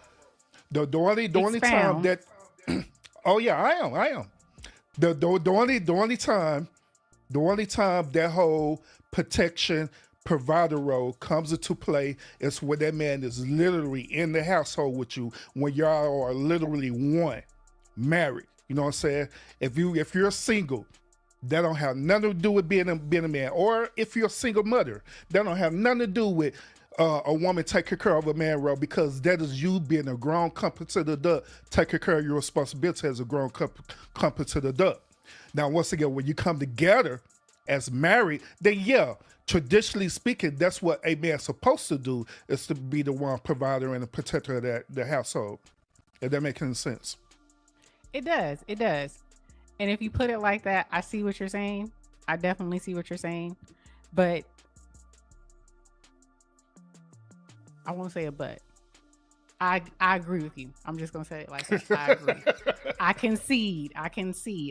The only time Expound. that oh yeah, I am. The only time that whole protection provider role comes into play is when that man is literally in the household with you, when y'all are literally one, married. You know what I'm saying? If you're single, that don't have nothing to do with being a man. Or if you're a single mother, that don't have nothing to do with a woman taking care of a man role, because that is you being a grown competent adult, taking care of your responsibility as a grown competent adult. Now, once again, when you come together as married, then yeah, traditionally speaking, that's what a man's supposed to do, is to be the one provider and the protector of the household. If that makes any sense. It does. It does. And if you put it like that, I see what you're saying. I definitely see what you're saying. But I won't say a but. I agree with you. I'm just gonna say it like that. I agree. I concede.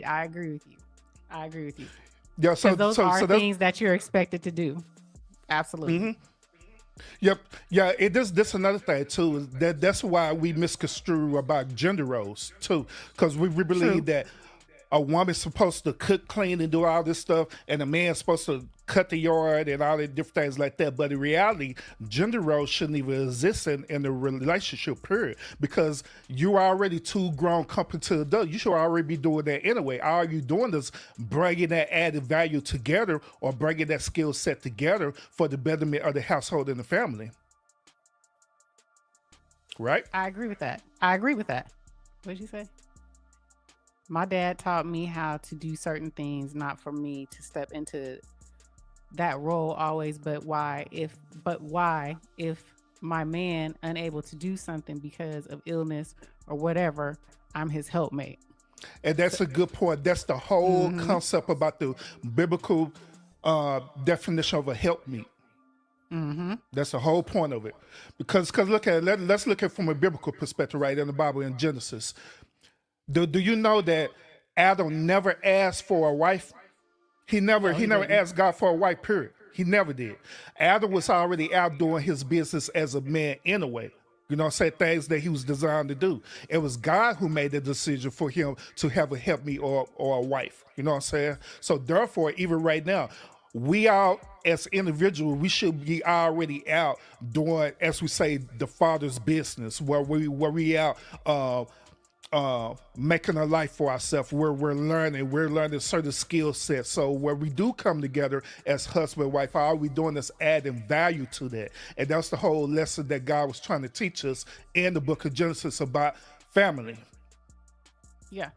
I agree with you. Yeah, so Because those are that's things that you're expected to do. Absolutely. Yep. Yeah, this another thing too, is that's why we misconstrue about gender roles too. Because we believe that a woman's supposed to cook, clean, and do all this stuff, and a man's supposed to cut the yard and all the different things like that. But in reality, gender roles shouldn't even exist in the relationship period, because you're already two grown, competent adults. You should already be doing that anyway. All you doing is bringing that added value together, or bringing that skill set together for the betterment of the household and the family. Right? I agree with that. What'd you say? My dad taught me how to do certain things, not for me to step into that role always, but why if my man unable to do something because of illness or whatever, I'm his helpmate. And that's a good point. That's the whole concept about the biblical definition of a helpmeet. That's the whole point of it. Because look at it, let's look at it from a biblical perspective, right, in the Bible, in Genesis. Do you know that Adam never asked for a wife? He never asked God for a wife, period. He never did. Adam was already out doing his business as a man anyway. You know, say things that he was designed to do. It was God who made the decision for him to have a helpmeet or a wife. You know what I'm saying? So therefore, even right now, we all as individuals, we should be already out doing, as we say, the Father's business, where we out making a life for ourselves, where we're learning certain skill sets. So where we do come together as husband and wife, all we doing is adding value to that. And that's the whole lesson that God was trying to teach us in the book of Genesis about family. Yeah.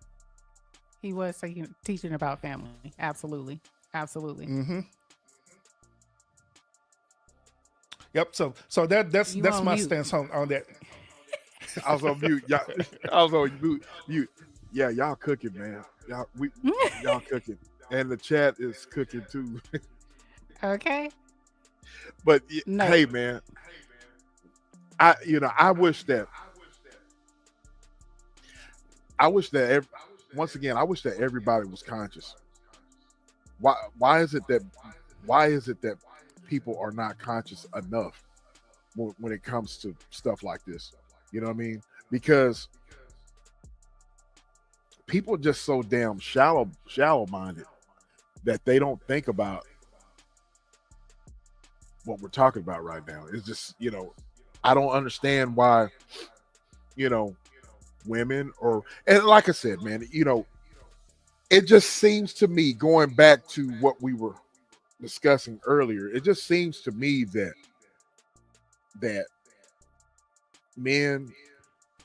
He was teaching about family. Absolutely. Yep. So that's my mute. stance on that. I was on mute. Y'all, I was on mute. Yeah, y'all cooking, man. Y'all cooking, and the chat is cooking too. Okay. But No. hey, man, I wish that once again, I wish that everybody was conscious. Why is it that people are not conscious enough when it comes to stuff like this? You know what I mean? because people are just so damn shallow minded that they don't think about what we're talking about right now. It's just, I don't understand why, women and like I said, man, it just seems to me, going back to what we were discussing earlier, it just seems to me that men,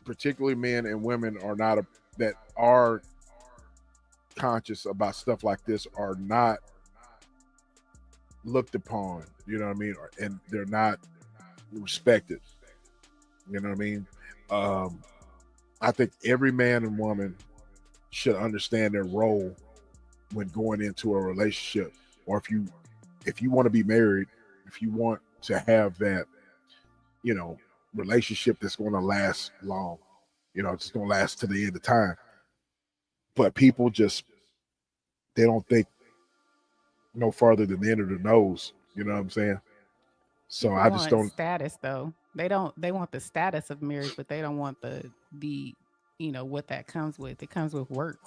particularly men and women, that are conscious about stuff like this are not looked upon, you know what I mean? And they're not respected. You know what I mean? I think every man and woman should understand their role when going into a relationship, or if you want to be married, if you want to have that, relationship that's going to last long, it's going to last to the end of time. But people they don't think no farther than the end of their nose. You know what I'm saying? So People I just want don't. status though. They want the status of marriage, but they don't want the what that comes with. It comes with work.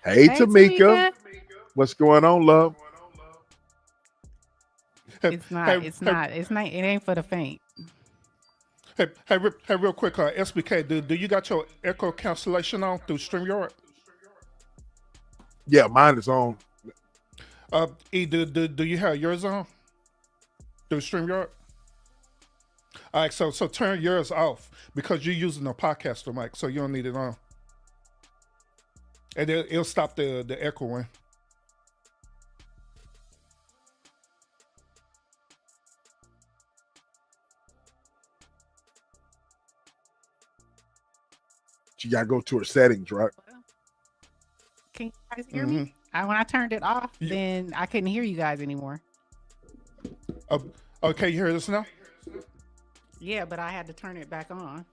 Hey, Hey Tamika, Tamika. what's going on, love? It's not, it's not, it ain't for the faint. Hey, real quick, SBK, do you got your echo cancellation on through StreamYard? Yeah, mine is on. E, do you have yours on through StreamYard? All right, so turn yours off because you're using a podcaster mic, so you don't need it on, and it'll stop the echoing. You gotta go to her settings, right? Can you guys hear me? When I turned it off, then I couldn't hear you guys anymore. Okay, you hear this now? Yeah, but I had to turn it back on.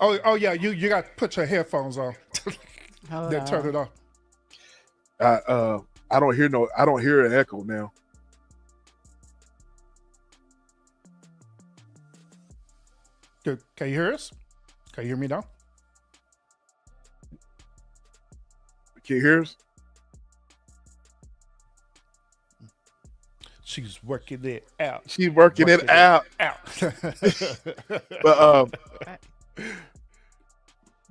Oh yeah, you got to put your headphones on. Then turn it off. I don't hear an echo now. Can you hear us? Can you hear me now? Can you hear us? She's working it out. She's working it out. But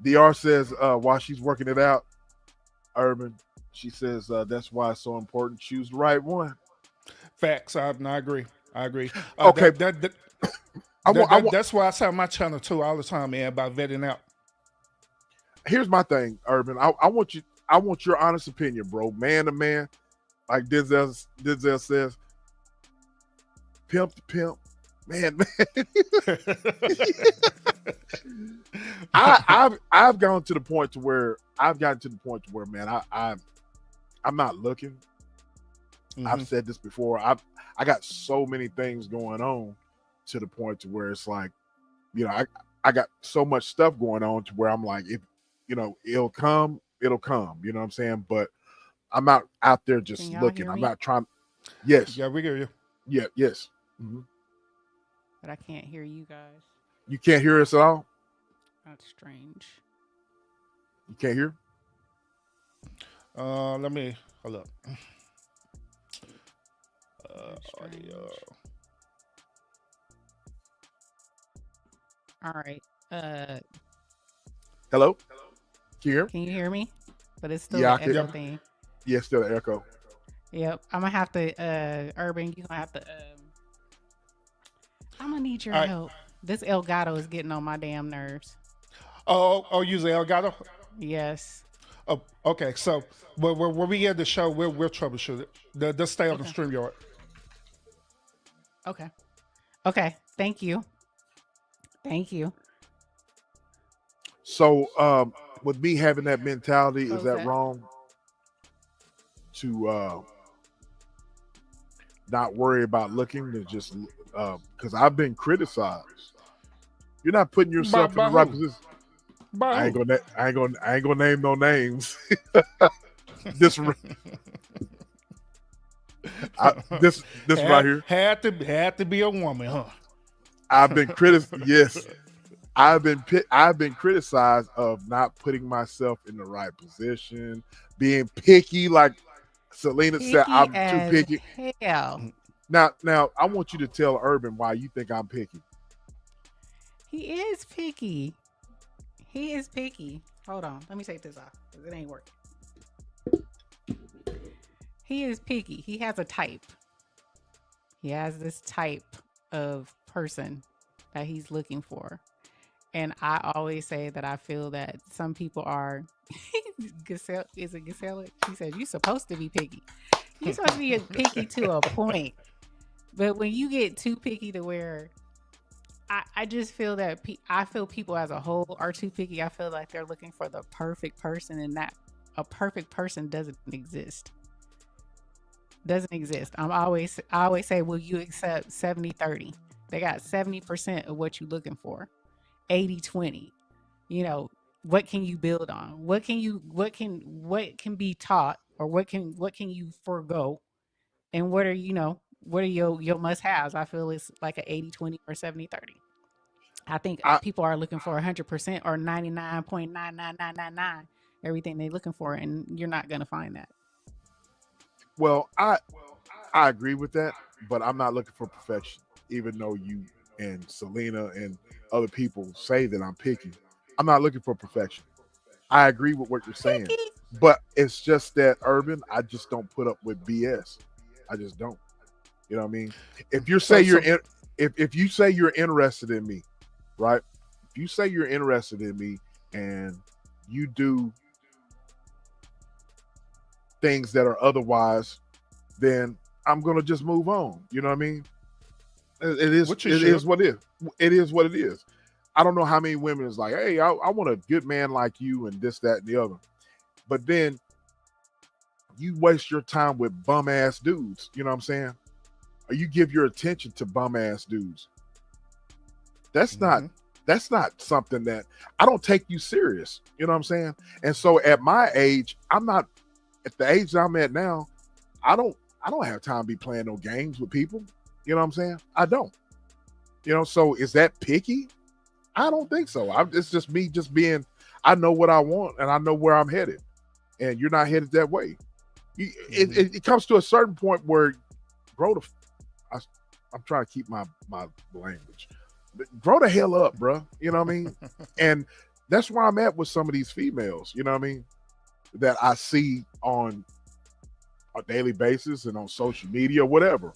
DR says while she's working it out, Urban, she says that's why it's so important. Choose the right one. Facts. I agree. Okay. That's why I say on my channel too all the time, man, about vetting out. Here's my thing, Urban. I want your honest opinion, bro. Man to man, like Denzel says, pimp to pimp, man. I've gotten to the point to where man, I'm not looking. I've said this before. I got so many things going on to the point to where it's like, I got so much stuff going on to where I'm like, if it'll come. You know what I'm saying? But I'm not out there just looking. I'm not trying. Yes. Yeah, we hear you. Yeah. Yes. Mm-hmm. But I can't hear you guys. You can't hear us at all? That's strange. You can't hear? Let me hold up. Audio. All right. Hello? Can you hear? Can you hear me? But it's still Yeah, the echo thing. Yeah, still the echo. Yep. I'm gonna have to Urban, you're gonna have to I'm gonna need your help. This Elgato is getting on my damn nerves. Oh, use the Elgato? Yes. Oh, okay. So when we end the show, we'll troubleshoot it. Just stay on the StreamYard. Okay. Thank you. So with me having that mentality, is that wrong to not worry about looking to just because I've been criticized. You're not putting yourself in the right position. I ain't gonna name no names. This right here had to be a woman, huh? I've been criticized. Yes, I've been criticized of not putting myself in the right position, being picky. Like Selena said, Picky I'm too as picky. hell. Now, I want you to tell Urban why you think I'm picky. He is picky. He is picky. Hold on. Let me take this off because it ain't working. He is picky. He has a type. He has this type of person that he's looking for. And I always say that I feel that some people are Giselle. Is it Giselle? She said, you're supposed to be picky. You're supposed to be picky to a point. But when you get too picky to where I just feel that I feel people as a whole are too picky. I feel like they're looking for the perfect person, and that a perfect person doesn't exist. Doesn't exist. I always say, will you accept 70-30? They got 70% of what you're looking for. 80-20. You know, what can you build on? What can be taught, or what can you forego? And what are your must-haves? I feel it's like an 80-20 or 70-30. I think I people are looking for 100% or 99.99999 everything they're looking for, and you're not going to find that. well, I agree with that, but I'm not looking for perfection. Even though you and Selena and other people say that I'm picky, I'm not looking for perfection. I agree with what you're saying, Picky. but it's just that Urban, I just don't put up with BS. I just don't. You know what I mean? If you say if you say you're interested in me, right? If you say you're interested in me and you do things that are otherwise, then I'm gonna just move on. You know what I mean? It is what it is. It is what it is. I don't know how many women is like, hey, I want a good man like you and this, that, and the other. But then you waste your time with bum ass dudes. You know what I'm saying? Or you give your attention to bum ass dudes. That's not something that I don't take you serious. You know what I'm saying? And so at my age, I'm not at the age that I'm at now, I don't have time to be playing no games with people. You know what I'm saying? I don't. You know, so is that picky? I don't think so. It's just me just being, I know what I want and I know where I'm headed. And you're not headed that way. It comes to a certain point where grow the, I'm trying to keep my language. Grow the hell up, bro. You know what I mean? And that's where I'm at with some of these females, you know what I mean? That I see on a daily basis and on social media, whatever.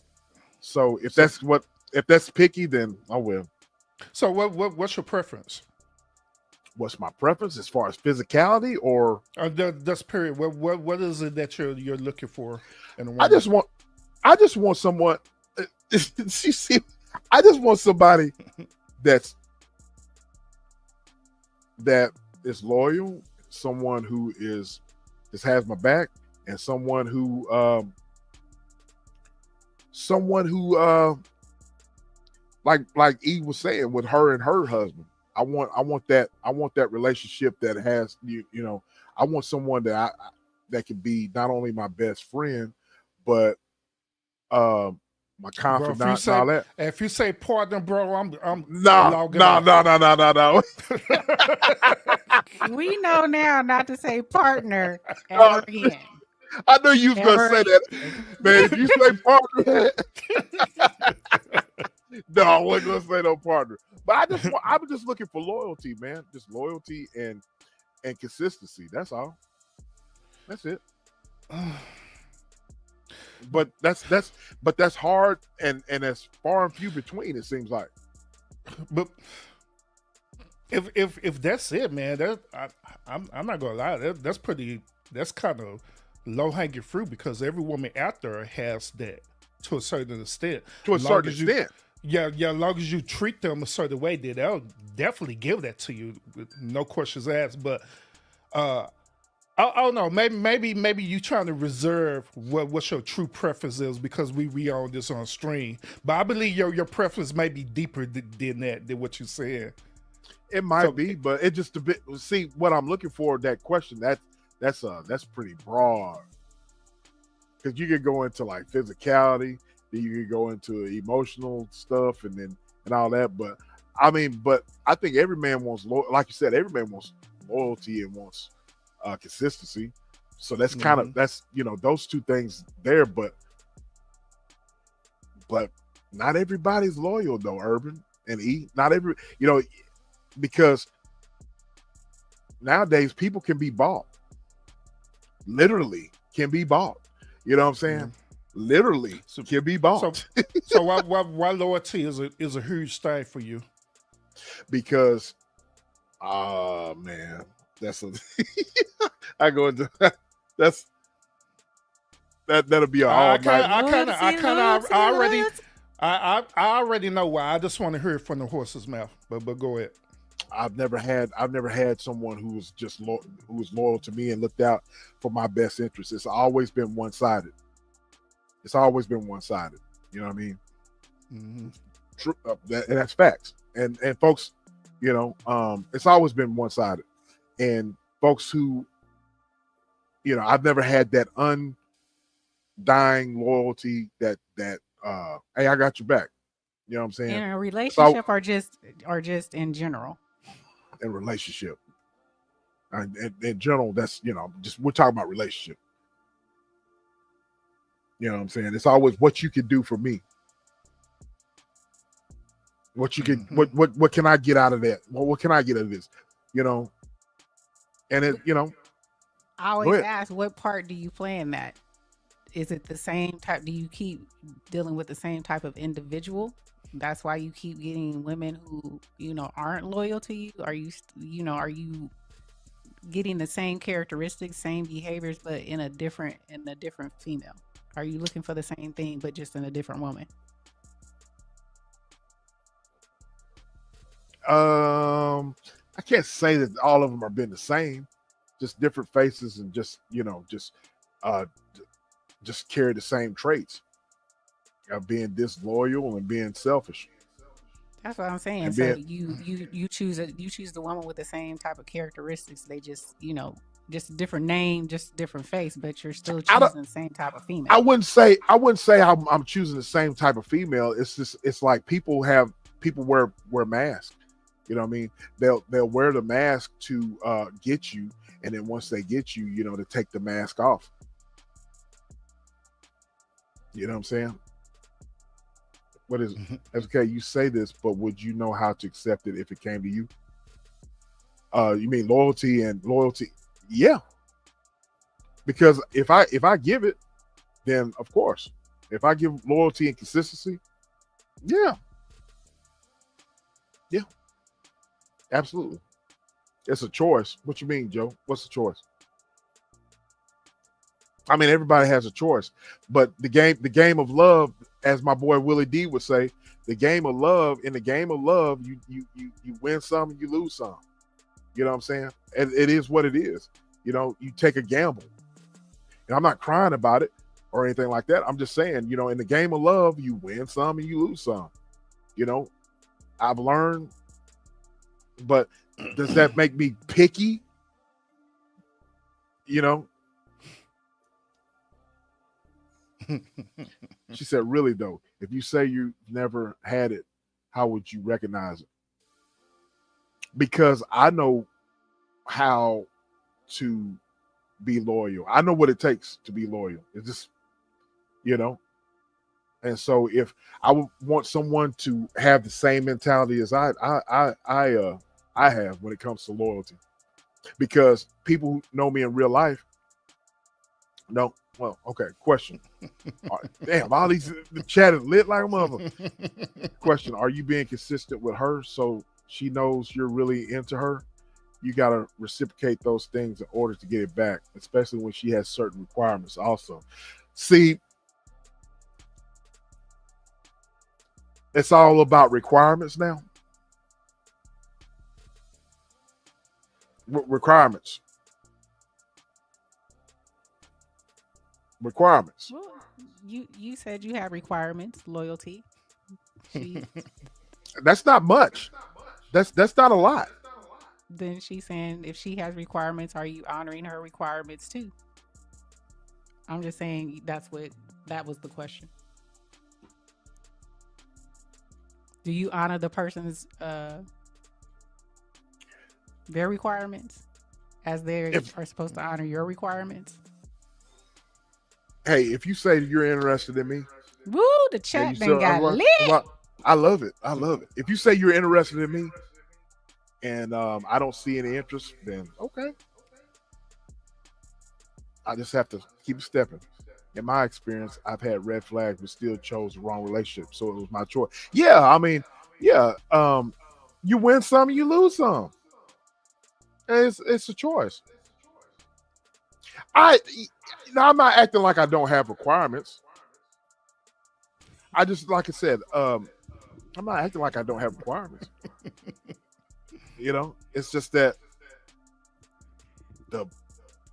So if that's picky, then I will. So what's your preference? What's my preference as far as physicality or That's period. What is it that you're looking for in a woman? I just want someone. See, I just want somebody that is loyal, someone who just has my back, and someone who like E was saying with her and her husband. I want that relationship that has you know. I want someone that that can be not only my best friend, but my confidant and all that. If you say partner, bro, I'm No. We know now not to say partner ever again. I knew you was gonna say that, man. If you say partner, no, I wasn't gonna say no partner. But I'm just looking for loyalty, man. Just loyalty and consistency. That's all. That's it. But that's hard and that's far and few between. It seems like. But if that's it, man, I'm not gonna lie. That's kind of low hanging fruit because every woman out there has that to a certain extent. To a certain extent. Yeah. As long as you treat them a certain way, then they'll definitely give that to you, with no questions asked. But I don't know. Maybe you trying to reserve what your true preference is because we on this on stream. But I believe your preference may be deeper than that, than what you said. It might be, but it just a bit. See what I'm looking for. That question that's pretty broad because you could go into like physicality, then you could go into emotional stuff, and all that. But I mean, but I think every man wants, like you said, every man wants loyalty and wants consistency. So that's kind of that's those two things there, but not everybody's loyal though, Urban and E. Not every because nowadays people can be bought, literally can be bought. You know what I'm saying? Literally can be bought. So why loyalty is a huge thing for you? Because man, that's a I go into that'll be an all night. I already know why. I just want to hear it from the horse's mouth. But go ahead. I've never had someone who was just who was loyal to me and looked out for my best interests. It's always been one-sided. It's always been one-sided. You know what I mean? Mm-hmm. True, and that's facts. And folks, it's always been one-sided. And folks who, I've never had that undying loyalty that hey, I got your back. You know what I'm saying? In a relationship or just in general? In relationship. And in general, that's just we're talking about relationship. You know what I'm saying? It's always what you can do for me. What you can what can I get out of that? Well, what can I get out of this? And it, I always ask, what part do you play in that? Is it the same type? Do you keep dealing with the same type of individual? That's why you keep getting women who, aren't loyal to you? Are you getting the same characteristics, same behaviors, but in a different female? Are you looking for the same thing, but just in a different woman? I can't say that all of them are been the same, just different faces and just carry the same traits of being disloyal and being selfish. That's what I'm saying. So you choose the woman with the same type of characteristics. They just just different name, just different face, but you're still choosing the same type of female. I wouldn't say I'm choosing the same type of female. It's like people wear masks. You know what I mean? They'll wear the mask to get you, and then once they get you, to take the mask off. You know what I'm saying? What is it? Okay, you say this, but would you know how to accept it if it came to you? You mean loyalty? Yeah. Because if I give it, then of course. If I give loyalty and consistency, yeah. Yeah. Absolutely. It's a choice. What you mean, Joe? What's the choice? I mean, everybody has a choice, but the game of love, as my boy Willie D would say, in the game of love, you win some and you lose some. You know what I'm saying? It is what it is. You take a gamble. And I'm not crying about it or anything like that. I'm just saying, in the game of love, you win some and you lose some. I've learned, but does that make me picky? She said, really though, if you say you never had it, how would you recognize it? Because I know how to be loyal. I know what it takes to be loyal. It's just, and so if I would want someone to have the same mentality as I have when it comes to loyalty, because people who know me in real life know. Well, okay. Question. Damn, all these the chat is lit like a mother. Question: are you being consistent with her so she knows you're really into her? You got to reciprocate those things in order to get it back, especially when she has certain requirements. Also, see, it's all about requirements now. Requirements. Well, you said you have requirements, loyalty. That's not much. That's not a lot. Then she's saying, if she has requirements, are you honoring her requirements too? I'm just saying that was the question. Do you honor the person's their requirements as they are supposed to honor your requirements? Hey, if you say you're interested in me, Woo, the and chat you thing say, got lit. I love it. I love it. If you say you're interested in me, and I don't see any interest, then okay. I just have to keep stepping. In my experience, I've had red flags, but still chose the wrong relationship, so it was my choice. Yeah, I mean, yeah. You win some, you lose some. It's a choice. I'm not acting like I don't have requirements. I just, like I said, I'm not acting like I don't have requirements. It's just that the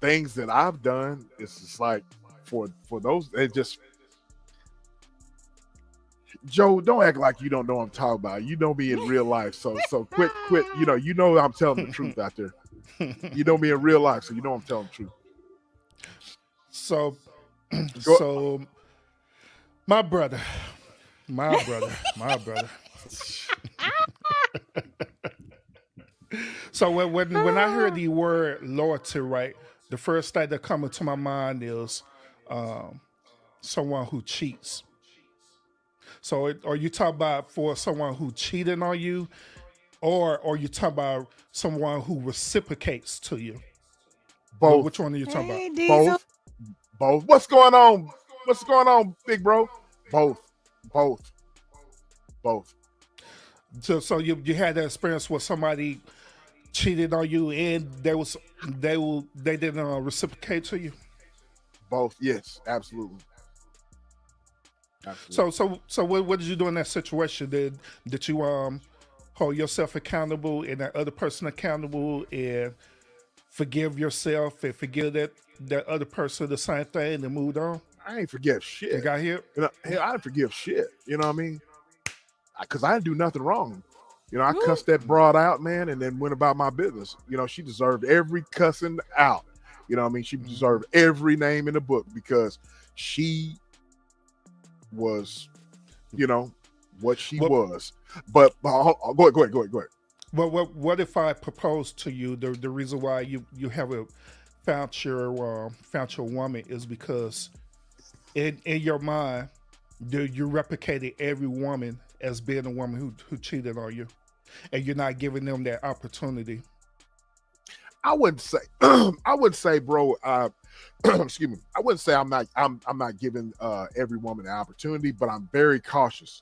things that I've done, it's just like for those, it just, Joe, don't act like you don't know what I'm talking about. You know me in real life, so quit. You know I'm telling the truth out there. You know me in real life, so you know I'm telling the truth. So my brother. So when I heard the word loyalty, right, the first thing that comes to my mind is someone who cheats. So are you talking about for someone who cheated on you, or are you talking about someone who reciprocates to you? Both. Which one are you talking Hey, about? Diesel. Both. What's going on? What's going on, big bro? Both. So you had that experience where somebody cheated on you and they didn't reciprocate to you? Both. Yes, absolutely. So what did you do in that situation? Did you hold yourself accountable and that other person accountable and forgive yourself and forgive that other person the same thing and moved on? I ain't forget shit. And got here? Hell, I didn't forgive shit. You know what I mean? Because I didn't do nothing wrong. I cussed that broad out, man, and then went about my business. She deserved every cussing out. You know what I mean? She deserved every name in the book because she was, what she was. But go ahead. Well, what if I proposed to you? The reason why you haven't found your woman is because in your mind, you replicated every woman as being a woman who cheated on you, and you're not giving them that opportunity. I wouldn't say, bro. Excuse me. I wouldn't say I'm not giving every woman an opportunity, but I'm very cautious.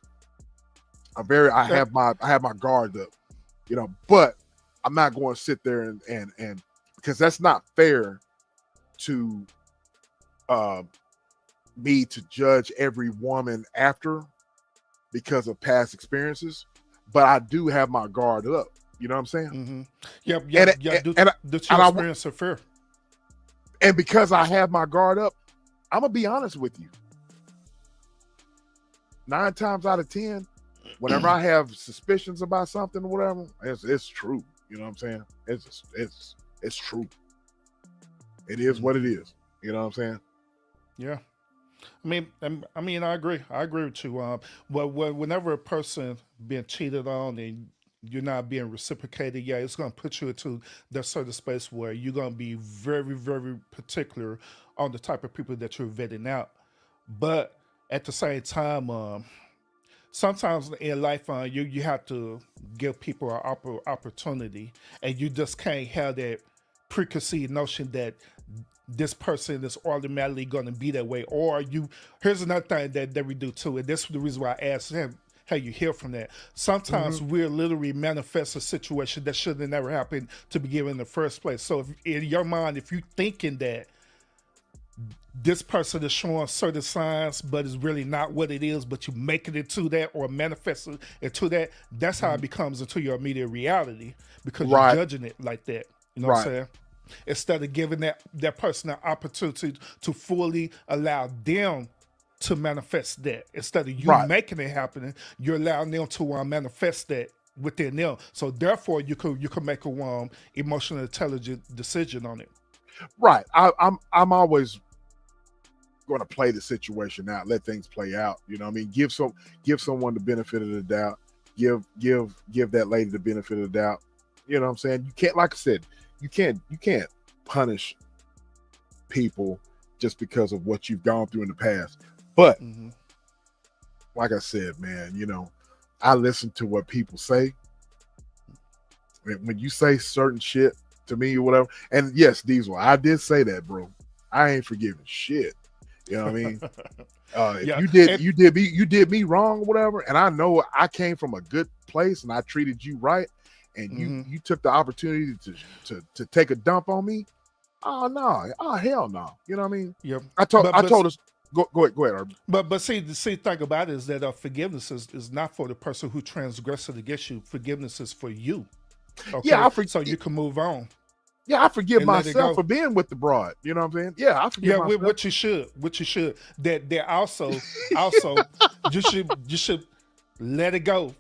I have my guard up, but I'm not going to sit there and because that's not fair to me to judge every woman after because of past experiences. But I do have my guard up. You know what I'm saying? Mm-hmm. Yep. The two experience are fair. And because I have my guard up, I'm gonna be honest with you. 9 times out of 10, whenever I have suspicions about something or whatever, it's true. You know what I'm saying? It's true. It is what it is. You know what I'm saying? Yeah. I mean, I agree. I agree with you. Well, whenever a person being cheated on and you're not being reciprocated, yeah, it's going to put you into that certain space where you're going to be very, very particular on the type of people that you're vetting out. But at the same time, sometimes in life, you have to give people an opportunity, and you just can't have that preconceived notion that this person is automatically going to be that way. Or here's another thing that we do too, and this is the reason why I asked him how you hear from that. Sometimes we'll literally manifest a situation that should have never happened to begin in the first place. So if in your mind, if you're thinking that this person is showing certain signs, but it's really not what it is, but you make it into that or manifest it into that, that's how it becomes into your immediate reality because you're judging it like that. You know what I'm saying? Instead of giving that person an opportunity to fully allow them to manifest that. Instead of you making it happen, you're allowing them to manifest that within them. So therefore, you could make a emotionally intelligent decision on it. Right. I'm always going to play the situation out, let things play out. You know what I mean? Give someone the benefit of the doubt. give that lady the benefit of the doubt. You know what I'm saying? You can't, like I said, you can't punish people just because of what you've gone through in the past. But like I said, man, I listen to what people say. When you say certain shit to me or whatever, and yes, Diesel, I did say that, bro. I ain't forgiving shit. You know what I mean? If you did me wrong or whatever, and I know I came from a good place and I treated you right, and you took the opportunity to take a dump on me. Oh no! Oh hell no! You know what I mean? Yep. I told us. Go ahead, Urban. But see, the thing about it is that forgiveness is not for the person who transgressed against you. Forgiveness is for you. Okay. Yeah, so you can move on. Yeah, I forgive myself for being with the broad. You know what I'm saying? Yeah, I forgive myself. Yeah, what you should. That also you should let it go.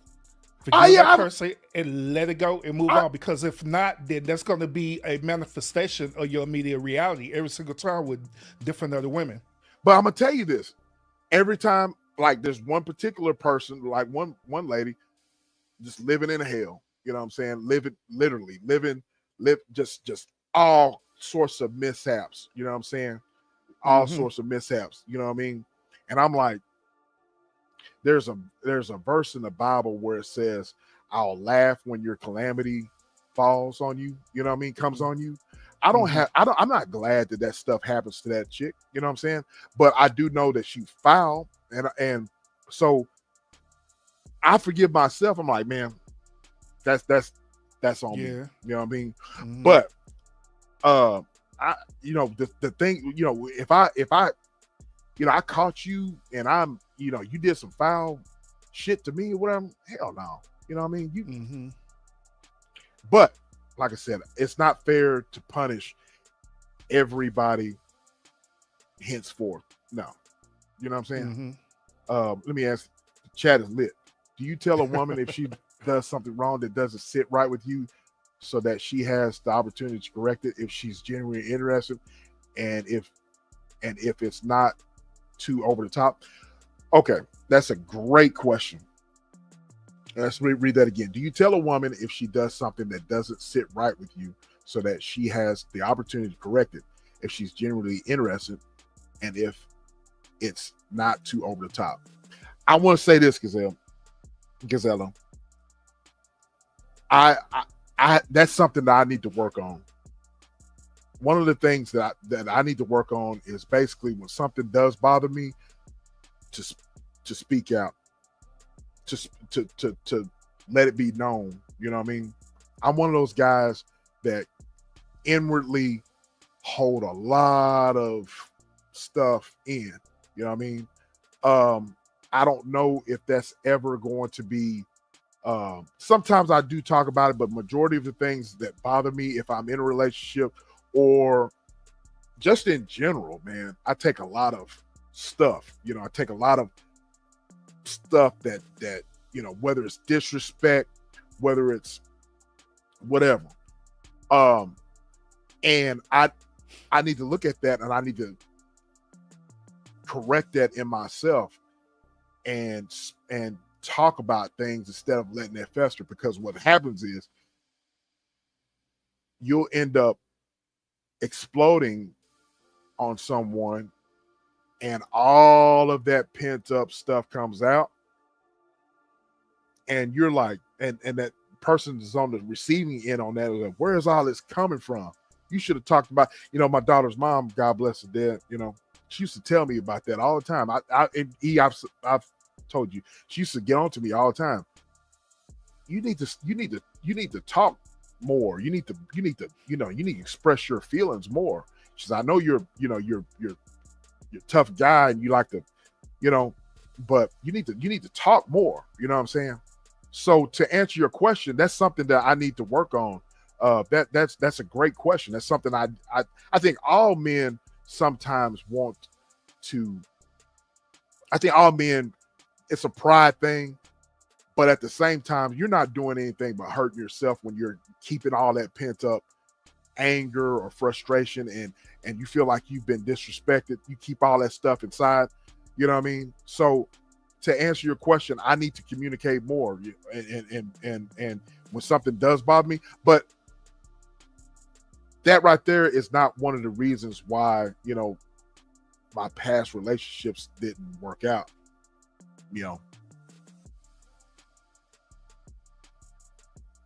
Forgive that person and let it go and move on. Because if not, then that's going to be a manifestation of your immediate reality every single time with different other women. But I'm gonna tell you this: every time, like, there's one particular person, like one lady, just living in hell. You know what I'm saying? Live just all sorts of mishaps. You know what I'm saying? All sorts of mishaps. You know what I mean? And I'm like, there's a verse in the Bible where it says, "I'll laugh when your calamity falls on you." You know what I mean? Comes on you. I'm not glad that stuff happens to that chick. You know what I'm saying? But I do know that she's foul, and so I forgive myself. I'm like, man, that's on me. You know what I mean? But the thing, if I I caught you and I'm, you did some foul shit to me or whatever, hell no. You know what I mean? But like I said, it's not fair to punish everybody henceforth. No. You know what I'm saying? Let me ask, the chat is lit. Do you tell a woman if she does something wrong that doesn't sit right with you so that she has the opportunity to correct it if she's genuinely interested and if it's not too over the top? Okay, that's a great question. Let's read that again. Do you tell a woman if she does something that doesn't sit right with you so that she has the opportunity to correct it if she's genuinely interested and if it's not too over the top? I want to say this, Gazella. I that's something that I need to work on. One of the things that I need to work on is basically when something does bother me, to speak out, to let it be known. You know what I mean? I'm one of those guys that inwardly hold a lot of stuff in. You know what I mean? I don't know if that's ever going to be. Sometimes I do talk about it, but majority of the things that bother me, if I'm in a relationship or just in general, man, I take a lot of stuff. I take a lot of stuff that whether it's disrespect, whether it's whatever, and I need to look at that and I need to correct that in myself and talk about things instead of letting that fester, because what happens is you'll end up exploding on someone and all of that pent up stuff comes out and you're like, and that person is on the receiving end on that. Like, where is all this coming from? You should have talked about, my daughter's mom, God bless her dead, she used to tell me about that all the time. I've told you, she used to get on to me all the time. You need to talk more. You need to express your feelings more. She says, I know you're a tough guy and you like to, but you need to talk more. You know what I'm saying? So to answer your question, that's something that I need to work on. That's a great question. That's something I think all men sometimes want to. I think all men, it's a pride thing, but at the same time, you're not doing anything but hurting yourself when you're keeping all that pent up anger or frustration and you feel like you've been disrespected. You keep all that stuff inside. You know what I mean? So to answer your question, I need to communicate more, and when something does bother me, but that right there is not one of the reasons why, my past relationships didn't work out.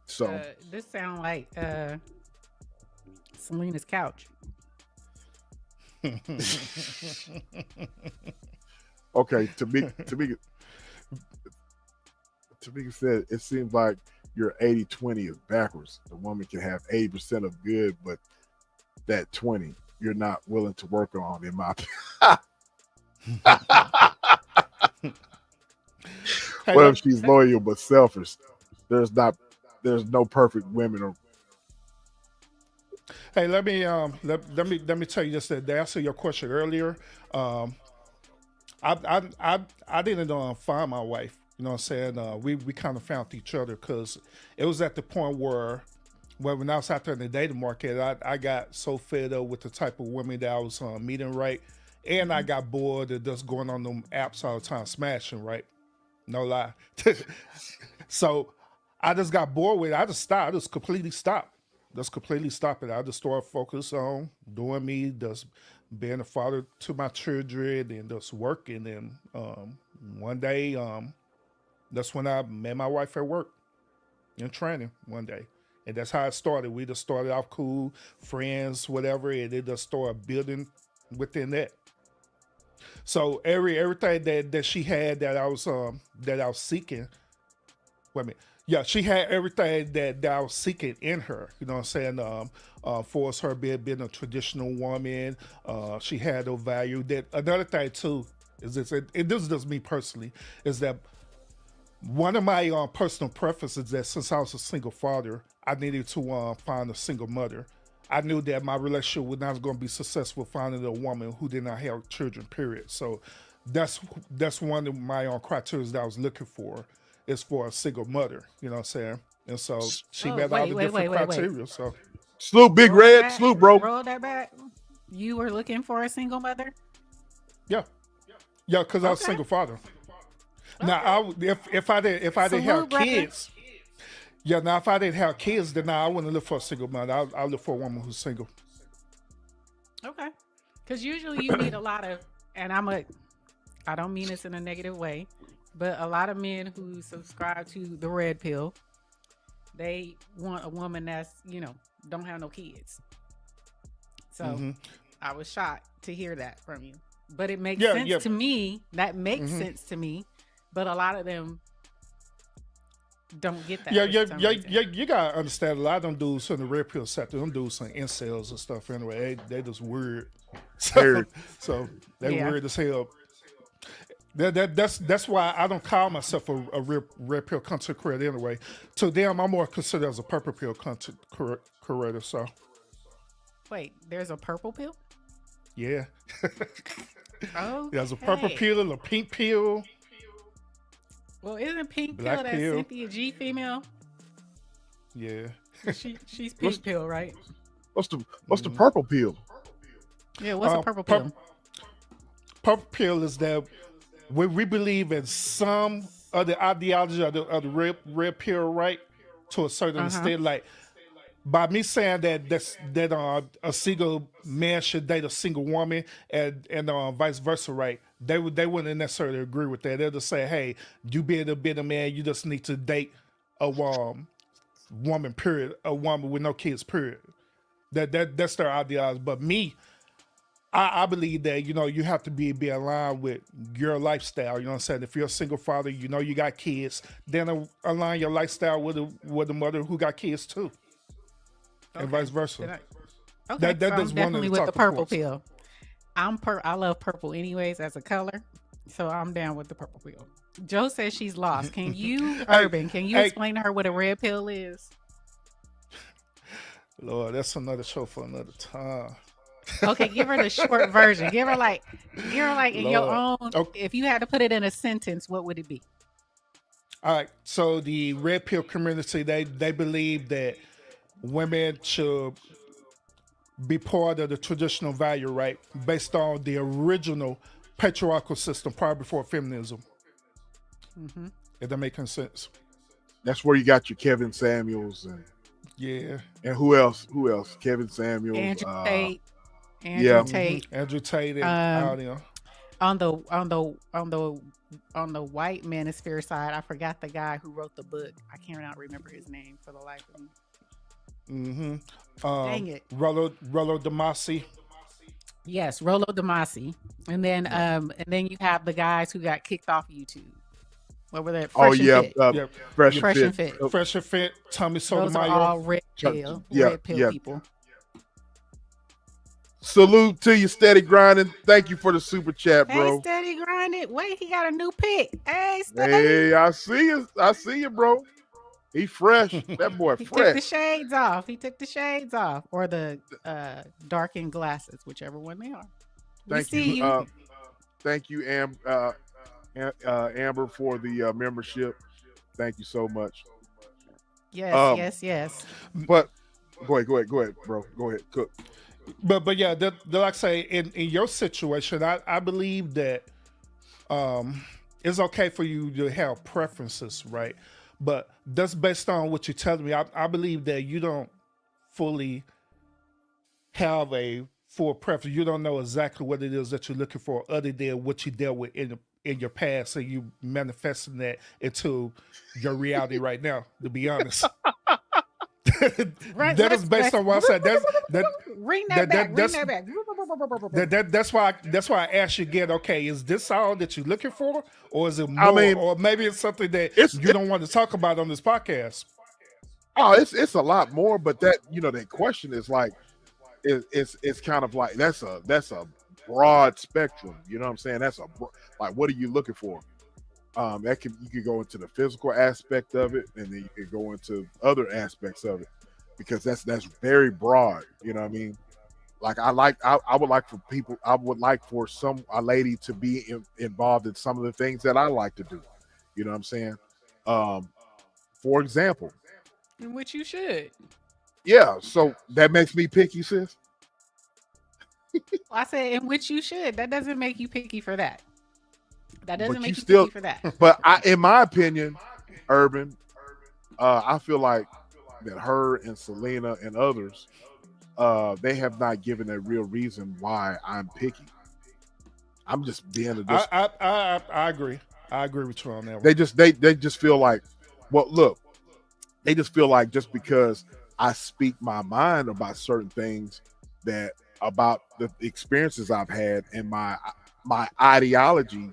So this sound like Selena's couch. okay, Tamika said it seems like your 80-20 is backwards. The woman can have 80% of good, but that 20 you're not willing to work on, in my what if she's loyal but selfish? There's no perfect women. Or hey, let me tell you this. To answer your question earlier, I didn't find my wife. You know what I'm saying? We kind of found each other because it was at the point where when I was out there in the dating market, I got so fed up with the type of women that I was meeting, right? And I got bored of just going on them apps all the time, smashing, right? No lie. So I just got bored with it. I just stopped. I just completely stopped. Just completely stopped it. I just started focus on doing me, just being a father to my children and just working. And one day, that's when I met my wife at work in training one day. And that's how it started. We just started off cool, friends, whatever, and it just started building within that. So everything that she had that I was seeking. Wait a minute. Yeah, she had everything that I was seeking in her. You know what I'm saying? For us, her being a traditional woman, she had a value. That another thing too is this. And this is just me personally. Is that one of my personal preferences that since I was a single father, I needed to find a single mother. I knew that my relationship was not going to be successful finding a woman who did not have children, period. So that's one of my criteria that I was looking for, is for a single mother. You know what I'm saying? And so she met all the different criteria. So Sloop, Big Red, Sloop, bro. Roll that back. You were looking for a single mother? Yeah, because I was a single father. Now, if I didn't have kids, now if I didn't have kids, then I wouldn't look for a single mother. I'll look for a woman who's single. Okay, because usually you meet a lot of, and I don't mean this in a negative way, but a lot of men who subscribe to the red pill, they want a woman that's don't have no kids. So I was shocked to hear that from you, but it makes sense to me. That makes sense to me. But a lot of them don't get that. You gotta understand. A lot of them dudes in the red pill sector, them dudes some incels and stuff. Anyway, they just weird. So they weird as hell. That's why I don't call myself a red pill content creator anyway. To them, I'm more considered as a purple pill content creator. So wait, there's a purple pill? Yeah. Oh, there's a purple pill and a pink pill. Well, isn't pink Black pill that pill. Cynthia G female? Yeah. She's pink pill, right? What's the purple pill? Yeah, what's a purple pill? Purple pill is that we believe in some of the ideology of the red pill, right? To a certain extent, like by me saying that a single man should date a single woman and vice versa, right? They wouldn't necessarily agree with that. They'll just say, hey, you being a man, you just need to date a woman, period. A woman with no kids, period. That's their ideology. But me, I believe that, you have to be aligned with your lifestyle. You know what I'm saying? If you're a single father, you got kids, then align your lifestyle with a mother who got kids too. Okay. And vice versa. Okay, so I'm definitely with the purple pill. I love purple anyways as a color, so I'm down with the purple pill. Joe says she's lost. Can you, Urban, explain to her what a red pill is? Lord, that's another show for another time. Okay, give her the short version. Give her like in your own. Okay. If you had to put it in a sentence, what would it be? All right. So the red pill community, they believe that women should be part of the traditional value, right? Based on the original patriarchal system prior before feminism. Mm-hmm. If that makes sense. That's where you got your Kevin Samuels Yeah. and who else? Who else? Kevin Samuels. Andrew Tate. Andrew Yeah. Tate. Andrew Tate and Um, all them. on the white manosphere side, I forgot the guy who wrote the book. I cannot remember his name for the life of me. Dang it. Rollo Damasi. Yes, Rolo Damasi. And then you have the guys who got kicked off YouTube. What were they? Fresh and Fit. Yep. Fresh, Fresh and Fit. Fresh and Fit. Tommy Those are Sotomayor. all red pill people. Salute to you, steady grinding. Thank you for the super chat, bro. Hey, steady grinding. Wait, he got a new pick. Hey, steady. Hey, I see you. I see you, bro. He fresh. That boy He fresh. took the shades off. Or the darkened glasses, whichever one they are. Thank you. Thank you, Amber, for the membership. Thank you so much. Yes. But go ahead, bro. Go ahead, cook. But yeah, like I say, in your situation, I believe that it's okay for you to have preferences, right? But that's based on what you're telling me. I believe that you don't fully have a full preference. You don't know exactly what it is that you're looking for, other than what you dealt with in your past, and you manifesting that into your reality right now. To be honest. That is based on what I said. Ring that back. That's why I asked you again. Okay, is this all that you're looking for, or is it more? Or maybe it's something that you don't want to talk about on this podcast. Oh, it's a lot more. But that that question is like, it's kind of like that's a broad spectrum. You know what I'm saying? That's like, what are you looking for? You could go into the physical aspect of it, and then you could go into other aspects of it, because that's very broad. You know what I mean? Like I would like for a lady to be involved in some of the things that I like to do. You know what I'm saying? For example, In which you should. yeah. So that makes me picky, sis. I said in which you should. That doesn't make you picky for that. That doesn't make you picky for that. But in my opinion, Urban, I feel like that her and Selena and others, they have not given a real reason why I'm picky. I'm just being I agree. I agree with you on that one. They just feel like, well, look, they just feel like just because I speak my mind about certain things, that about the experiences I've had and my ideology,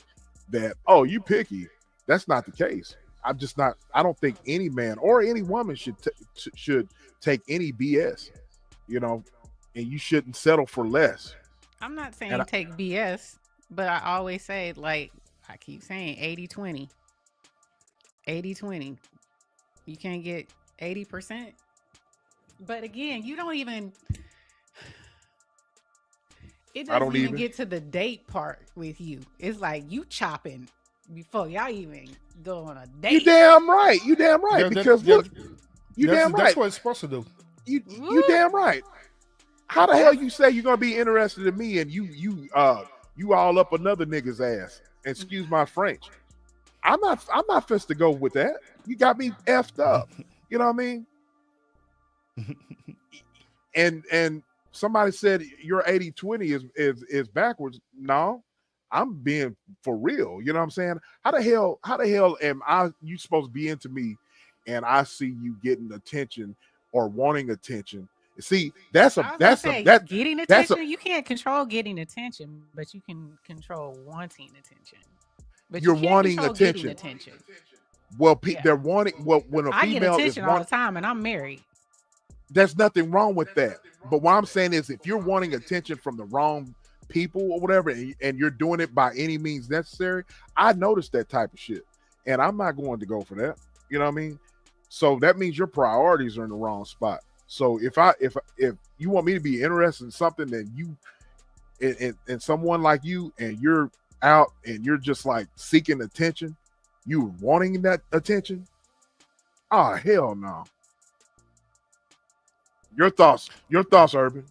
that, oh, you picky. That's not the case. I'm just not. I don't think any man or any woman should take any BS, and you shouldn't settle for less. I'm not saying take BS, but I always say, like I keep saying, 80-20. 80-20. You can't get 80%. But again, you don't even. It doesn't even get to the date part with you. It's like you chopping before y'all even go on a date. You damn right. Because look, that's what it's supposed to do. You damn right. How the hell you say you're gonna be interested in me and you all up another nigga's ass? Excuse my French. I'm not fist to go with that. You got me effed up. You know what I mean? And somebody said your 80-20 is backwards. No, I'm being for real. You know what I'm saying? How the hell am you supposed to be into me, and I see you getting attention or wanting attention? See, getting attention. You can't control getting attention, but you can control wanting attention. But you're wanting attention. Well, they're wanting. Well, when a female I get attention all the time, and I'm married. There's nothing wrong with that. But what I'm saying is, if you're wanting attention from the wrong people or whatever, and you're doing it by any means necessary, I noticed that type of shit, and I'm not going to go for that. You know what I mean? So that means your priorities are in the wrong spot. So if you want me to be interested in something, then you and someone like you, and you're out and you're just like seeking attention, you wanting that attention, oh hell no. Your thoughts, Urban.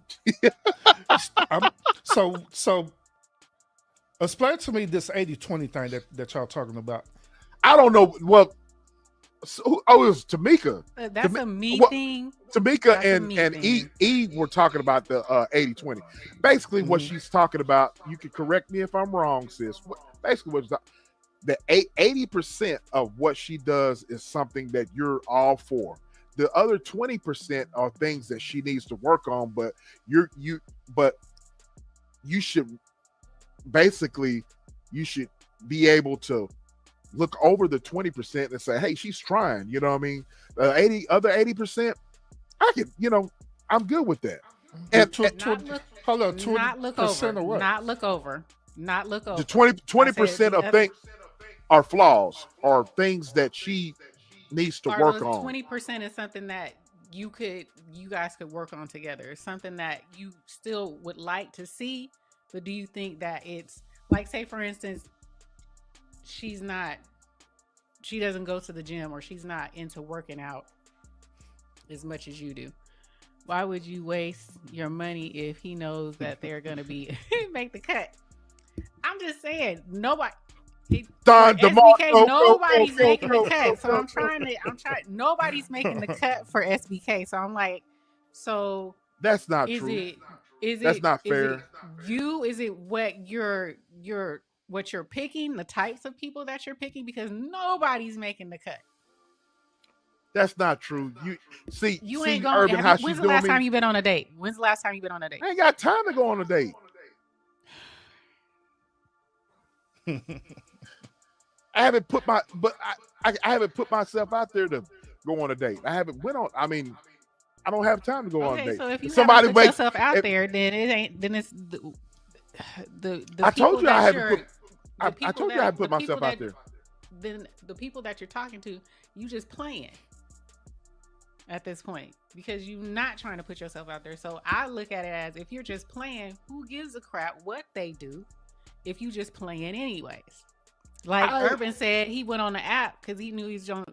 So explain to me this 80-20 thing that y'all talking about. I don't know. Well, it was Tamika. That's a me well, thing. Tamika That's a and me and thing. E were talking about the 80-20. Basically, what she's talking about, you can correct me if I'm wrong, sis. Basically, what the 80% of what she does is something that you're all for. The other 20% are things that she needs to work on, but you should basically you should be able to look over the 20% and say, hey, she's trying. You know what I mean? 80%, I can, I'm good with that. And Not look over. Or what? Not look over. Not look over. The 20% of things are flaws or things that she needs to work on. 20% is something that you guys could work on together. It's something that you still would like to see, but do you think that it's like, say for instance, she doesn't go to the gym, or she's not into working out as much as you do? Why would you waste your money if he knows that they're going to be make the cut? I'm just saying, nobody's making the cut. So I'm trying. Nobody's making the cut for SBK. So I'm like, so that's not true. That's not fair. Is it what you're picking, the types of people that you're picking? Because nobody's making the cut. That's not true. You ain't going. Urban, when's the last time you've been on a date? When's the last time you've been on a date? I ain't got time to go on a date. I haven't put myself out there to go on a date. I haven't went on. I mean, I don't have time to go on a date. So if you haven't put yourself out there, then it ain't. Then it's the I told you I haven't put. I told you I haven't put myself out there. Then the people that you're talking to, you just playing at this point, because you're not trying to put yourself out there. So I look at it as, if you're just playing, who gives a crap what they do if you just playing anyways? Like Urban said, he went on the app because he knew he's on.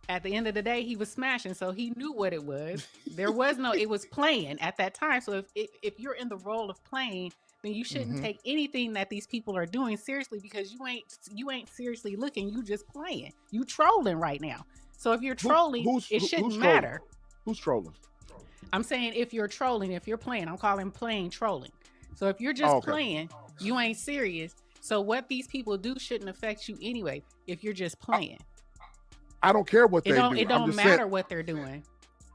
At the end of the day, he was smashing, so he knew what it was. There was no, it was playing at that time. So if you're in the role of playing, then you shouldn't take anything that these people are doing seriously, because you ain't seriously looking. You just playing. You trolling right now. So if you're trolling, it shouldn't matter. Who's trolling? I'm saying if you're trolling, if you're playing, I'm calling playing trolling. So if you're just playing, you ain't serious. So what these people do shouldn't affect you anyway. If you're just playing, I don't care what they do. It don't matter what they're doing.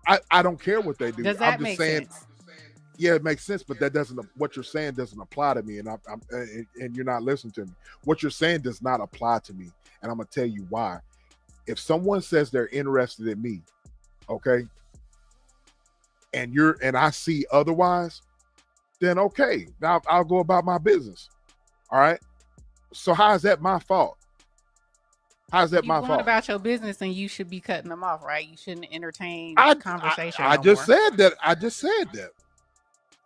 I don't care what they do. Does that make sense? Yeah, it makes sense, but that doesn't. What you're saying doesn't apply to me, and you're not listening to me. What you're saying does not apply to me, and I'm gonna tell you why. If someone says they're interested in me, okay, and I see otherwise, then okay, now I'll go about my business. All right. So how is that my fault? How's that my fault? You're going about your business, and you should be cutting them off, right? You shouldn't entertain conversation. I just said that.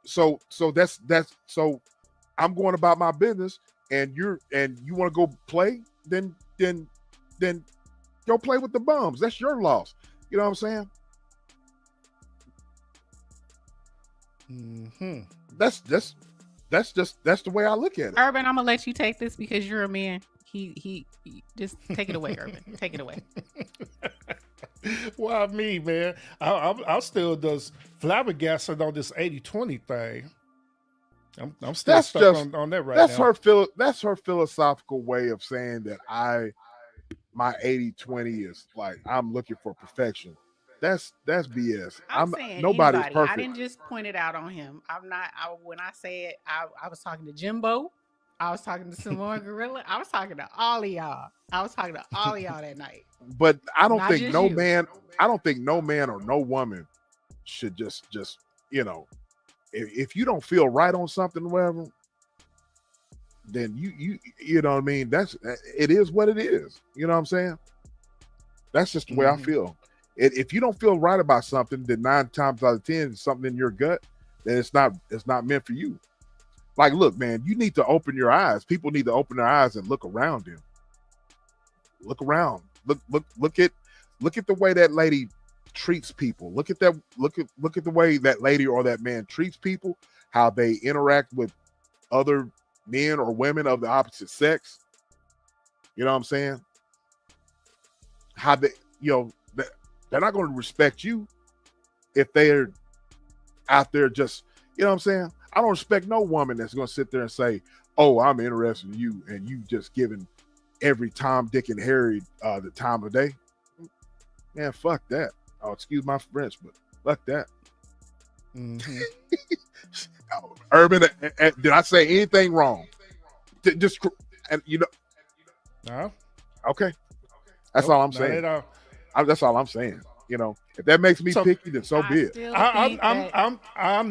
So that's so I'm going about my business, and you want to go play, then go play with the bums. That's your loss. You know what I'm saying? Mm-hmm. That's the way I look at it. Urban, I'm gonna let you take this because you're a man. He just take it away, Urban. Take it away. Well, I mean, man, I'm still just flabbergasted on this 80-20 thing. I'm still stuck on that right now. That's her philosophical way of saying that my 80-20 is like I'm looking for perfection. That's BS. I'm saying nobody's anybody. perfect. I didn't just point it out on him. I'm not. When I say it, I was talking to Gumbo. I was talking to Samoan Gorilla. I was talking to all of y'all. That night. But I don't think no man. I don't think no man or no woman should just if you don't feel right on something or whatever, then you know what I mean. It is what it is. You know what I'm saying? That's just the way I feel. If you don't feel right about something, then 9 times out of 10, it's something in your gut, then it's not meant for you. Like, look, man, you need to open your eyes. People need to open their eyes and look around them. Look around. Look at the way that lady treats people. Look at that. Look at the way that lady or that man treats people. How they interact with other men or women of the opposite sex. You know what I'm saying? how they, they're not going to respect you if they're out there just, you know what I'm saying? I don't respect no woman that's going to sit there and say, oh, I'm interested in you, and you just giving every Tom, Dick, and Harry the time of day. Man, fuck that. Oh, excuse my French, but fuck that. Mm-hmm. Urban, did I say anything wrong? Just, and No. Okay. That's Nope, all I'm not saying. at all. That's all I'm saying. If that makes me picky, then so be it. I'm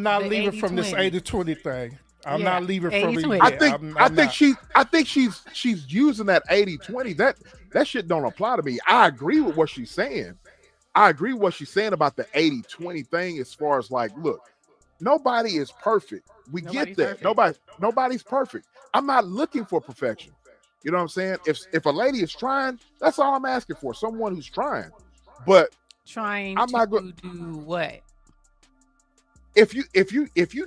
not the leaving from this 80-20. 80-20 thing. I'm Yeah, not leaving from it. 80-20. yet. I think she's using that 80-20. That shit don't apply to me. I agree with what she's saying. I agree with what she's saying about the 80-20 thing as far as like, look, nobody is perfect. Get that. Perfect. Nobody's perfect. I'm not looking for perfection. You know what I'm saying? If a lady is trying, that's all I'm asking for. Someone who's trying. But I'm not going to do what? If you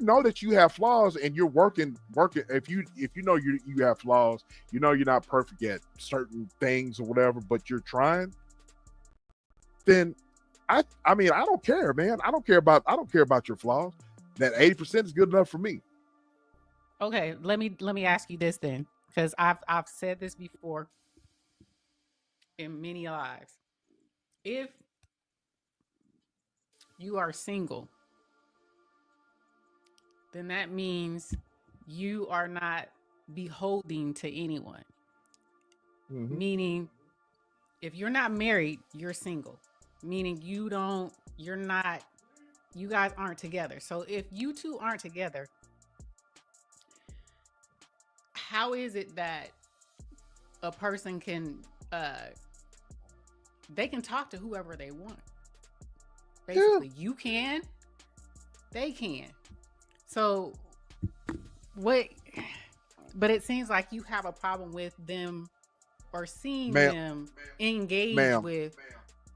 know that you have flaws and you're working, if you know you have flaws, you're not perfect at certain things or whatever, but you're trying, then I mean I don't care, man. I don't care about your flaws. That 80% is good enough for me. Okay, let me ask you this then, because I've said this before in many lives. If you are single, then that means you are not beholding to anyone. Mm-hmm. Meaning, if you're not married, you're single. Meaning you guys aren't together. So if you two aren't together, how is it that a person can they can talk to whoever they want? Basically, you can, they can. So what? But it seems like you have a problem with them or seeing them engage with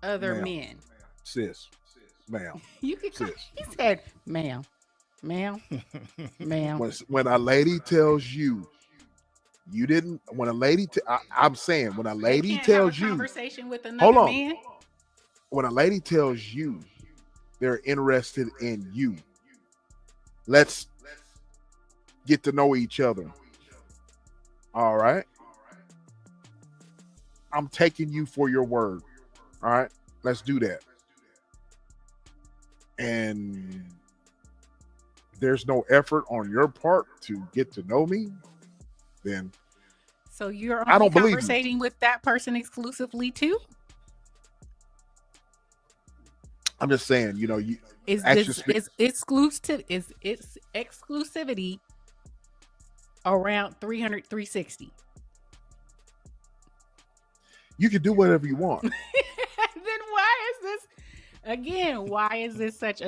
other men. Sis, ma'am. You can. He said, "Ma'am, ma'am." When a lady tells you didn't, when a lady, I'm saying when a lady tells you, conversation with another man. When a lady tells you they're interested in you, let's get to know each other. All right. I'm taking you for your word. All right. Let's do that. And there's no effort on your part to get to know me, then so you're only conversating with that person exclusively too? I'm just saying, is exclusivity around 360. You can do whatever you want. Then why is this again? Why is this such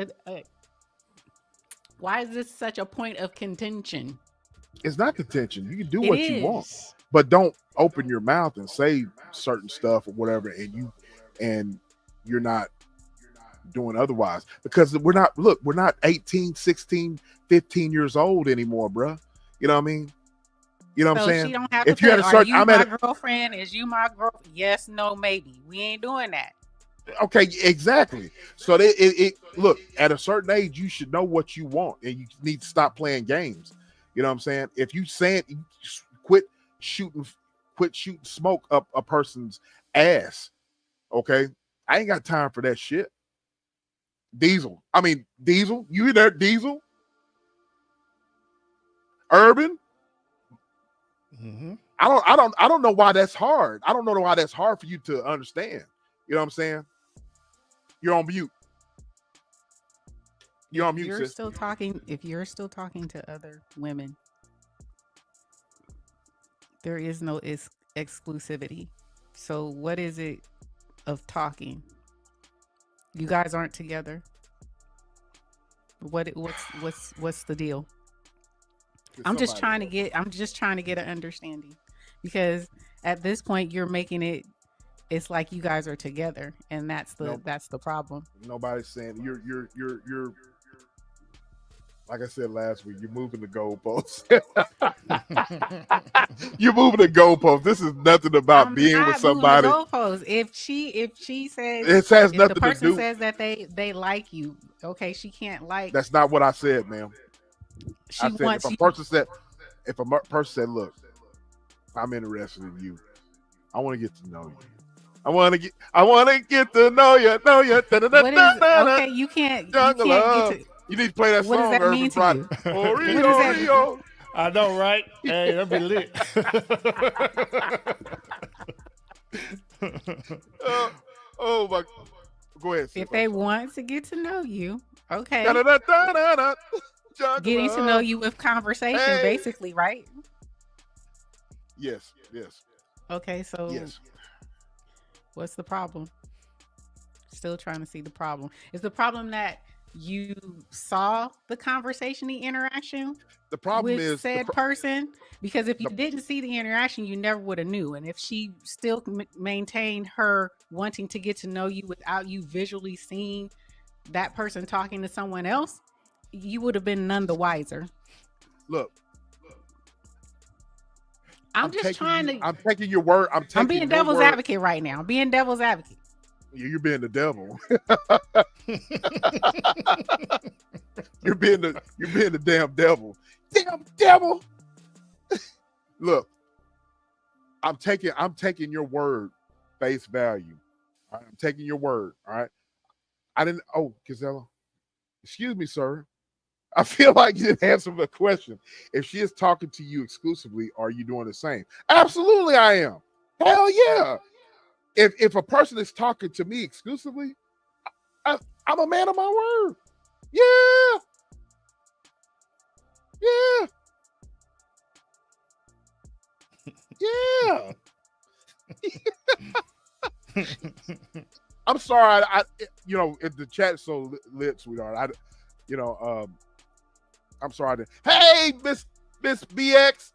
a point of contention? It's not contention. You can do what you want, but don't open your mouth and say certain stuff or whatever, and you're not doing otherwise, because we're not 18, 16, 15 years old anymore, bruh. You know what I mean? You know what I'm saying? She don't have to girlfriend? Is you my girlfriend? Yes, no, maybe. We ain't doing that. Okay, exactly. So look, at a certain age, you should know what you want, and you need to stop playing games. You know what I'm saying? If you saying quit shooting smoke up a person's ass, okay? I ain't got time for that shit. Diesel, you there, Diesel? Urban? Mm-hmm. I don't know why that's hard. I don't know why that's hard for you to understand. You know what I'm saying? You're on mute. You're on mute. If you're still talking to other women, there is no exclusivity. So what is it of talking? You guys aren't together. What's the deal? I'm just trying to get an understanding, because at this point you're making it's like you guys are together, and that's the problem. Nobody's saying you're like I said last week, you're moving the goalposts. You're moving the goalposts. This is nothing about I'm being with not moving the somebody. goalposts. If she says, It has if the nothing to person do. says that they like you, okay, she can't like. That's not what I said, ma'am. She I said wants if a you. person said, look, I'm interested in you. I want to get to know you. I want to get to know you. What is okay? You can't get to. You need to play that What does song, that mean Urban to Friday. you? Oh, What does that mean? Rio. I know, right? Hey, that'd be lit. Oh my! Go ahead. Sis, If they want to get to know you, okay, Da-da-da-da-da-da. getting to know you with conversation, Hey. basically, right? Yes. Okay, so Yes. what's the problem? Still trying to see the problem. Is the problem that you saw the conversation, the interaction The problem with is said person? Because if you didn't see the interaction, you never would have knew. And if she still maintained her wanting to get to know you without you visually seeing that person talking to someone else, you would have been none the wiser. look. I'm just trying to. I'm taking your word. I'm being devil's advocate right now. I'm being devil's advocate. You're being the devil. You're being the damn devil. Damn devil. Look, I'm taking your word face value. All right? I'm taking your word. All right. I didn't. Oh, Gazella. Excuse me, sir. I feel like you didn't answer the question. If she is talking to you exclusively, are you doing the same? Absolutely, I am. Hell yeah. If a person is talking to me exclusively, I'm a man of my word. Yeah. I'm sorry. I if the chat's so lit, sweetheart. I'm sorry. Hey, Miss BX.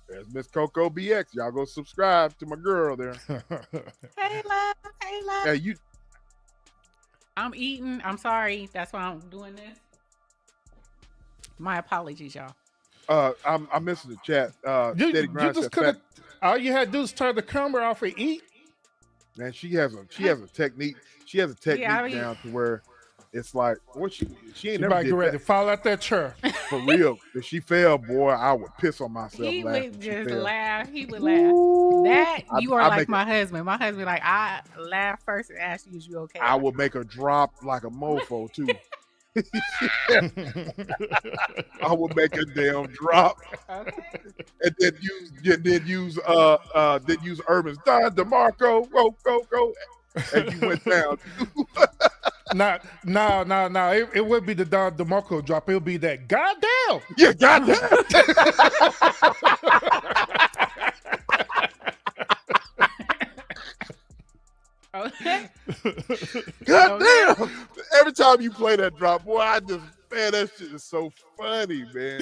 There's Miss Coco BX. Y'all go subscribe to my girl there. Hey, love. Hey, love. Hey, you. I'm eating. I'm sorry. That's why I'm doing this. My apologies, y'all. I'm missing the chat. You Steady Grind just said, could have. All you had to do is turn the camera off and eat. man, she has a technique. She has a technique down to where it's like what she ain't You never might did get ready that. to fall out that chair. For real. If she fell, boy, I would piss on myself. He laughing would if she just fell. laugh. He would laugh. That you are I like make my husband. My husband, like, I laugh first and ask you, is you okay? I will make her drop like a mofo too. I will make a damn drop. Okay. And then use Urban's Don DeMarco, go, and you went down. No. It would be the Don DeMarco drop. It would be that goddamn. Yeah, goddamn. Okay. Goddamn. Every time you play that drop, boy, man, that shit is so funny, man.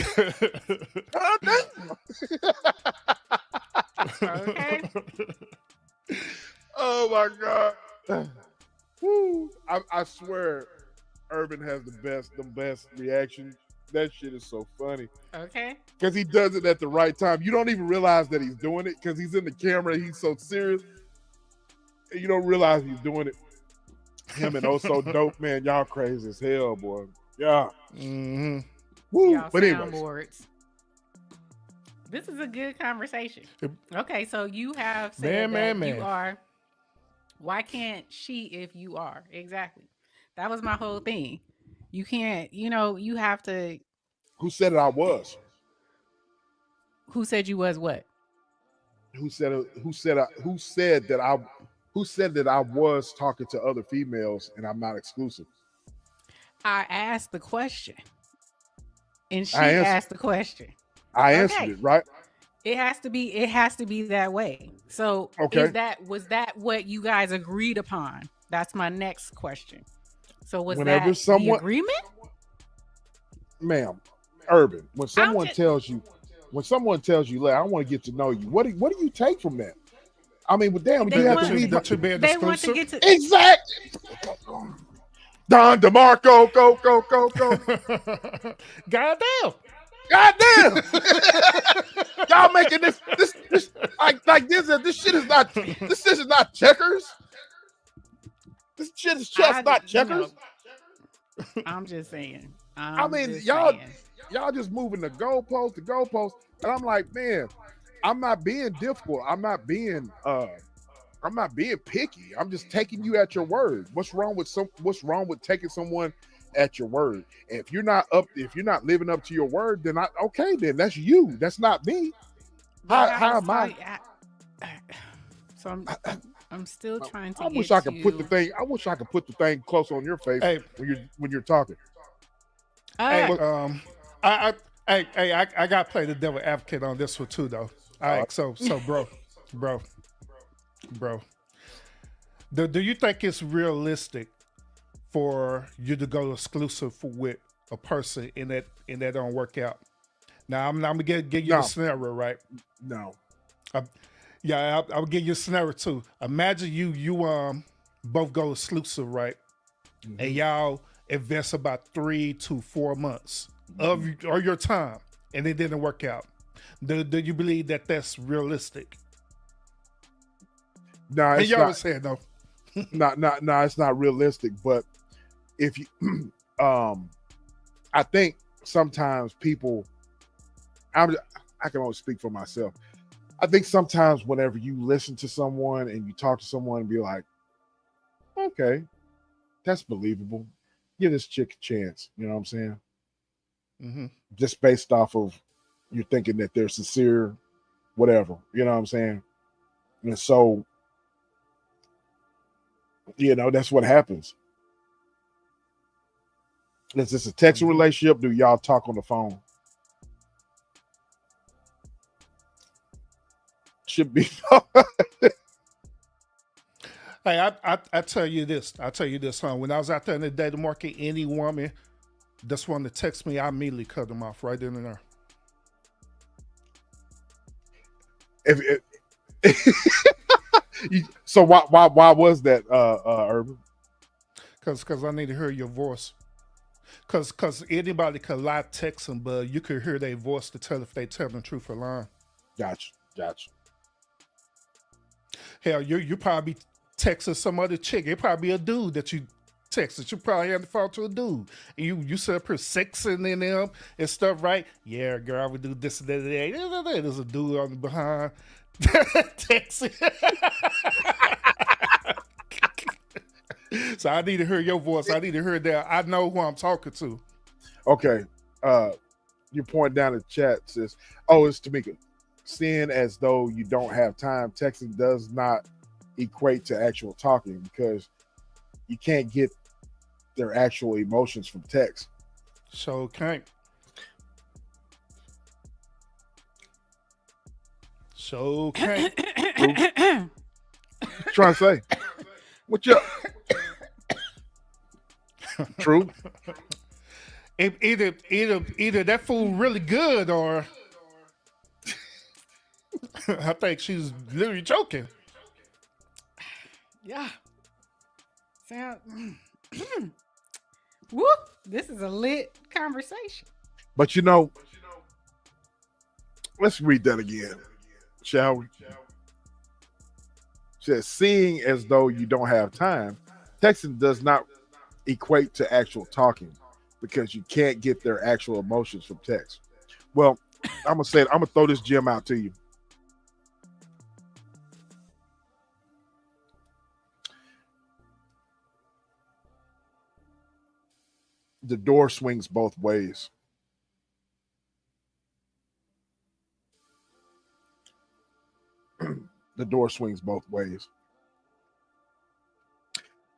Okay. Oh my god. Woo. I swear Urban has the best reaction. That shit is so funny. Okay. Because he does it at the right time. You don't even realize that he's doing it because he's in the camera. He's so serious. And you don't realize he's doing it. Him and Oh So Dope, man. Y'all crazy as hell, boy. Yeah. Mm-hmm. Woo. Y'all But anyways. soundboards. This is a good conversation. Okay, so you have said Man. you are. Why can't she if you are? Exactly. That was my whole thing. You can't, you have to. Who said it I was? Who said you was what? Who said that I was talking to other females and I'm not exclusive? I asked the question. And she asked the question. I answered it, right? It has to be that way. So was that what you guys agreed upon? That's my next question. So was Whenever that the agreement? Ma'am, Urban, when someone tells you, like, I want to get to know you, what do you take from that? I mean, but damn, you have to be that you're being they want to exclusive? get to exactly. Don DeMarco, go. Goddamn. Goddamn. Y'all making this like this shit is not checkers. This shit is chess, not checkers. I'm just saying. I mean, y'all just moving the goalpost, and I'm like, man, I'm not being difficult. I'm not being picky. I'm just taking you at your word. What's wrong with taking someone at your word? And if you're not living up to your word, then then that's you. That's not me. How am I? So I'm still trying to. I wish I could put the thing close on your face when you're talking. I got to play the devil advocate on this one too, though. All right, so bro. Do you think it's realistic for you to go exclusive with a person and that don't work out? Now I'm gonna give you the scenario, right? No. I'll give you a scenario too. Imagine you both go exclusive, right? Mm-hmm. And y'all invest about 3 to 4 months of your time, and it didn't work out. Do you believe that that's realistic? No, it's y'all not. was saying no. No, it's not realistic. But if you, I think sometimes people, I can only speak for myself. I think sometimes whenever you listen to someone and you talk to someone and be like, okay, that's believable. Give this chick a chance. You know what I'm saying? Mm-hmm. Just based off of you're thinking that they're sincere, whatever. You know what I'm saying? And so, that's what happens. Is this a texting relationship? Do y'all talk on the phone? Should be. Hey, I tell you this. When I was out there in the dating market, any woman that's wanted to text me, I immediately cut them off right then and there. So why was that, Urban? Because I need to hear your voice. Because anybody could lie text them, but you could hear their voice to tell if they tell the truth or lying. Gotcha. Hell, you probably texting some other chick. It probably be a dude that you texted. You probably had to fall to a dude. And you set up her sexing in them and stuff, right? Yeah, girl, I would do this and that. There's a dude on the behind texting. So I need to hear your voice. I need to hear that. I know who I'm talking to. Okay. You point down the chat says, oh, it's Tamika. Seeing as though you don't have time, texting does not equate to actual talking because you can't get their actual emotions from text. So can't. Trying to say, what you? True. Either that fool really good or I think she's literally joking. Yeah. Whoop. This is a lit conversation. But let's read that again, shall we? It says, seeing as though you don't have time, texting does not equate to actual talking because you can't get their actual emotions from text. Well, I'm gonna throw this gem out to you. The door swings both ways. The door swings both ways.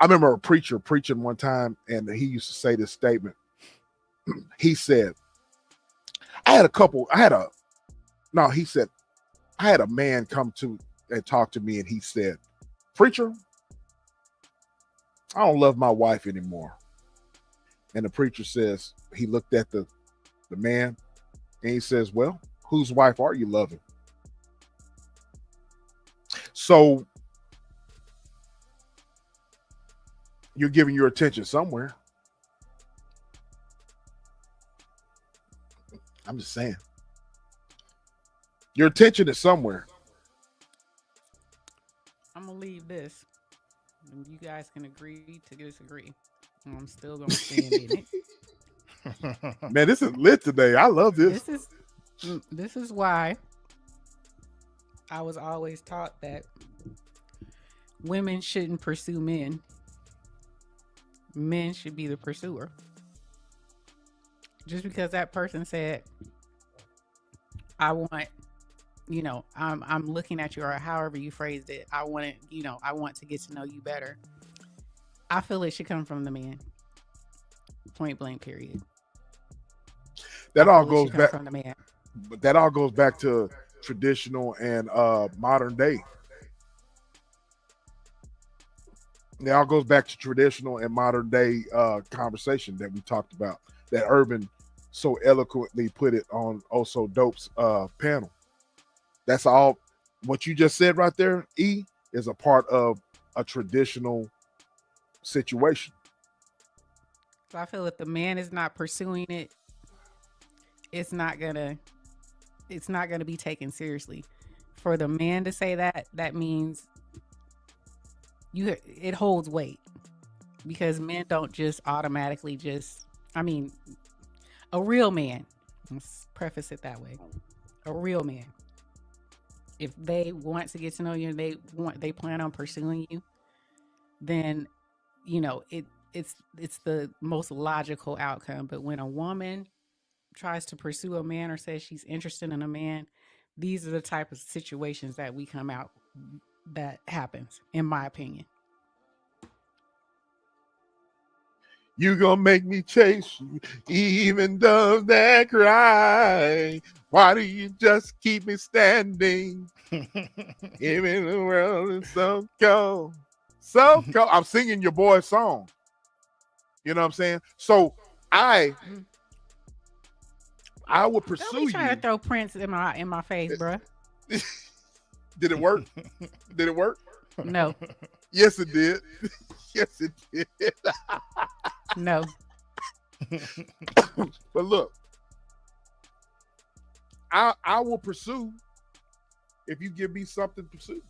I remember a preacher preaching one time, and he used to say this statement. He said, I had a man come to and talk to me, and he said, preacher, I don't love my wife anymore. And the preacher says, he looked at the man and he says, well, whose wife are you loving? So you're giving your attention somewhere. I'm just saying. Your attention is somewhere. I'm gonna leave this. And you guys can agree to disagree. I'm still gonna stand in it. Man, this is lit today. I love this. This is why I was always taught that women shouldn't pursue men. Men should be the pursuer. Just because that person said, I want, I'm looking at you, or however you phrased it. I want to get to know you better. I feel it should come from the man. Point blank, period. That all goes back from the man. But that all goes back to traditional and modern day. It all goes back to traditional and modern day conversation that we talked about, that Urban so eloquently put it on Also Dope's panel. That's all. What you just said right there, E, is a part of a traditional situation. So I feel if the man is not pursuing it, it's not gonna be taken seriously. For the man to say that means it holds weight, because men don't just automatically a real man, let's preface it that way. A real man, if they want to get to know you and they plan on pursuing you, then it's the most logical outcome. But when a woman tries to pursue a man or says she's interested in a man, these are the type of situations that we come out that happens, in my opinion. You gonna make me chase you, even doves that cry. Why do you just keep me standing? Even the world is so cold. So cold. I'm singing your boy's song. You know what I'm saying? So I would pursue you. Don't be trying to throw Prince in my face, bruh. Did it work? Did it work? No. Yes, it did. Yes, it did. No. But look, I will pursue if you give me something to pursue.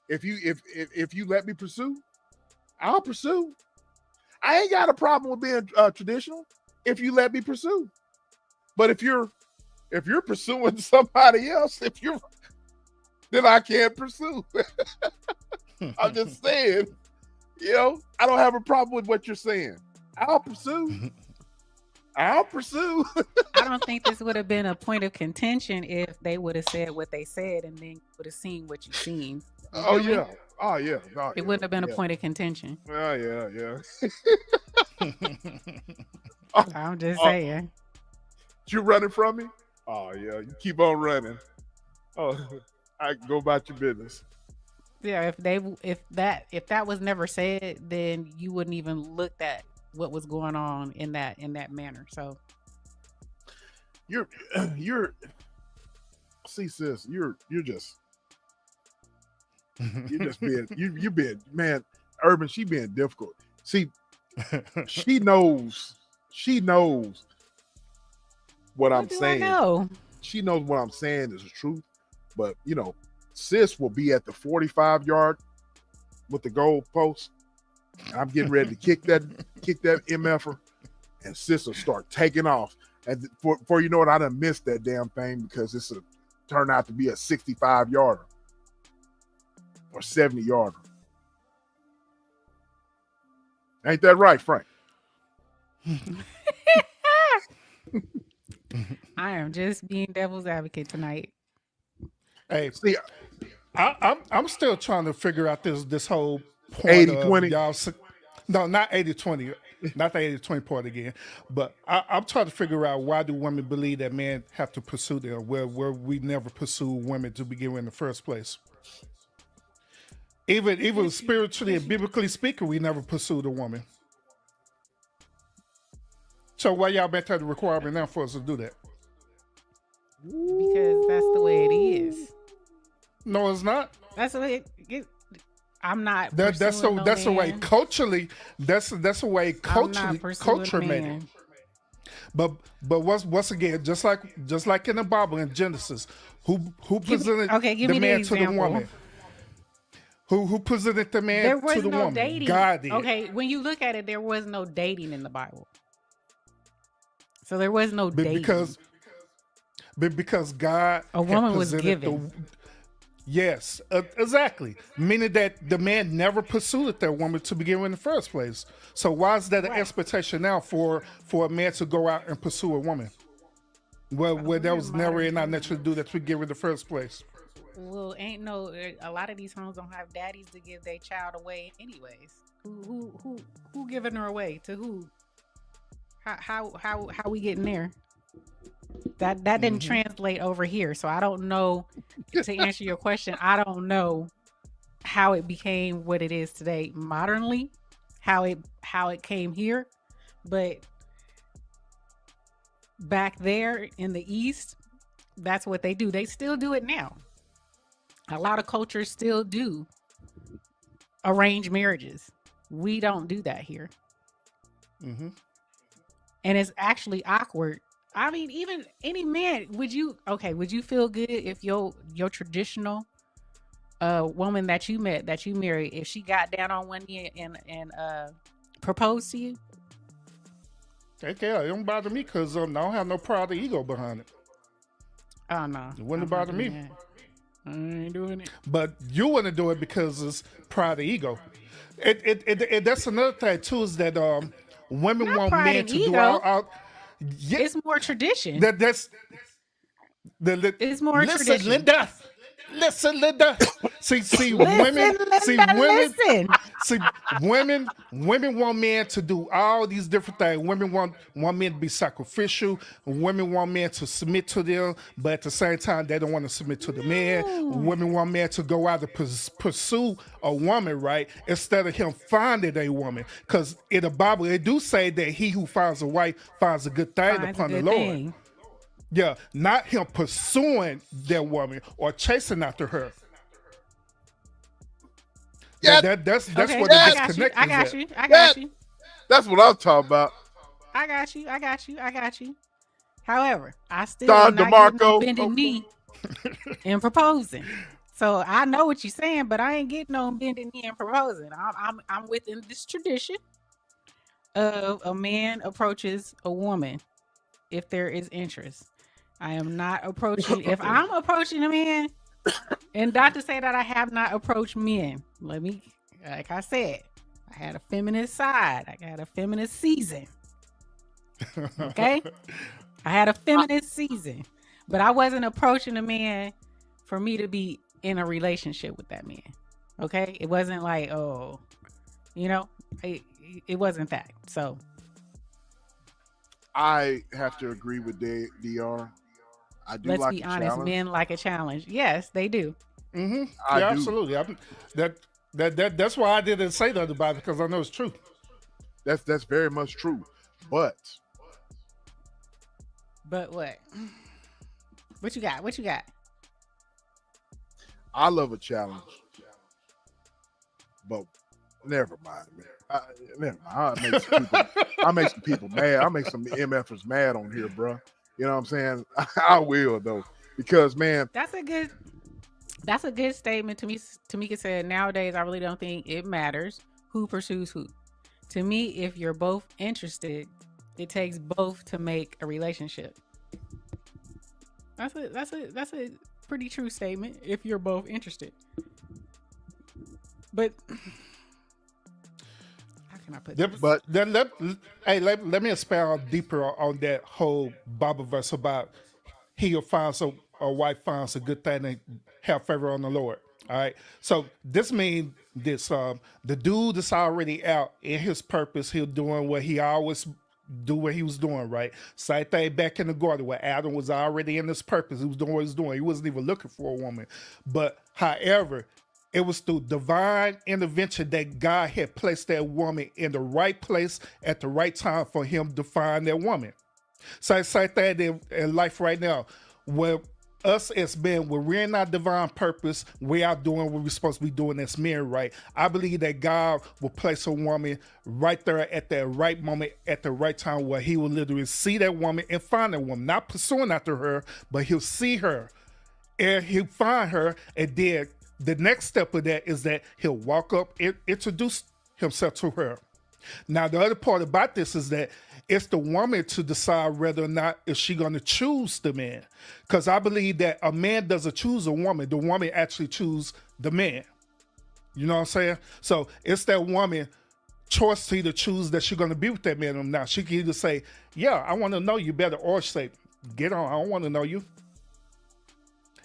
If you let me pursue, I'll pursue. I ain't got a problem with being traditional if you let me pursue. But if you're pursuing somebody else, then I can't pursue. I'm just saying, I don't have a problem with what you're saying. I'll pursue. I don't think this would have been a point of contention if they would have said what they said and then you would have seen what you seen. Oh yeah. Oh yeah. It wouldn't have been a point of contention. Oh yeah. I'm just saying. You running from me? Oh yeah, you keep on running. Oh, I go about your business. Yeah, if that was never said, then you wouldn't even look at what was going on in that manner. So you're see, sis, you're just being you being, man, Urban, she being difficult. See, she knows what I'm saying. I know? She knows what I'm saying is the truth, but sis will be at the 45-yard with the goal post. I'm getting ready to kick that MFer, and sis will start taking off. And before you know it, I done missed that damn thing because it's turned out to be a 65-yarder or 70-yarder. Ain't that right, Frank? I am just being devil's advocate tonight. Hey, see, I'm still trying to figure out this whole point 80-20. Y'all. No, not 80-20, not the 80-20 part again. But I'm trying to figure out, why do women believe that men have to pursue them where we never pursue women to begin with in the first place? Even spiritually and biblically speaking, we never pursued a woman. So why y'all make that a requirement now for us to do that? Because that's the way it is. No, it's not. That's the way I'm not That's pursuing no the way man. culturally. That's the way I'm not pursuing culture a made it. man. But once again, just like in the Bible in Genesis, who presented Give the me the man to the example. woman? Who presented the man There to was the no woman? dating. God did. Okay, when you look at it, there was no dating in the Bible. So there was no But dating. because God A had woman was presented given. Yes, exactly. Meaning that the man never pursued that woman to begin with in the first place. So why is that an Right. expectation now for a man to go out and pursue a woman? Well, where we're that in was never modern in our times. nature to do that to begin with in the first place. Well, ain't no. A lot of these homes don't have daddies to give their child away, anyways. Who giving her away to who? How we getting there? That didn't translate over here, so I don't know. To answer your question, I don't know how it became what it is today modernly, how it came here, but back there in the East, that's what they do. They still do it now. A lot of cultures still do arranged marriages. We don't do that here. Mm-hmm. And it's actually awkward. I mean, even any man, would you feel good if your traditional woman that you married, if she got down on one knee and proposed to you? Heck yeah, it don't bother me because I don't have no pride or ego behind it. Oh no. It wouldn't bother me. I ain't doing it. But you want to do it because it's pride or ego. It that's another thing too, is that women Not want pride men and to do ego. all yeah, It's more tradition. that's It's more listen, tradition. Linda. Listen, Linda. See, women. See, Linda, women. listen. See, women want men to do all these different things. Women want men to be sacrificial. Women want men to submit to them, but at the same time, they don't want to submit to the man. Women want men to go out and pursue a woman, right? Instead of him finding a woman. Because in the Bible, they do say that he who finds a wife finds a good thing Finds upon a the good Lord. thing. Yeah, not him pursuing that woman or chasing after her. Yeah. That's Okay, what the I got you. disconnect I is got at. you. I got you. That's what I'm talking about. I got you. I got you. I got you. However, I still Don am not getting no DeMarco. bending knee and proposing. So I know what you're saying, but I ain't getting no bending knee and proposing. I'm within this tradition of a man approaches a woman if there is interest. I am not approaching. If I'm approaching a man, and not to say that I have not approached men. Like I said, I had a feminist side. I had a feminist season. Okay? I had a feminist season. But I wasn't approaching a man for me to be in a relationship with that man. Okay? It wasn't like, oh, it wasn't that. So I have to agree with DR. I do let's like be a honest, challenge. men like a challenge. Yes, they do. Mm-hmm. I Yeah, do. absolutely. That's why I didn't say that about it, because I know it's true. That's very much true. But But what? What you got? What you got? I love a challenge. But never mind, man. Never mind. I make some people mad. I make some MFers mad on here, bro. You know what I'm saying? I will though, because man, That's a good statement. To me, Tamika said, nowadays I really don't think it matters who pursues who. To me, if you're both interested, it takes both to make a relationship. That's a pretty true statement if you're both interested. But how can I put this? But then let me expound deeper on that whole Bible verse about he who finds a wife finds a good thing and have favor on the Lord. All right. So this means this the dude is already out in his purpose. He's doing what he always do what he was doing, right? Same thing back in the garden where Adam was already in his purpose. He was doing what he was doing. He wasn't even looking for a woman. But however, it was through divine intervention that God had placed that woman in the right place at the right time for him to find that woman. So same thing in life right now, where us as men, when we're in our divine purpose, we are doing what we're supposed to be doing as men, right? I believe that God will place a woman right there at that right moment, at the right time, where he will literally see that woman and find that woman, not pursuing after her, but he'll see her and he'll find her. And then the next step of that is that he'll walk up and introduce himself to her. Now, the other part about this is that it's the woman to decide whether or not is she going to choose the man. Because I believe that a man doesn't choose a woman. The woman actually chooses the man. You know what I'm saying? So it's that woman choice to either choose that she's going to be with that man or not. She can either say, yeah, I want to know you better, or say, get on, I don't want to know you.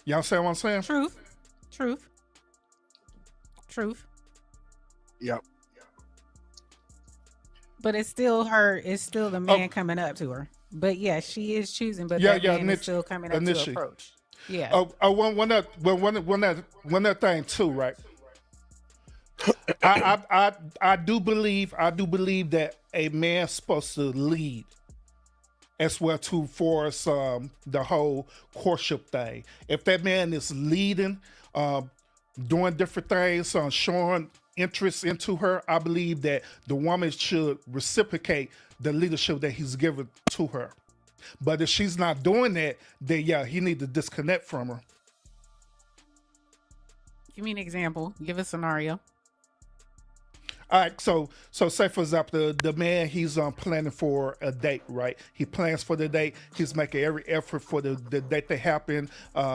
Y'all understand what I'm saying? Truth. Yep. But it's still her. It's still the man coming up to her. But yeah, she is choosing. But that man is still coming up to approach. Yeah. One other thing too, right? I do believe that a man's supposed to lead as well too for us, the whole courtship thing. If that man is leading, doing different things, showing interest into her, I believe that the woman should reciprocate the leadership that he's given to her. But if she's not doing that, then yeah, he need to disconnect from her. Give me an example. Give a scenario. All right, so say for example, the man, he's planning for a date, right? He plans for the date. He's making every effort for the date to happen.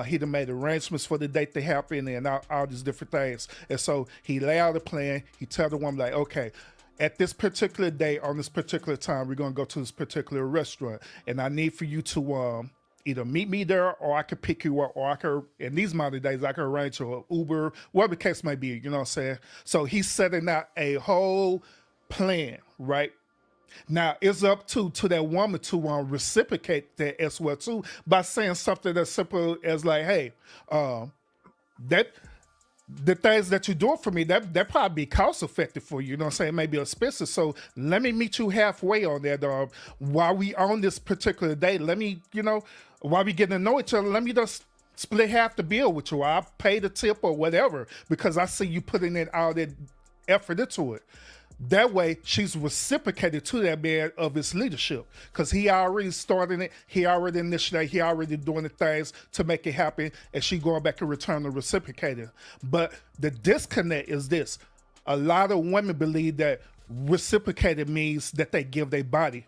He done made arrangements for the date to happen and all these different things. And so he lay out a plan. He tell the woman like, okay, at this particular day, on this particular time, we're gonna go to this particular restaurant, and I need for you to either meet me there, or I could pick you up, or I could, in these modern days, I could arrange an Uber, whatever the case may be, you know what I'm saying? So he's setting out a whole plan, right? Now, it's up to that woman to reciprocate that as well, too, by saying something as simple as like, hey, that the things that you're doing for me, that probably be cost effective for you, you know what I'm saying? Maybe expensive. So let me meet you halfway on that. While we on this particular day, let me, while we getting to know each other, let me just split half the bill with you. I'll pay the tip or whatever, because I see you putting in all that effort into it. That way, she's reciprocated to that man of his leadership, because he already started it, he already initiated, he already doing the things to make it happen, and she going back and return the reciprocating. But the disconnect is this: a lot of women believe that reciprocated means that they give their body,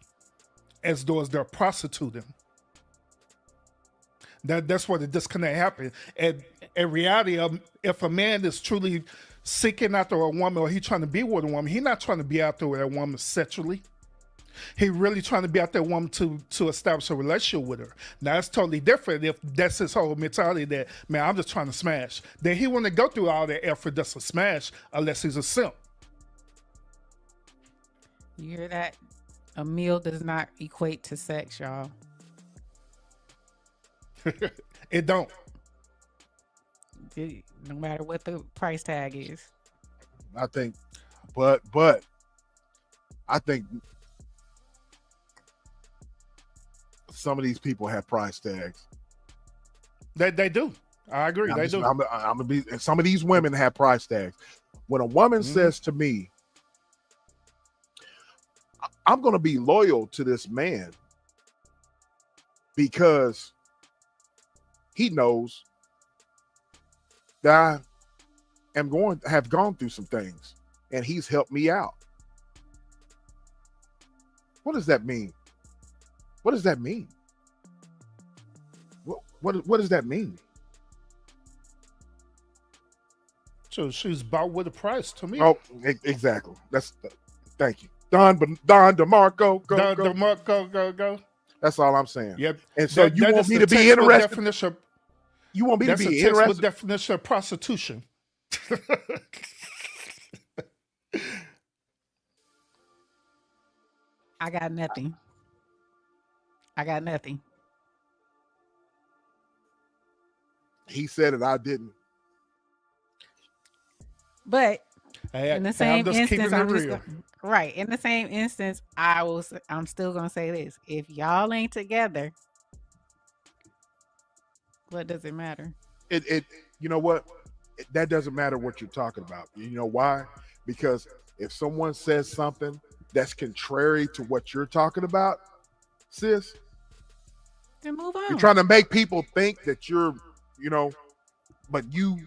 as though as they're prostituting. That's where the disconnect happens. And in reality, if a man is truly seeking after a woman, or he trying to be with a woman, he not trying to be out there with that woman sexually. He really trying to be out there woman to establish a relationship with her. Now it's totally different if that's his whole mentality that, man, I'm just trying to smash. Then he wouldn't go through all that effort just to smash unless he's a simp. You hear that? A meal does not equate to sex, y'all. It don't. No matter what the price tag is. I think, but I think some of these people have price tags. They do. I agree. They do. I'm gonna be. Some of these women have price tags. When a woman says to me, "I'm gonna be loyal to this man because he knows that I have gone through some things and he's helped me out." What does that mean? What does that mean? What does that mean? So she's bought with a price to me. Oh, exactly. Thank you. Don DeMarco, go. DeMarco, go. That's all I'm saying. Yep. And so you want me to be interested? You want me to be interested? That's the definition of prostitution. I got nothing. He said it. I didn't. But Hey, in the same instance, in the same instance, I'm still gonna say this: if y'all ain't together, What does it matter? It you know what? That doesn't matter what you're talking about. You know why? Because if someone says something that's contrary to what you're talking about, sis, Then move you're on. trying to make people think that you're, you know, but you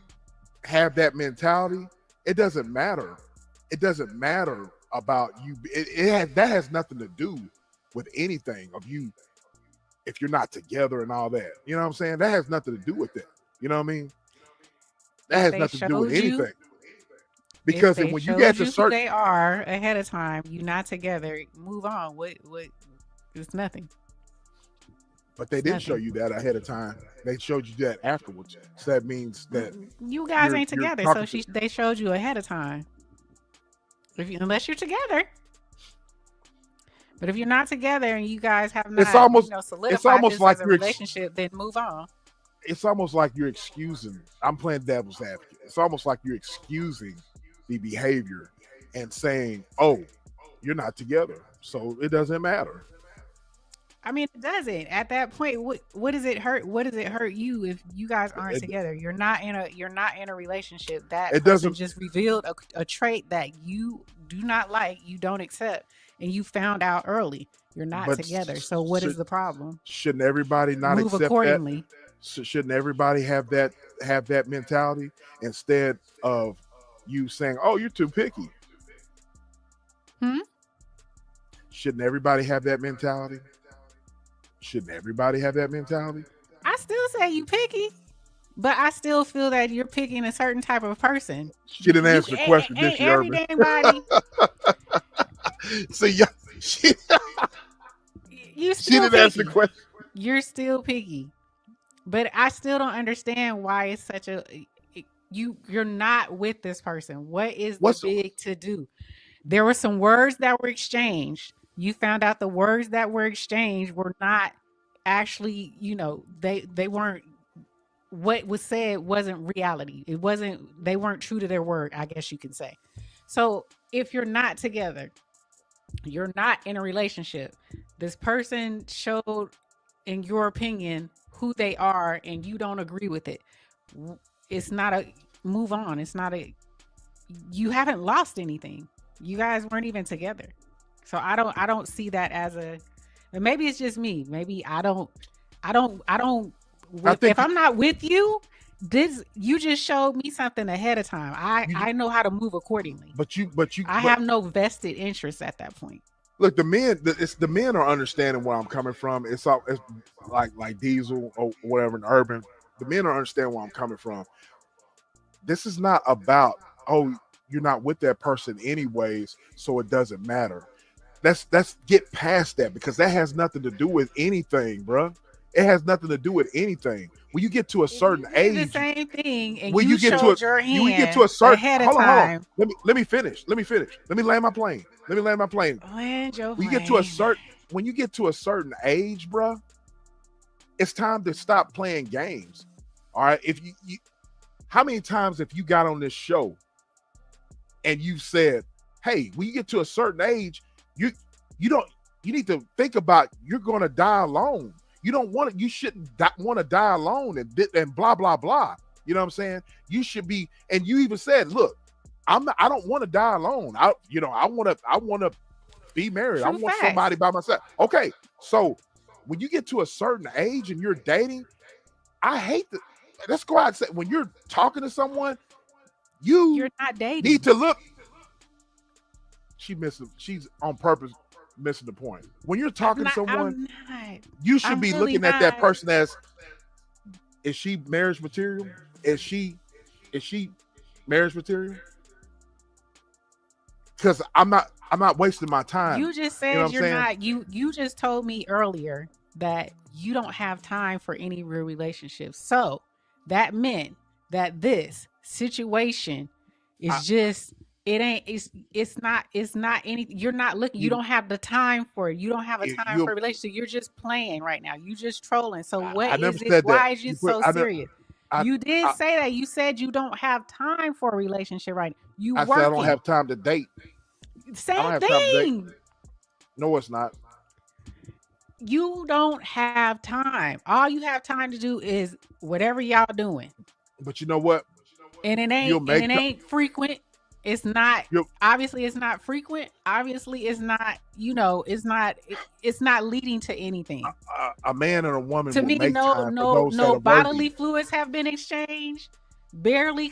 have that mentality. It doesn't matter. It doesn't matter about you. That has nothing to do with anything of you if you're not together and all that. You know what I'm saying? That has nothing to do with that. You know what I mean? That If has they nothing to do with showed you, anything. if Because they when you showed get to you who certain, they are ahead of time, you're not together. Move on. What? It's nothing. but they It's didn't show nothing. you that ahead of time. They showed you that afterwards. So that means that You guys ain't you're together, so talking to. they showed you ahead of time. Unless you're together, but if you're not together and you guys have It's not, almost it's solidified almost this like as a you're relationship, then move on. it's almost like you're excusing. I'm playing devil's advocate. It's almost like you're excusing the behavior and saying, "Oh, you're not together, so it doesn't matter." I mean, it doesn't. At that point, what does it hurt? What does it hurt you if you guys aren't It, together? You're not in a relationship. That it person doesn't. just revealed a trait that you do not like, you don't accept, and you found out early. You're not But together. So what is should the problem? shouldn't everybody not Move accept that? accordingly. Shouldn't everybody have that mentality instead of you saying, "Oh, you're too picky"? Hmm? Shouldn't everybody have that mentality? Shouldn't everybody have that mentality? I still say you picky, but I still feel that you're picking a certain type of person. She didn't You answer the question, did ain't she, every Urban? damn body. See, yeah, she You she still didn't answer the picky. question. You're still picky, but I still don't understand why it's such a you're not with this person. What is the What's big to do? There were some words that were exchanged. You found out the words that were exchanged were not actually, they weren't, what was said wasn't reality. It wasn't, they weren't true to their word, I guess you can say. So if you're not together, you're not in a relationship, this person showed, in your opinion, who they are and you don't agree with it, it's not a move on. It's not a, you haven't lost anything. You guys weren't even together. So I don't see that as a, and maybe it's just me. Maybe I don't I think if I'm not with you, this, you just showed me something ahead of time. I know how to move accordingly. I have no vested interest at that point. look, the men are understanding where I'm coming from. It's like Diesel or whatever in Urban. The men are understanding where I'm coming from. This is not about, oh, you're not with that person anyways, so it doesn't matter. Let's get past that, because that has nothing to do with anything, bro. It has nothing to do with anything. When you get to a certain You did age, the same thing, and when you you get to showed your when you get hand to a certain, ahead of hold on. time. Let me finish. Let me land my plane. Land your When you get to a plane. certain age, bro, it's time to stop playing games. All right. If you how many times have you got on this show and you said, hey, when you get to a certain age, you need to think about, you're going to die alone. You shouldn't want to die alone and blah, blah, blah. You know what I'm saying? You should be, and you even said, look, I don't want to die alone. I want to be married. I True want facts. somebody by myself. Okay. So when you get to a certain age and you're dating, I hate that. Let's go out and say, when you're talking to someone, You're not dating. need to look. She's on purpose missing the point. When you're talking to someone, you should be really looking at that not. person as, is she marriage material? Is she marriage material? Because I'm not wasting my time. You just You know said what I'm you're saying? not. You just told me earlier that you don't have time for any real relationships. So that meant that this situation is just, it ain't, it's not anything. You're not looking, you don't have the time for it. You don't have a time for a relationship. You're just playing right now. You just trolling. So what I never is it? said that. Why is you so serious? You did I- say that. You said you don't have time for a relationship right now. You I working. said I don't have time to date. I don't Same have time to date. thing. No, it's not. You don't have time. All you have time to do is whatever y'all doing. But you know what? And it You'll ain't frequent. It's not you'll, obviously it's not frequent. Obviously it's not, it's not leading to anything. a man and a woman To will me, make time for those that no are bodily worthy. fluids have been exchanged. Barely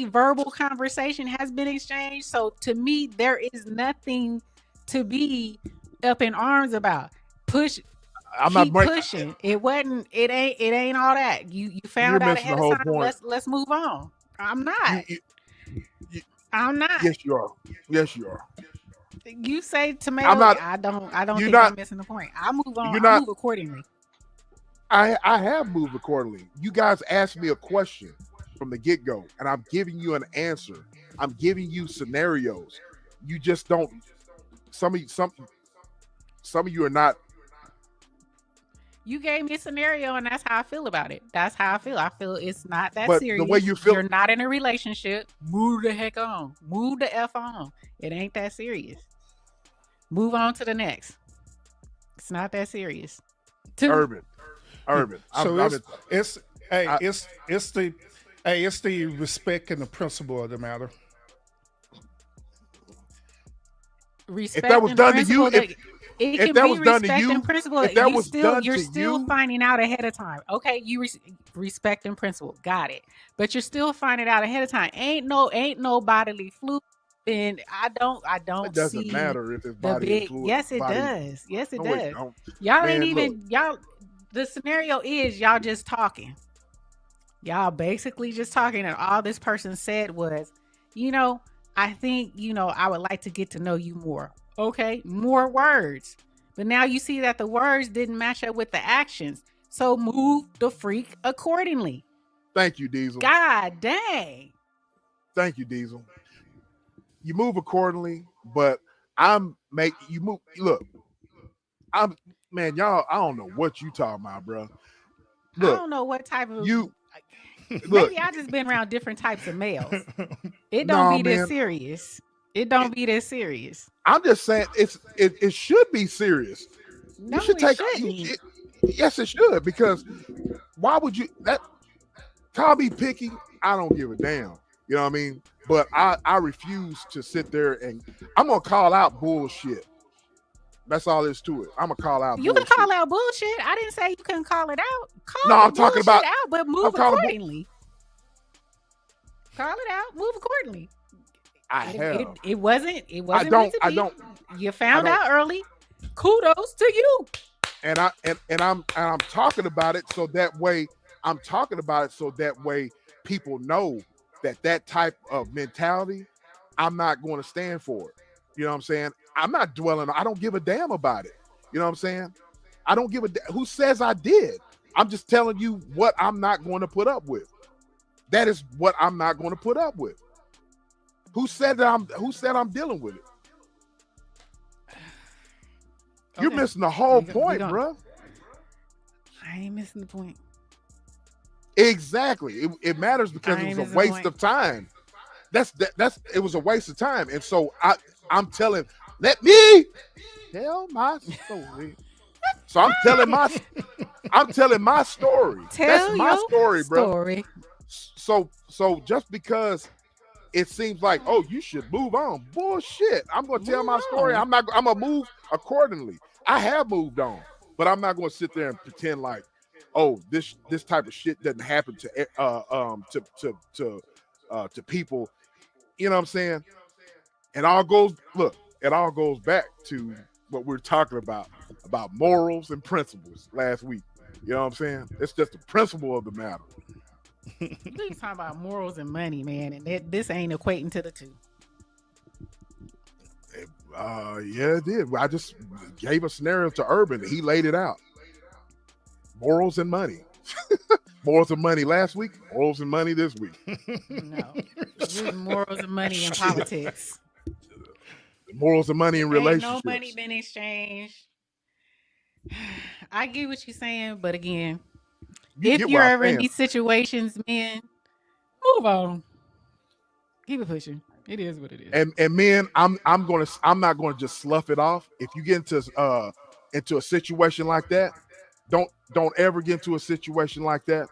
verbal conversation has been exchanged. So to me, there is nothing to be up in arms about. I'm not. Keep pushing. It ain't all that. You You're found out missing the ahead of whole time. point. Let's move on. I'm not. You, I'm not. yes, you are. Yes, you are. You say I'm tomato. not. I don't You're think not. I'm missing the point. I move on. You're I not. move accordingly. I have moved accordingly. You guys asked me a question from the get go, and I'm giving you an answer. I'm giving you scenarios. You just don't. Some of you are not. You gave me a scenario, and that's how I feel about it. That's how I feel. I feel it's not that But the way serious. you feel, You're not in a relationship. Move the heck on. Move the F on. It ain't that serious. Move on to the next. It's not that serious. urban. So I'm it's hey I- it's the respect and the principle of the matter. Respect that was and done to principle. you, It if can that be was done to respect you, and principle. if that was done You're to still you, finding out ahead of time. Okay, respect and principle. Got it. But you're still finding out ahead of time. Ain't no bodily fluid. And I it don't doesn't see matter if it's the body and big. fluid. Yes, it Body, does. Yes, it no, it does. don't. Y'all ain't Man, look, even y'all. The scenario is y'all just talking. Y'all basically just talking, and all this person said was, you know, I think, I would like to get to know you more. Okay, more words. But now you see that the words didn't match up with the actions. So move the freak accordingly. thank you, Diesel. God dang. Thank you, Diesel. You move accordingly, but you move. Look, I'm man, y'all. I don't know what you talking about, bro. I Look, don't know what type of you look. maybe I just been around different types of males. It don't No, be this man. serious. It don't be this serious. I'm just saying it should be serious. You No, should it take. shouldn't. Yes, it should, because why would you that I'll be picky? I don't give a damn. You know what I mean? But I refuse to sit there and I'm gonna call out bullshit. That's all there's to it. I'm gonna call out You can bullshit. call out bullshit. I didn't say you couldn't call it out. Call No, the I'm talking bullshit about. out, but I'm move calling. accordingly. Call it out. Move accordingly. I have. It wasn't. It wasn't don't- meant to I be. don't- You found don't- out early. Kudos to you. And I'm talking about it so that way. I'm talking about it so that way people know that type of mentality, I'm not going to stand for it. You know what I'm saying? I'm not dwelling. I don't give a damn about it. You know what I'm saying? I don't give a who says I did. I'm just telling you what I'm not going to put up with. That is what I'm not going to put up with. Who said I'm dealing with it? You're Okay. missing the whole We point, gonna- bro. I ain't missing the point. Exactly. It matters because I it ain't was a missing the waste point. of time. That's it was a waste of time. And so I'm telling, let me tell my story. So I'm telling my story. Tell That's my your story, bro. story. So just because it seems like, oh, you should move on. Bullshit. I'm gonna tell my story. on. I'm gonna move accordingly. I have moved on, but I'm not gonna sit there and pretend like, oh, this type of shit doesn't happen to people. You know what I'm saying? It all goes back to what we're talking about morals and principles last week. You know what I'm saying? It's just the principle of the matter. We talking about morals and money, man, and this ain't equating to the two. Yeah, it did. I just gave a scenario to Urban. He laid it out. Morals and money. Morals and money last week. Morals and money this week. No, this is morals and money in politics. Morals and money in Ain't relationships. no money been exchanged. I get what you're saying, but again, You if get you're what I'm ever in saying. these situations, man, move on. Keep it pushing. It is what it is. And men, I'm not gonna just slough it off. If you get into into a situation like that, don't ever get into a situation like that.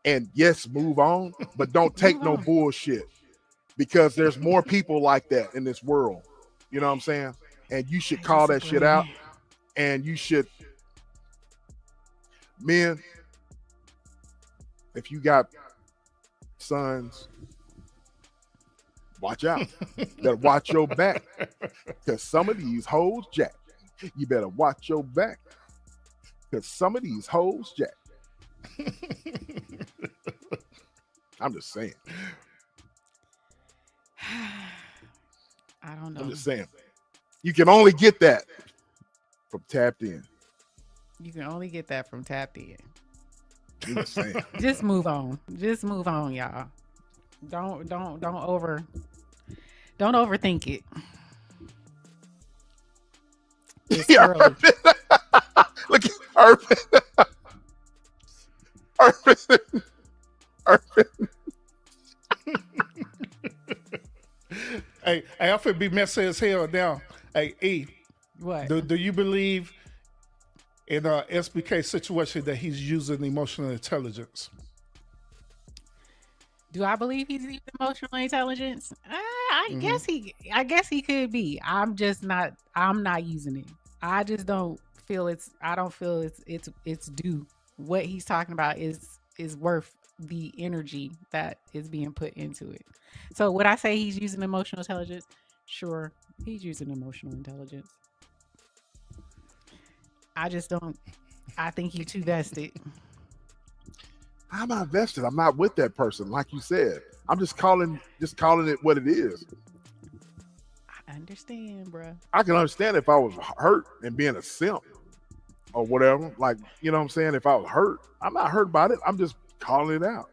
And yes, move on, but don't take Move no on. bullshit because there's more people like that in this world. You know what I'm saying? And you should I call that shit out. disagree. And you should, men, if you got sons, watch out. You better watch your back because some of these hoes jack. You better watch your back because some of these hoes jack. I'm just saying. I don't know. I'm just saying. You can only get that from Tapped In. You can only get that from Tapped In. I'm just saying. Just move on. Just move on, y'all. Don't overthink it. It's Yeah, early. look at Urban. Urban. Urban. Hey, I feel be messy as hell now. Hey, E, What? do you believe in SBK situation that he's using emotional intelligence? Do I believe he's using emotional intelligence? I guess he could be. I'm not using it. I just don't feel it's due. What he's talking about is worth the energy that is being put into it. So would I say he's using emotional intelligence? Sure, he's using emotional intelligence. I think you're too vested. I'm not vested. I'm not with that person, like you said. I'm just calling it what it is. I understand, bruh. I can understand if I was hurt and being a simp or whatever. Like, you know what I'm saying? If I was hurt, I'm not hurt about it. I'm just calling it out.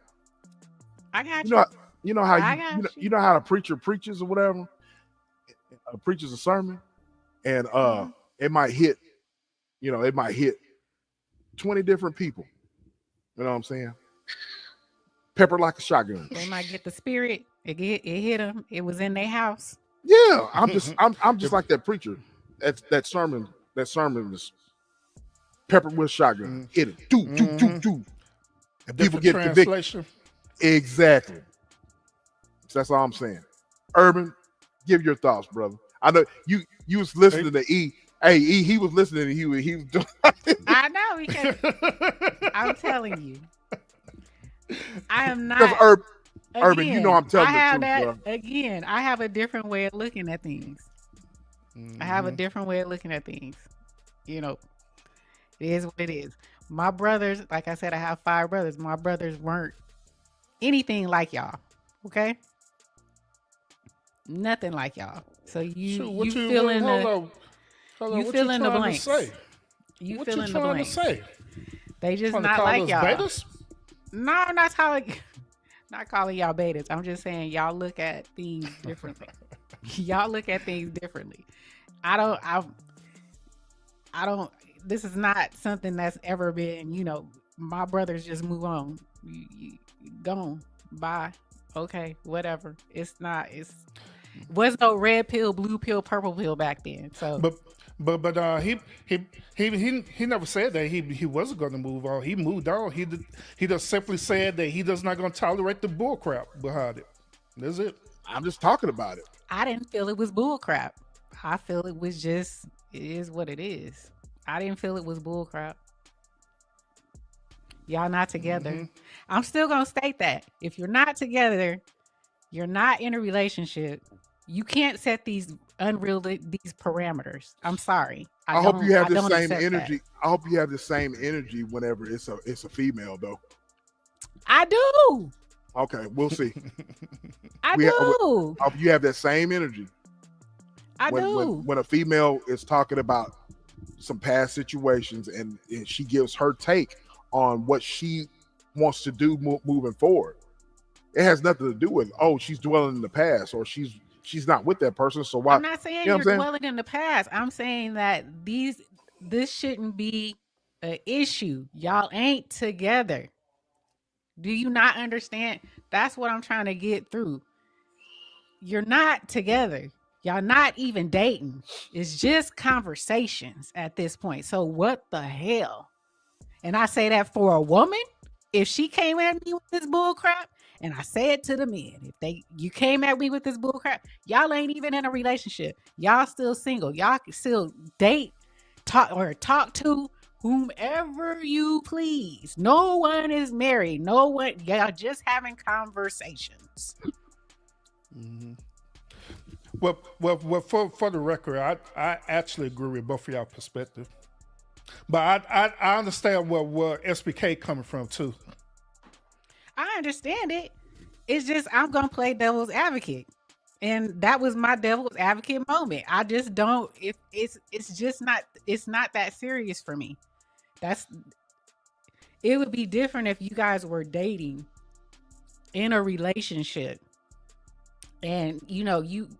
I got You you. know, you know how I you got you know how the preacher preaches or whatever. Preaches a sermon, and it might hit. It might hit 20 different people. You know what I'm saying? Pepper like a shotgun. They might get the spirit. It hit them. It was in their house. Yeah, I'm just like that preacher. That sermon is pepper with a shotgun. Hit it. Do. And people Different get convicted. translation. Exactly. So that's all I'm saying. Urban, give your thoughts, brother. I know you was listening to E. Hey, E, he was listening. He was doing. I know because I'm telling you, I am not. Because Urban, you know I'm telling I have the truth, bro. again. I have a different way of looking at things. I have a different way of looking at things. You know, it is what it is. My brothers, like I said, I have 5 brothers. My brothers weren't anything like y'all. Okay, nothing like y'all. So you fill in the you fill in the blanks. You fill in the blanks. They just not like y'all. Betas? No, I'm not calling y'all betas. I'm just saying y'all look at things differently. Y'all look at things differently. I don't. This is not something that's ever been. My brothers just move on. You gone. Bye. Okay. Whatever. It's not. Was no red pill, blue pill, purple pill back then. So. But he never said that he wasn't going to move on. He moved on. He just simply said that he does not going to tolerate the bull crap behind it. That's it. I'm just talking about it. I didn't feel it was bull crap. I feel it was just it is what it is. I didn't feel it was bull crap. Y'all not together. I'm still gonna state that if you're not together, you're not in a relationship. You can't set these parameters. I'm sorry. I hope you have the same energy. I hope you have the same energy whenever it's a female, though. I do. Okay, we'll see. I do. I hope you have that same energy. I do. When a female is talking about some past situations and she gives her take on what she wants to do moving forward, it has nothing to do with she's dwelling in the past or she's not with that person. So why? I'm not saying you're dwelling in the past. I'm saying that this shouldn't be an issue. Y'all ain't together. Do you not understand? That's what I'm trying to get through. You're not together. Y'all not even dating. It's just conversations at this point. So what the hell? And I say that for a woman, if she came at me with this bull crap, and I say it to the men, if you came at me with this bull crap, y'all ain't even in a relationship. Y'all still single. Y'all can still date, talk to whomever you please. No one is married. No one. Y'all just having conversations. Mm-hmm. Well, for the record, I actually agree with both of y'all perspective. But I understand where SBK coming from too. I understand it. It's just I'm gonna play devil's advocate. And that was my devil's advocate moment. I just don't it's just not it's not that serious for me. That's it would be different if you guys were dating in a relationship and you've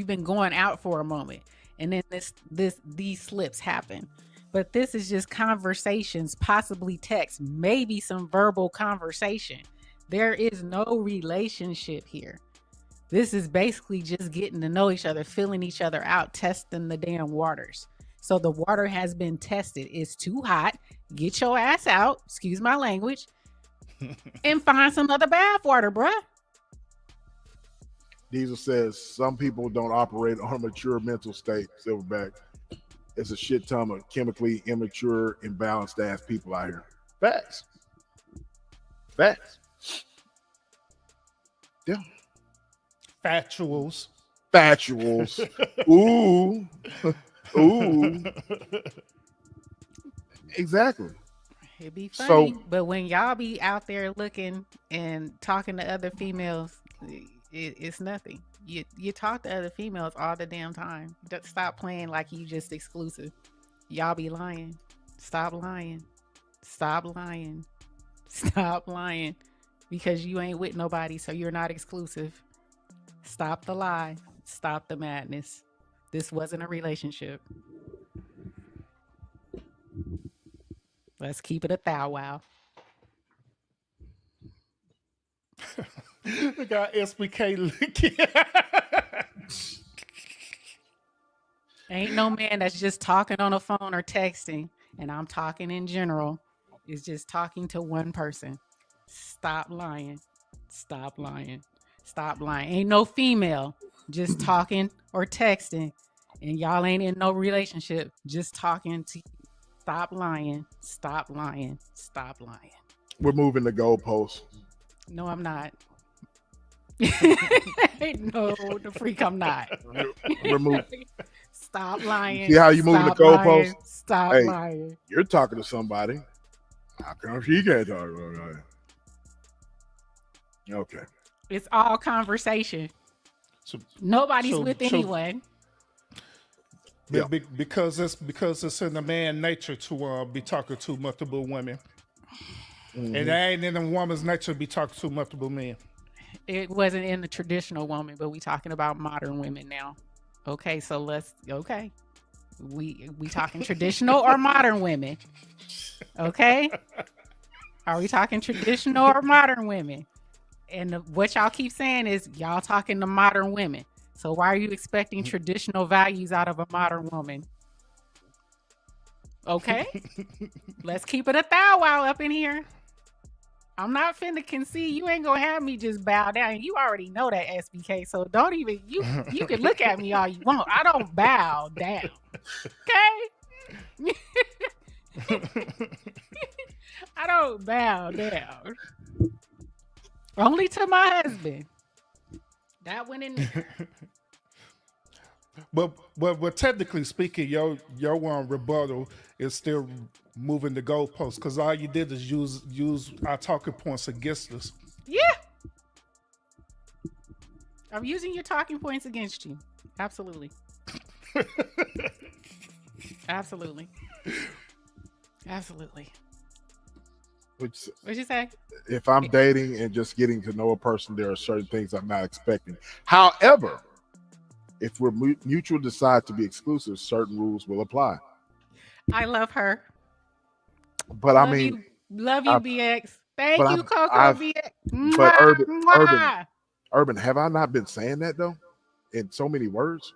been going out for a moment and then these slips happen. But this is just conversations, possibly text, maybe some verbal conversation. There is no relationship here. This is basically just getting to know each other, feeling each other out, testing the damn waters. So the water has been tested. It's too hot. Get your ass out, excuse my language, and find some other bath water, bruh. Diesel says some people don't operate on a mature mental state. Silverback. It's a shit ton of chemically immature, imbalanced ass people out here. Facts. Yeah. Factuals. Ooh. Exactly. It'd be funny, but when y'all be out there looking and talking to other females, it's nothing. You talk to other females all the damn time. Stop playing like you just exclusive. Y'all be lying. Stop lying. Because you ain't with nobody, so you're not exclusive. Stop the lie. Stop the madness. This wasn't a relationship. Let's keep it a thou wow. Look at SBK looking. Ain't no man that's just talking on a phone or texting, and I'm talking in general, is just talking to one person. Stop lying. Ain't no female just talking or texting, and y'all ain't in no relationship, just talking to you. Stop lying. We're moving the goalposts. No, I'm not. No, the freak, I'm not. We're moving. Stop lying. See how you moving the goalposts? Stop lying. You're talking to somebody. How come she can't talk about it? Okay. It's all conversation. Nobody's with anyone. Yeah. Because it's in the man nature to be talking to multiple women. Mm-hmm. And it ain't in a woman's nature to be talking to multiple men. It wasn't in the traditional woman, but we talking about modern women now. Okay, so we talking traditional or modern women? Okay, are we talking traditional or modern women? And what y'all keep saying is y'all talking to modern women. So why are you expecting traditional values out of a modern woman? Okay, let's keep it a thou wow up in here. I'm not finna concede. You ain't gonna have me just bow down. You already know that, SBK. So don't even you can look at me all you want. I don't bow down. Okay? I don't bow down. Only to my husband. That went in there. But technically speaking, your rebuttal is still moving the goalposts because all you did is use our talking points against us. Yeah. I'm using your talking points against you. Absolutely. Absolutely. What'd you say? If I'm dating and just getting to know a person, there are certain things I'm not expecting. However, if we're mutual decide to be exclusive, certain rules will apply. I love her. But love I mean, love you, BX. Thank you, Coco BX. But Urban, have I not been saying that though? in so many words.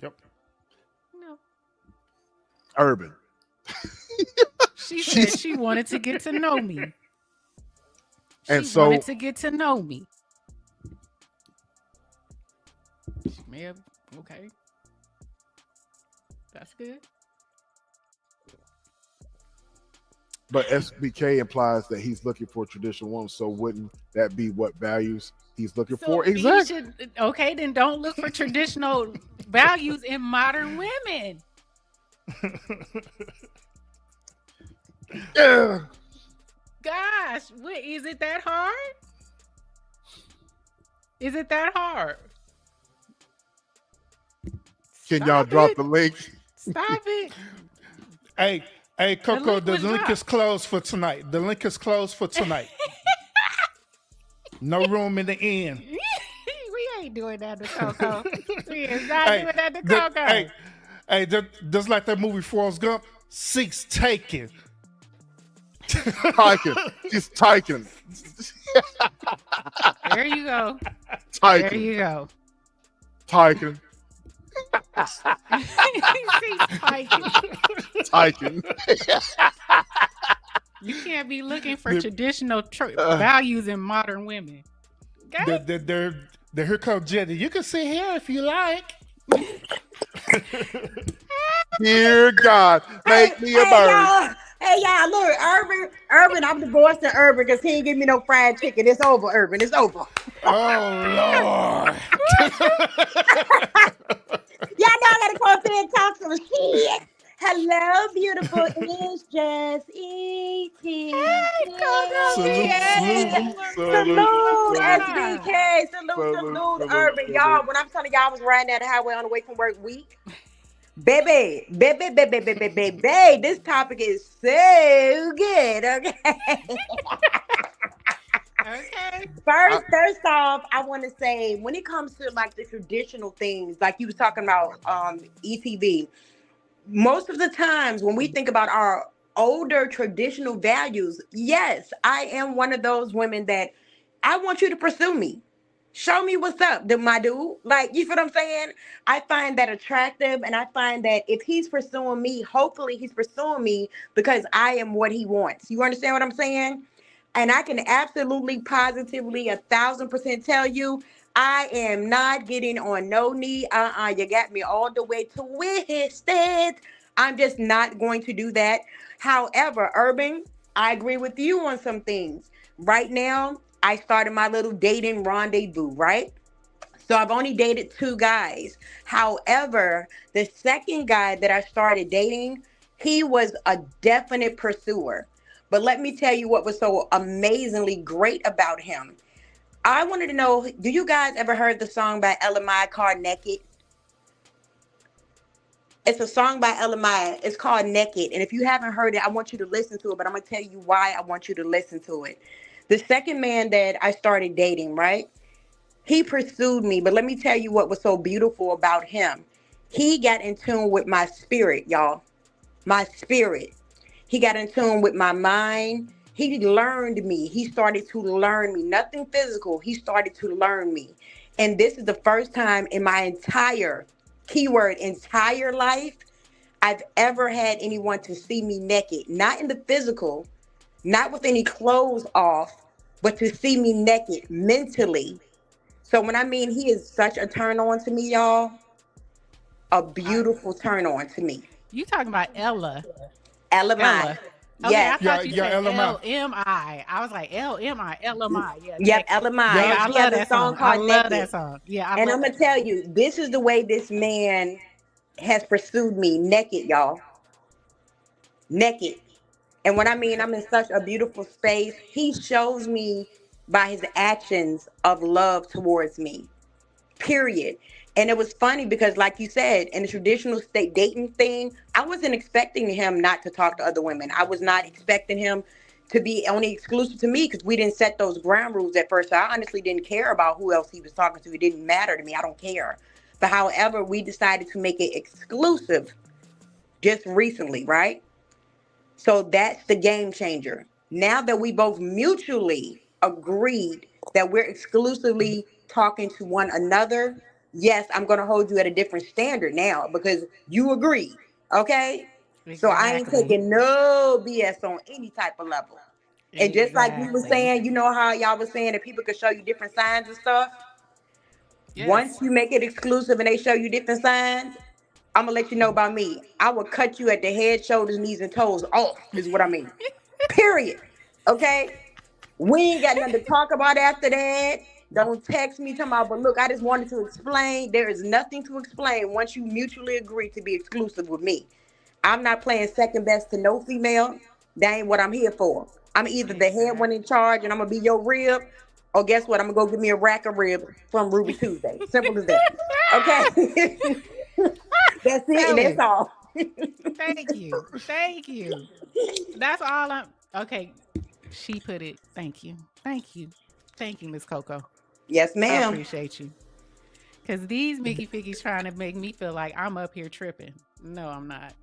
Yep. No. Urban. She said she wanted to get to know me. And She so- wanted to get to know me. Man, okay. That's good. But SBK implies that he's looking for a traditional woman. So wouldn't that be what values he's looking for? he Exactly. should, okay, then don't look for traditional values in modern women. Yeah. Gosh, what is it that hard? Is it that hard? Can Stop y'all drop it. the link? Stop it. Hey, Coco, link the was link dropped. is closed for tonight. The link is closed for tonight. No room in the end. We ain't doing that to Coco. We is not Hey, doing that to the- Coco. just like that movie Forrest Gump, seats taken. Tyking. She's tyking. There you go. There Tyking. you go. Tyking. She's spiking. Tyking. You can't be looking for traditional values in modern women. Okay? Here comes Jenny. You can sit here if you like. Dear God, make me a bird. Hey y'all, look, Urban, I'm divorcing Urban because he ain't give me no fried chicken. It's over, Urban. It's over. Oh Lord. Y'all know I gotta come up here and talk some shit. Hello, beautiful. It's just eating. Salute, SBK. Salute, Urban. Y'all, when I'm telling y'all I was riding down the highway on the way from work week. Baby, this topic is so good, okay? Okay. First off, I want to say when it comes to like the traditional things, like you was talking about ETV, most of the times when we think about our older traditional values, yes, I am one of those women that I want you to pursue me. Show me what's up, my dude. Like, you feel what I'm saying? I find that attractive, and I find that if he's pursuing me, hopefully he's pursuing me because I am what he wants. You understand what I'm saying? And I can absolutely, positively, 1,000% tell you, I am not getting on no knee. You got me all the way twisted. I'm just not going to do that. However, Urban, I agree with you on some things. Right now, I started my little dating rendezvous, right? So I've only dated 2 guys. However, the second guy that I started dating, he was a definite pursuer. But let me tell you what was so amazingly great about him. I wanted to know, do you guys ever heard the song by LMI called Naked? It's a song by LMI. It's called Naked. And if you haven't heard it, I want you to listen to it. But I'm going to tell you why I want you to listen to it. The second man that I started dating, right? He pursued me. But let me tell you what was so beautiful about him. He got in tune with my spirit, y'all. My spirit. He got in tune with my mind. He learned me. He started to learn me. Nothing physical. He started to learn me. And this is the first time in my entire, keyword, entire life, I've ever had anyone to see me naked. Not in the physical, not with any clothes off, but to see me naked mentally. So when I mean he is such a turn on to me, y'all, a beautiful turn on to me. You talking about Ella. LMI. Ella. Okay, Yes. I thought you said LMI. LMI. I was like, LMI, LMI. Yeah, Yep, Naked. LMI. Yeah, I She love has a that song song. I called love Naked. that song. Yeah, I And love I'm going that to tell song. you, this is the way this man has pursued me naked, y'all. Naked. And when I mean I'm in such a beautiful space, he shows me by his actions of love towards me. Period. And it was funny because, like you said, in the traditional state dating thing, I wasn't expecting him not to talk to other women. I was not expecting him to be only exclusive to me because we didn't set those ground rules at first. So I honestly didn't care about who else he was talking to. It didn't matter to me. I don't care. But however, we decided to make it exclusive just recently, right? So that's the game changer. Now that we both mutually agreed that we're exclusively talking to one another, yes, I'm gonna hold you at a different standard now because you agree. Okay. So I ain't Exactly. taking no BS on any type of level. And just like we were Exactly. saying, you know how y'all was saying that people could show you different signs and stuff. Once Yes. you make it exclusive and they show you different signs, I'm gonna let you know about me. I will cut you at the head, shoulders, knees, and toes off, is what I mean. Period. Okay? We ain't got nothing to talk about after that. Don't text me talking about, but look, I just wanted to explain. There is nothing to explain once you mutually agree to be exclusive with me. I'm not playing second best to no female. That ain't what I'm here for. I'm either the head one in Exactly. charge and I'm gonna be your rib, or guess what? I'm gonna go give me a rack of ribs from Ruby Tuesday. Simple as that. Okay. That's it, and that's Selling. all. Thank you. Thank you. That's all I'm okay. She put it. Thank you. Thank you. Thank you, Miss Coco. Yes, I ma'am. appreciate you. Cause these Mickey Figgies trying to make me feel like I'm up here tripping. No, I'm not.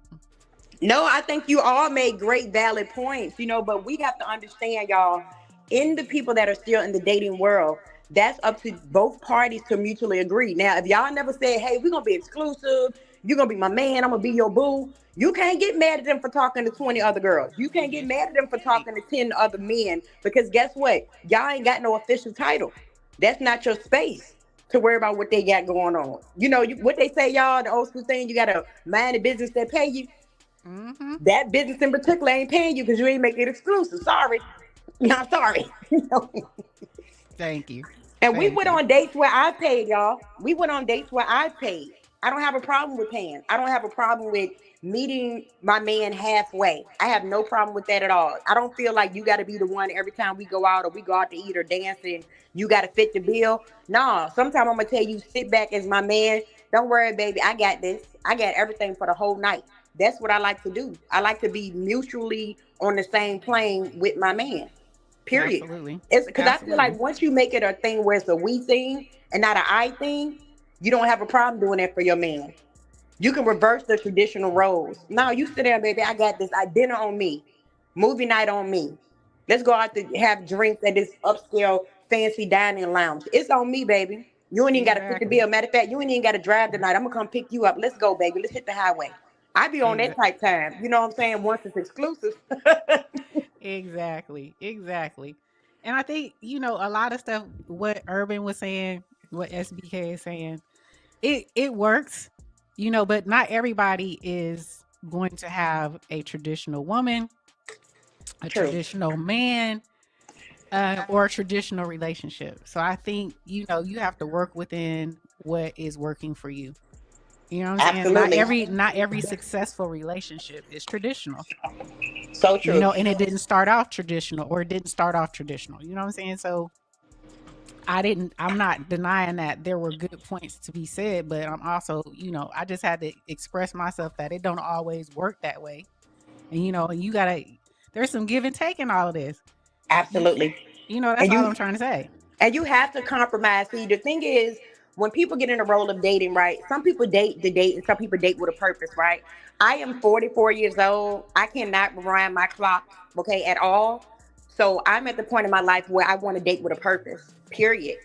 No, I think you all made great valid points, but we have to understand, y'all, in the people that are still in the dating world, that's up to both parties to mutually agree. Now, if y'all never said, hey, we're gonna be exclusive, you're gonna be my man, I'm gonna be your boo, you can't get mad at them for talking to 20 other girls. You can't get mad at them for Right. talking to 10 other men because guess what? Y'all ain't got no official title. That's not your space to worry about what they got going on. What they say, y'all, the old school thing, you gotta mind the business that pay you. Mm-hmm. That business in particular ain't paying you because you ain't making it exclusive. Sorry. Not sorry. Thank you. And we Thank went you. on dates where I paid, y'all. We went on dates where I paid. I don't have a problem with paying. I don't have a problem with meeting my man halfway. I have no problem with that at all. I don't feel like you got to be the one every time we go out or we go out to eat or dance and you got to fit the bill. No, sometimes I'm going to tell you, sit back as my man. Don't worry, baby. I got this. I got everything for the whole night. That's what I like to do. I like to be mutually on the same plane with my man. Period. Absolutely. It's because I feel Absolutely. like once you make it a thing where it's a we thing and not an I thing, you don't have a problem doing that for your man. You can reverse the traditional roles. No, you sit there, baby. I got this. Dinner on me, movie night on me. Let's go out to have drinks at this upscale fancy dining lounge. It's on me, baby. You ain't even got to fit the Exactly. bill. Matter of fact, you ain't even got to drive tonight. I'm gonna come pick you up. Let's go, baby. Let's hit the highway. I be on that Exactly. type time. You know what I'm saying? Once it's exclusive. Exactly. Exactly. And I think, a lot of stuff what Urban was saying, what SBK is saying, it works, but not everybody is going to have a traditional woman, a True. traditional man, or a traditional relationship. So I think, you have to work within what is working for you. You know what I'm saying? Not Absolutely. every not every successful relationship is traditional. So true. And it didn't start off traditional or it didn't start off traditional. You know what I'm saying? So I'm not denying that there were good points to be said, but I'm also, I just had to express myself that it don't always work that way. And and you gotta there's some give and take in all of this. You Absolutely. that's And all you I'm trying to say. and you have to compromise. See, the thing is, when people get in the role of dating, right? Some people date to date, and some people date with a purpose, right? I am 44 years old. I cannot rewind my clock, okay, at all. So I'm at the point in my life where I want to date with a purpose. Period.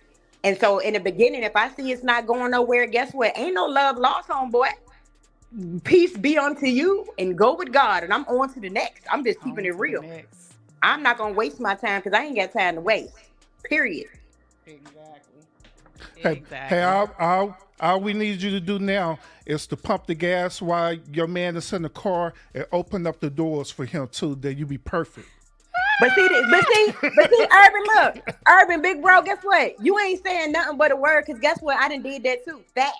And so in the beginning, if I see it's not going nowhere, guess what? Ain't no love lost, homeboy. Peace be unto you, and go with God. And I'm on to the next. I'm just keeping On it to the real. next. I'm not gonna waste my time because I ain't got time to waste. Period. Exactly. Hey, Exactly. all we need you to do now is to pump the gas while your man is in the car and open up the doors for him too. That you be perfect. But see, Urban, look, Urban, big bro, guess what? You ain't saying nothing but a word, because guess what? I done did that too. Facts.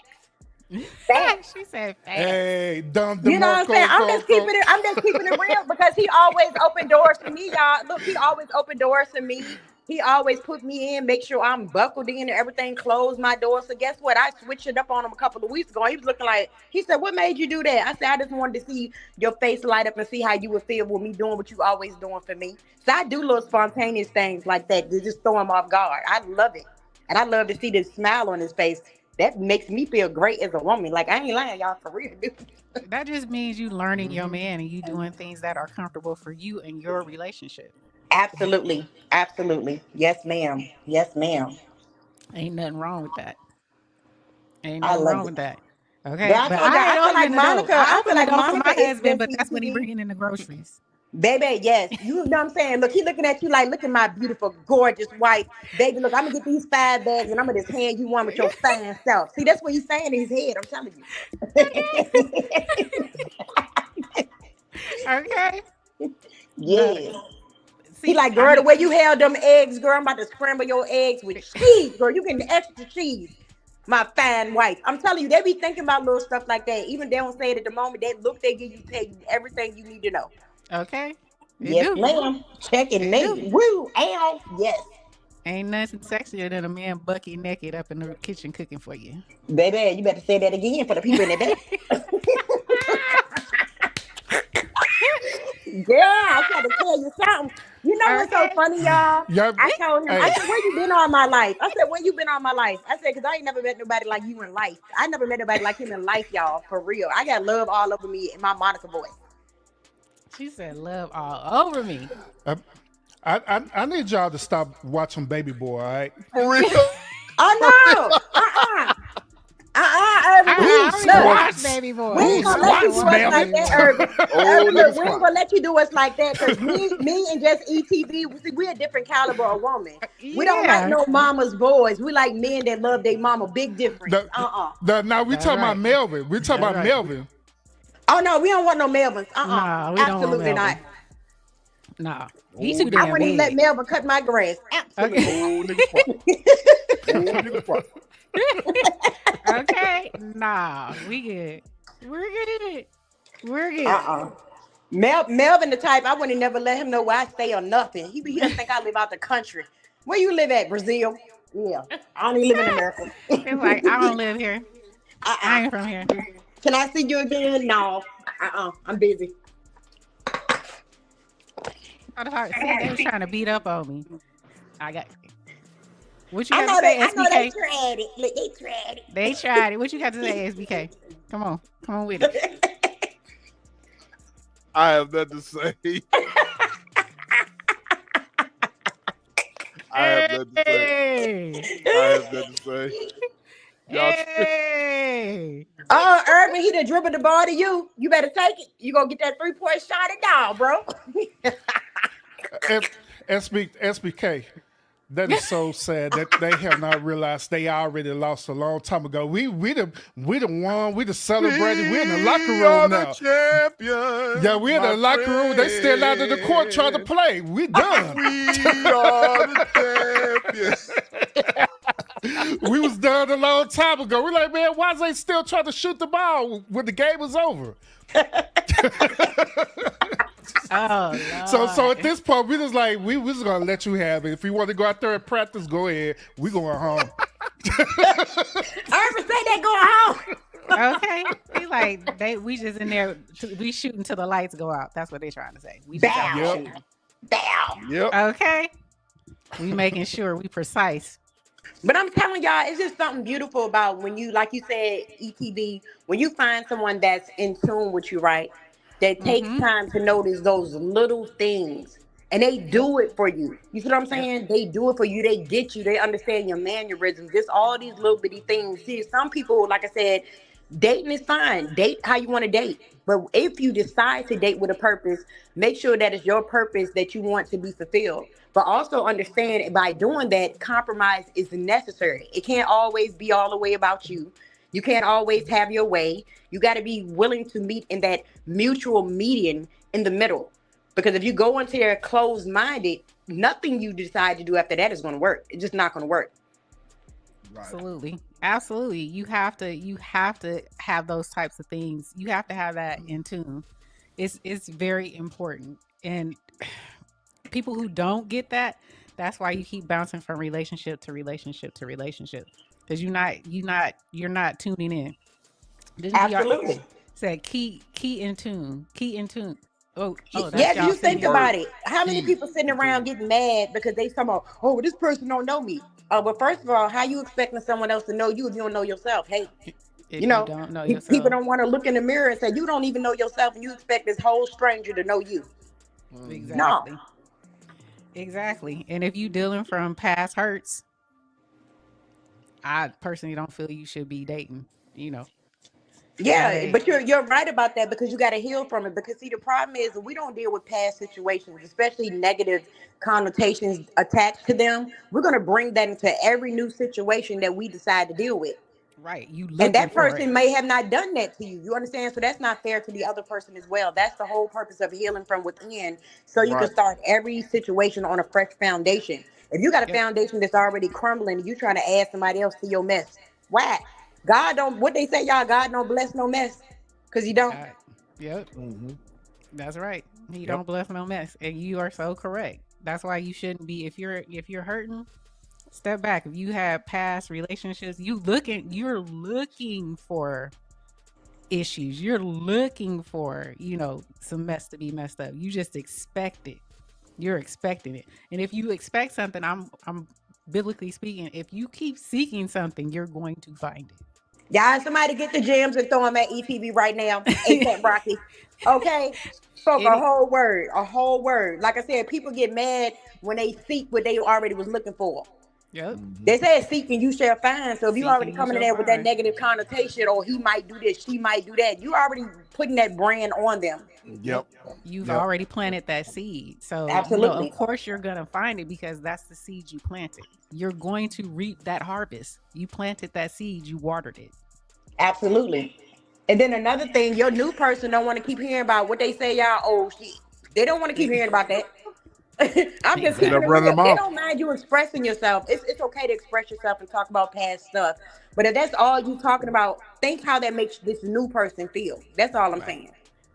Facts. She said facts. Hey, Dom You know what I'm saying? DeMarco, go go. I'm just keeping it real because he always opened doors for me, y'all. Look, he always opened doors for me. He always put me in, make sure I'm buckled in and everything, closed my door. So guess what? I switched it up on him a couple of weeks ago. He was looking like, he said, what made you do that? I said, I just wanted to see your face light up and see how you would feel with me doing what you always doing for me. So I do little spontaneous things like that to just throw him off guard. I love it. And I love to see this smile on his face. That makes me feel great as a woman. Like, I ain't lying, y'all, for real, dude. That just means you learning your man and you doing things that are comfortable for you and your relationship. Absolutely. Absolutely. Yes, ma'am. Yes, ma'am. Ain't nothing wrong with that. Ain't I nothing love wrong it. with that. But Okay, I but told you, I ain't I feel like opening the door. Monica. I I feel open the like door for Monica my is husband, but just that's when he ETV. bringing in the groceries. Baby, yes. You know what I'm saying? Look, he looking at you like, look at my beautiful, gorgeous wife. Baby, look, I'm gonna get these 5 bags and I'm gonna just hand you one with your fine self. See, that's what he's saying in his head. I'm telling you. Okay, but Yeah. He see, like, I girl, the mean, way you held them eggs, girl, I'm about to scramble your eggs with cheese, girl. You getting extra cheese, my fine wife. I'm telling you, they be thinking about little stuff like that. Even they don't say it at the moment. They look, they give you, tell you everything you need to know. okay, it Yes, do, ma'am. Check it, it do. name. Woo, ow. Yes. Ain't nothing sexier than a man bucky naked up in the kitchen cooking for you. Baby, you better say that again for the people in the back. Girl, I tried to tell you something. You know what's so Okay, funny, y'all? Yeah, I told him, I hey, said, where you been all my life? I said, where you been all my life? I said, because I ain't never met nobody like you in life. I never met nobody like him in life, y'all, for real. I got love all over me in my Monica voice. she said love all over me. I, I need y'all to stop watching Baby Boy. All right. For real. Oh, no. Urban. Who I don't even Look, watch squats? Baby we Boy. Who ain't I gonna let you don't squats, do us watch like Melvin? Baby that, Boy. Urban. Old Urban, nigga look, we ain't squad. gonna let you do us like that because me and just ETV, see, we're a different caliber of woman. We don't like Yeah, no mama's boys. We like men that love their mama. Big difference. The, Uh-uh. now we that's talking about right. Melvin. We talking That's about right. Melvin. Oh no, we don't want no Melvins. Nah, we don't want Absolutely not. Melvin. Nah, he too Old I nigga damn wouldn't squad. even let big. Melvin cut my grass. Okay. Absolutely not. Old nigga squad. Old nigga squad. Okay. Nah, we good. We're good. We're good. Uh-uh. Melvin the type, I wouldn't never let him know where I stay or nothing. He just think I live out the country. Where you live at, Brazil? Yeah. I don't even live in America. It's like I don't live here. Uh-uh. I ain't from here. Can I see you again? No. I'm busy. See, they was trying to beat up on me. I got. What you I got to know they say, I know they SBK? tried it. Look, they tried They tried it. What you got to say, SBK? Come on with it. it. I have nothing to say. I have nothing to say. Hey, I have nothing to say. Y'all, hey. Oh, Urban, he done dribbled the ball to you. You better take it. You gonna get that 3-point shot it down, bro. SBK. That is so sad that they have not realized they already lost a long time ago. We the won. We the celebrated. We're in the locker we are room the now. champions. Yeah, we're in my the locker room. They still out of the court trying to friend. play. We done. We are the champions. We was done a long time ago. We're like, man, why is they still trying to shoot the ball when the game was over? Oh, So at Lord. this point, we just like we was gonna let you have it. If you want to go out there and practice, go ahead. We going home. Urban say they going home. Okay. He like we just in there. We shooting till the lights go out. That's what they trying to say. We just out here Bow. shooting. Bow. Yep. Okay. We making sure we precise. But I'm telling y'all, it's just something beautiful about when you, like you said, ETV, when you find someone that's in tune with you, right? That takes Mm-hmm. time to notice those little things. And they Yep. do it for you. You see what I'm Yep. saying? They do it for you. They get you. They understand your mannerisms. Just all these little bitty things. See, some people, like I said, dating is fine. Date how you want to date. But if you decide to date with a purpose, make sure that it's your purpose that you want to be fulfilled. But also understand by doing that, compromise is necessary. It can't always be all the way about you. You can't always have your way. You got to be willing to meet in that mutual median in the middle. Because if you go into there closed minded, nothing you decide to do after that is going to work. It's just not going to work. Right. Absolutely. Absolutely. You have to have those types of things. You have to have that in tune. It's very important. And people who don't get that, that's why you keep bouncing from relationship to relationship to relationship. Because you're not tuning in. Didn't GR Absolutely. said key in tune. Key in tune. Oh, that's Yes, y'all you Key think singing. about word. it. How many Key. people sitting around getting mad because they talking about, oh, well, this person don't know me? But first of all, how you expecting someone else to know you if you don't know yourself? Hey, you If you know, don't know people yourself. don't want to look in the mirror and say you don't even know yourself, and you expect this whole stranger to know you. No. Exactly. Exactly. And if you dealing from past hurts, I personally don't feel you should be dating. Yeah, Like, but you're right about that because you got to heal from it. Because see, the problem is we don't deal with past situations, especially negative connotations attached to them. We're gonna bring that into every new situation that we decide to deal with. right, you And looking that for it. person may have not done that to you. You understand? So that's not fair to the other person as well. That's the whole purpose of healing from within. So you can Right. start every situation on a fresh foundation. If you got a Yep. foundation that's already crumbling and you trying to add somebody else to your mess, why? God don't, what they say, y'all, God don't bless no mess. Cause you don't. God. Yep. Hmm. That's right. He Yep. don't bless no mess, and you are so correct. That's why you shouldn't be. If you're hurting, step back. If you have past relationships, you're looking for issues. You're looking for, some mess to be messed up. You just expect it. You're expecting it. And if you expect something, I'm biblically speaking, if you keep seeking something, you're going to find Y'all, somebody get the gems and throw them at ETV right now. ASAP it. Rocky. Okay? Spoke a Any whole word. A whole word. Like I said, people get mad when they seek what they already was looking for. Yep. Hmm. They said seek and you shall find. So if you already Seeking you coming in shall there with that find. negative connotation, or he might do this, she might do that, you already putting that brand on them. Yep. Yep. You've Yep. already planted that seed. So, of Absolutely. course you're going to find it because that's the seed you planted. You're going to reap that harvest. You planted that seed, you watered it. Absolutely. And then another thing, your new person don't want to keep hearing about what they say, y'all. Oh shit. They don't want to keep hearing about that. I'm just End keeping up Exactly. it running real. them They off. don't mind you expressing yourself. It's okay to express yourself and talk about past stuff. But if that's all you talking about, think how that makes this new person feel. That's all I'm Right. saying.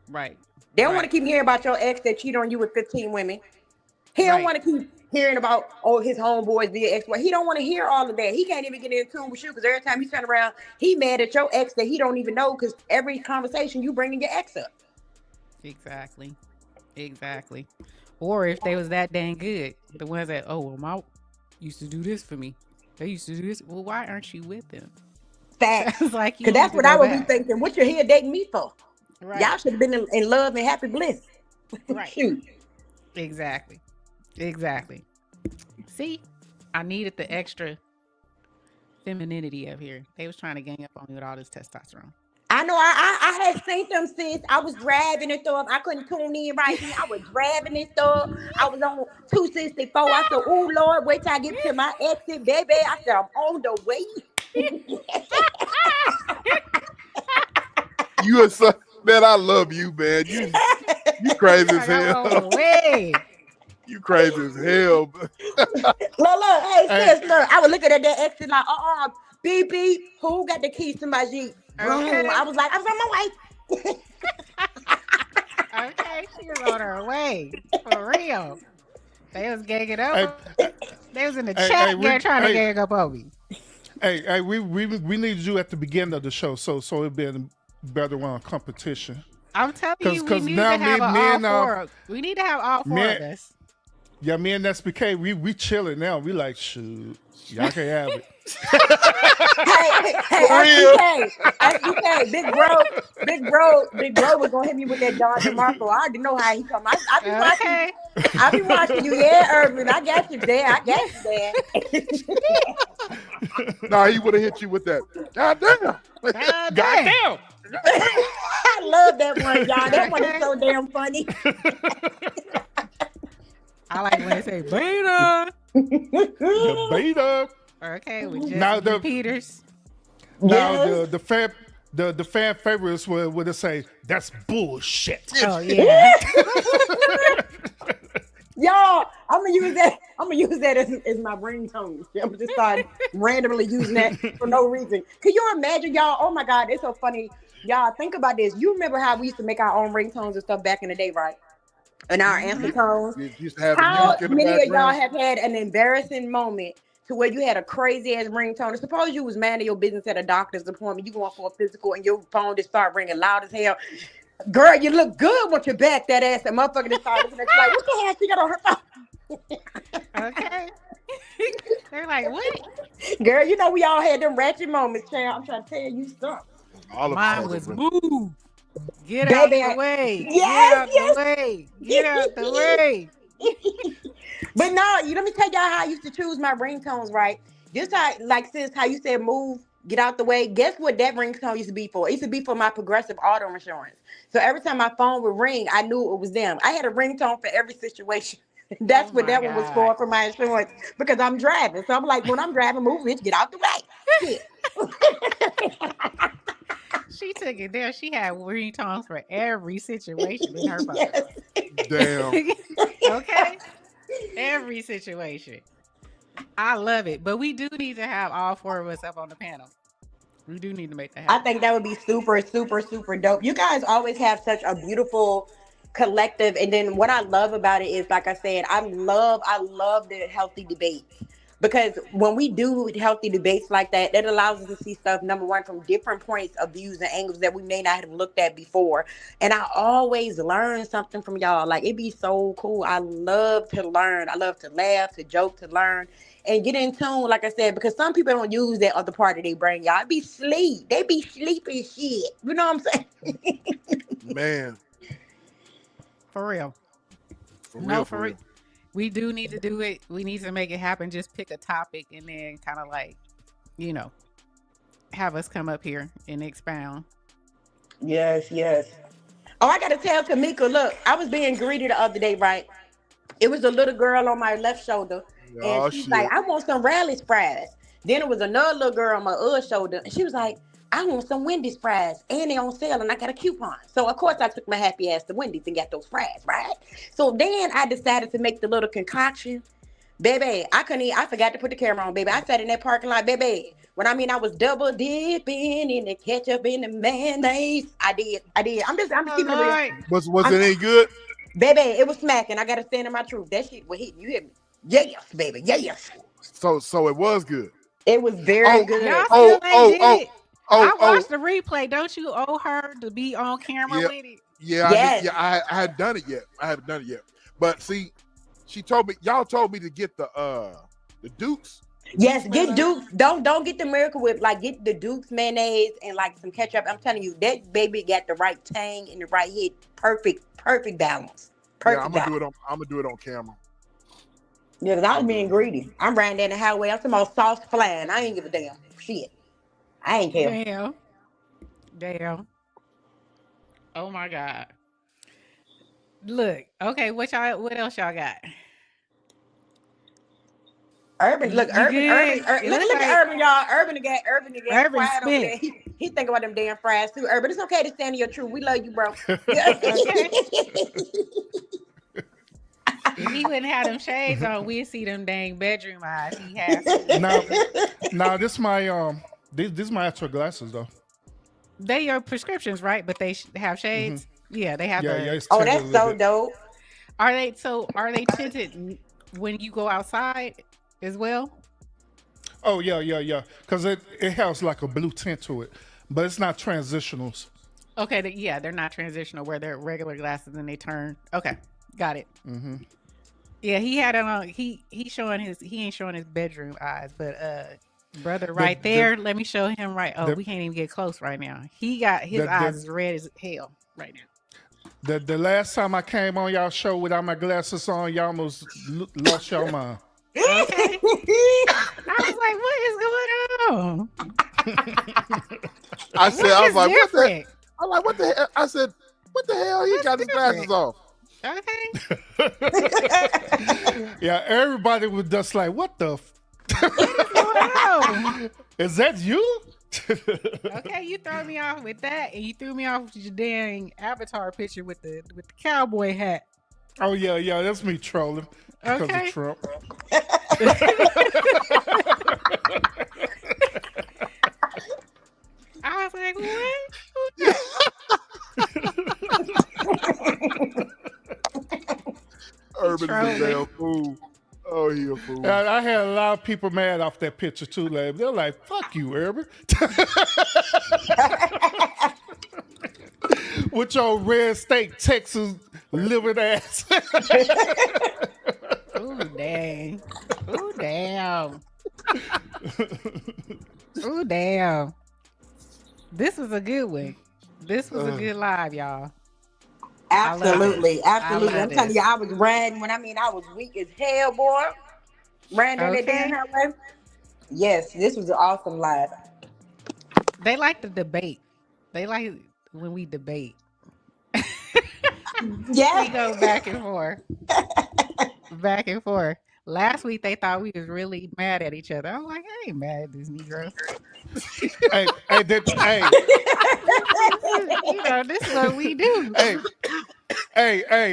Right. They don't want to Right. keep hearing about your ex that cheated on you with 15 women. He don't Right. want to keep hearing about his homeboys via ex. He don't want to hear all of that. He can't even get in tune with you because every time you turn around, he mad at your ex that he don't even know because every conversation you bringing your ex up. Exactly. Exactly. Or if they was that dang good, the ones that, oh, well, my used to do this for me. They used to do this. Well, why aren't you with them? Facts. Sounds like you Because need that's to what I go would be back. thinking. What you here dating me for? Y'all Right. should have been in love and happy bliss. Right. Shoot. Exactly. Exactly. See, I needed the extra femininity up here. They was trying to gang up on me with all this testosterone. I know I had seen them since I was driving and stuff. I couldn't tune in right then. I was driving and stuff. I was on 264. I said, oh Lord, wait till I get to my exit, baby. I said, I'm on the way. You are so man. I love you, man. You crazy as Like, I'm on hell. the way. You crazy as hell. Look, hey Hey, sis, look. I was looking at that exit like, beep beep. Who got the keys to my Jeep? Vroom. Okay. I was like, I'm on my way. Okay. She was on her way. For real. They was ganging hey, up. They was in the hey, chat there trying to hey, gang up on me. hey, we needed you at the beginning of the show, so it'd been better on competition. I'm telling you, we Cause need now to have me all and four. We need to have all four me, of us. yeah, me and SBK, we chilling now. We like shoot, y'all can have it. Hey, For real. SBK, big bro was gonna hit me with that Don DeMarco. I already know how he come. I be watching. Okay. I be watching you, yeah, Irvin. I got you there. I got you there. Nah, he would have hit you with that. God damn. God God damn. damn. I love that one, y'all. That one is Okay. so damn funny. I like when they say beta. The beta. Okay, with Now Jesse the- Peters. Now Yes. the fan favorites would say that's bullshit. Oh yeah. Y'all, I'm gonna use that. I'm gonna use that as my ringtone. I'm gonna just start randomly using that for no reason. Can you imagine, y'all? Oh my God, it's so funny. Y'all, think about this. You remember how we used to make our own ringtones and stuff back in the day, right? And our answer tones. You used to have the How music in the many of y'all background. have had an embarrassing moment to where you had a crazy ass ringtone? Suppose you was minding your business at a doctor's appointment, you going for a physical, and your phone just start ringing loud as hell. Girl, you look good once you back that ass. And motherfucker just start looking at you like, what the hell she got on her phone? Okay. They're like, what? Girl, you know we all had them ratchet moments, child. I'm trying to tell you something. All of Mine us. was move. Get Baby, out the way. yes, Get out the way. Get out the way. But no, let me tell y'all how I used to choose my ringtones, right? Just how, like, sis, how you said move, get out the way. Guess what that ringtone used to be for? It used to be for my Progressive auto insurance. So every time my phone would ring, I knew it was them. I had a ringtone for every situation. That's Oh what my that one was God. for my insurance because I'm driving. So I'm like, when I'm driving, move, bitch, get out the way. Shit. She took it there. She had ringtones for every situation in her phone. Yes. Damn. Okay? Every situation. I love it. But we do need to have all four of us up on the panel. We do need to make that I happen. think that would be super, super, super dope. You guys always have such a beautiful collective. And then what I love about it is, like I said, I love the healthy debates. Because when we do healthy debates like that, that allows us to see stuff, number one, from different points of views and angles that we may not have looked at before. And I always learn something from y'all. Like, it'd be so cool. I love to learn. I love to laugh, to joke, to learn, and get in tune, like I said, because some people don't use that other part of their brain, y'all. It be sleep. They be sleeping shit. You know what I'm saying? Man. For real. For No, real, for for real. real. We do need to do it. We need to make it happen. Just pick a topic and then kind of like, have us come up here and expound. Yes, yes. Oh, I gotta tell Tamika, look, I was being greedy the other day, right? It was a little girl on my left shoulder, and Oh she's like, shit. I want some Rally's fries. Then it was another little girl on my other shoulder, and she was like, I want some Wendy's fries, and they on sale, and I got a coupon. So of course I took my happy ass to Wendy's and got those fries, right? So then I decided to make the little concoction. Baby, I couldn't eat. I forgot to put the camera on, baby. I sat in that parking lot, baby. When I mean I was double dipping in the ketchup and the mayonnaise. I did. I'm just Oh, keeping it real. Lord. Was I'm, it any good? baby, it was smacking. I gotta stand in my truth. That shit was hitting. You hear me? Yes, baby. Yes. So it was good. It was very Oh, good. Y'all oh, still ain't oh, did oh, it. oh, I oh. watched the replay. Don't you owe her to be on camera Yeah, with it? yeah, I need, Yes. yeah, I hadn't done it yet. I haven't done it yet. But see, y'all told me to get the Dukes. Yes, get Mayonnaise. Duke's. Don't get the Miracle Whip. Like, get the Duke's mayonnaise and like some ketchup. I'm telling you, that baby got the right tang and the right hit. Perfect balance. Yeah, Perfect balance. I'm gonna do it on camera. Yeah, because I was I'm being doing it. greedy. I'm riding down the highway. I'm talking about sauce flying. I ain't give a damn. Shit. I ain't care. Damn. Damn. Oh my God. Look. Okay. What else y'all got? Urban, look, You good? It looks look like at Urban, y'all. Urban again Urban quiet over spent. there. He think about them damn fries too. Urban, it's okay to stand in your truth. We love you, bro. Yeah. Okay. If he wouldn't have them shades on, we'd see them dang bedroom eyes he has. Now this my this my actual glasses though. They your prescriptions, right? But they have shades. Yeah, they have Yeah, the. it's Oh, tinted a that's little so bit. dope. Are they tinted when you go outside as well? Oh yeah. Because it has like a blue tint to it, but it's not transitionals. Okay, they're not transitional where they're regular glasses and they turn. Okay, got it. Mm-hmm. Yeah, he had it on. He ain't showing his bedroom eyes, but brother, right there. Let me show him right. Oh, we can't even get close right now. He got his eyes as red as hell right now. The last time I came on y'all show without my glasses on, y'all almost lost your mind. Okay. I was like, what is going on? I said, I was like, different? what the hell? I said, what the hell? He What's got his glasses different? off. Okay. Yeah, everybody was just like, what the Wow. is that you? Okay, you throw me off with that, and you threw me off with your dang avatar picture with the cowboy hat. Oh yeah, that's me trolling because Okay. of Trump. I was like, what? Urban is a trolling. damn fool. Oh, he a fool. I had a lot of people mad off that picture too. Like, they're like, "Fuck you, Urban," with your red steak Texas livered ass. Ooh, dang. Ooh, damn. Ooh, damn. This was a good one. This was a good live, y'all. Absolutely. I Absolutely. love I'm telling this. you, I was riding I was weak as hell, boy. Ran down that damn Okay. highway. Yes, this was an awesome live. They like to debate. They like when we debate. We Yes. go back and forth, back and forth. Last week they thought we was really mad at each other. I'm like, I ain't mad at these Negroes. Hey, This is what we do.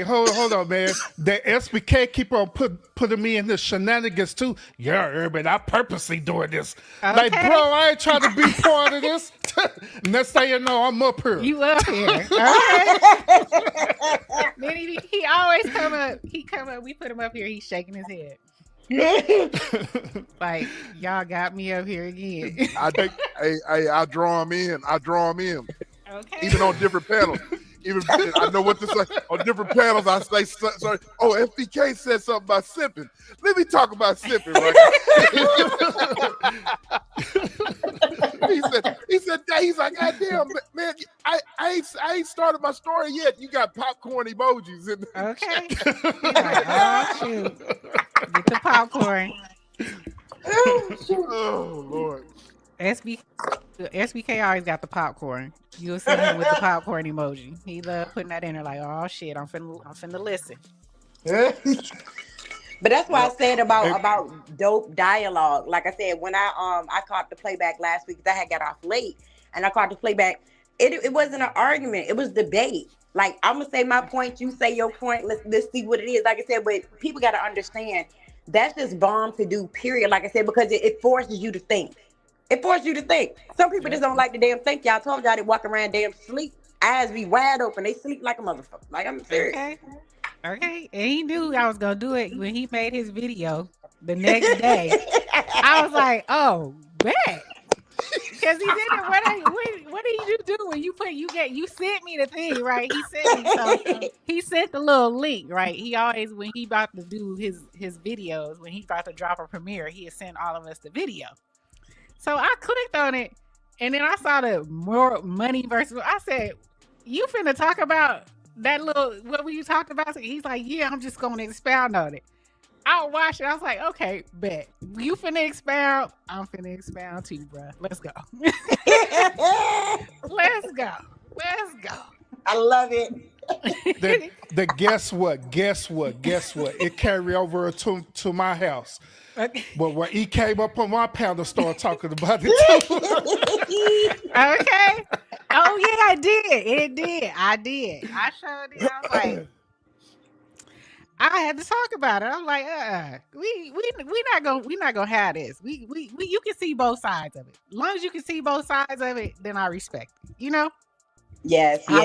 hold on, man. The SBK keep on putting me in the shenanigans too. Yeah, Urban, I purposely doing this. Like, Okay. bro, I ain't trying to be part of this. Next thing you know, I'm up here. You up here. Okay. Then he always come up. He come up. We put him up here. He's shaking his head. Like, y'all got me up here again. I draw him in. Okay. Even on different panels. Even I know what to say on different panels. I say, sorry. Oh, FBK said something about sipping. Let me talk about sipping. Right? he's like, God damn, man, I ain't started my story yet. You got popcorn emojis in there. Okay. He's like, oh shoot, get the popcorn. Oh Lord. SBK always got the popcorn. You'll see him with the popcorn emoji. He love putting that in there like, oh shit, I'm finna listen. But that's why I said about dope dialogue. Like I said, when I caught the playback last week, 'cause I had got off late, and I caught the playback. It wasn't an argument. It was debate. Like, I'm gonna say my point, you say your point. Let's see what it is. Like I said, but people got to understand that's just bomb to do. Period. Like I said, because it forces you to think. It forces you to think. Some people just don't like to damn think. Y'all told y'all they walk around damn sleep, eyes be wide open. They sleep like a motherfucker. Like, I'm serious. Okay. And he knew I was gonna do it when he made his video the next day. I was like, oh, bet. Because he did it. What did you do when you sent me the thing, right? He sent the little link, right? He always, when he about to do his videos, when he about to drop a premiere, he had sent all of us the video. So I clicked on it, and then I saw the more money versus. I said, "You finna talk about that little what were you talking about?" So he's like, "Yeah, I'm just gonna expound on it." I watched it. I was like, "Okay, bet you finna expound. I'm finna expound too, bro. Let's go. Let's go. I love it. The guess what? It carried over to my house. Okay. But when he came up on my panel, started talking about it too. Okay. Oh yeah, I did. It did. I did. I showed it. I was like, I had to talk about it. I'm like, we not gonna have this. We you can see both sides of it. As long as you can see both sides of it, then I respect it. You know? Yes. I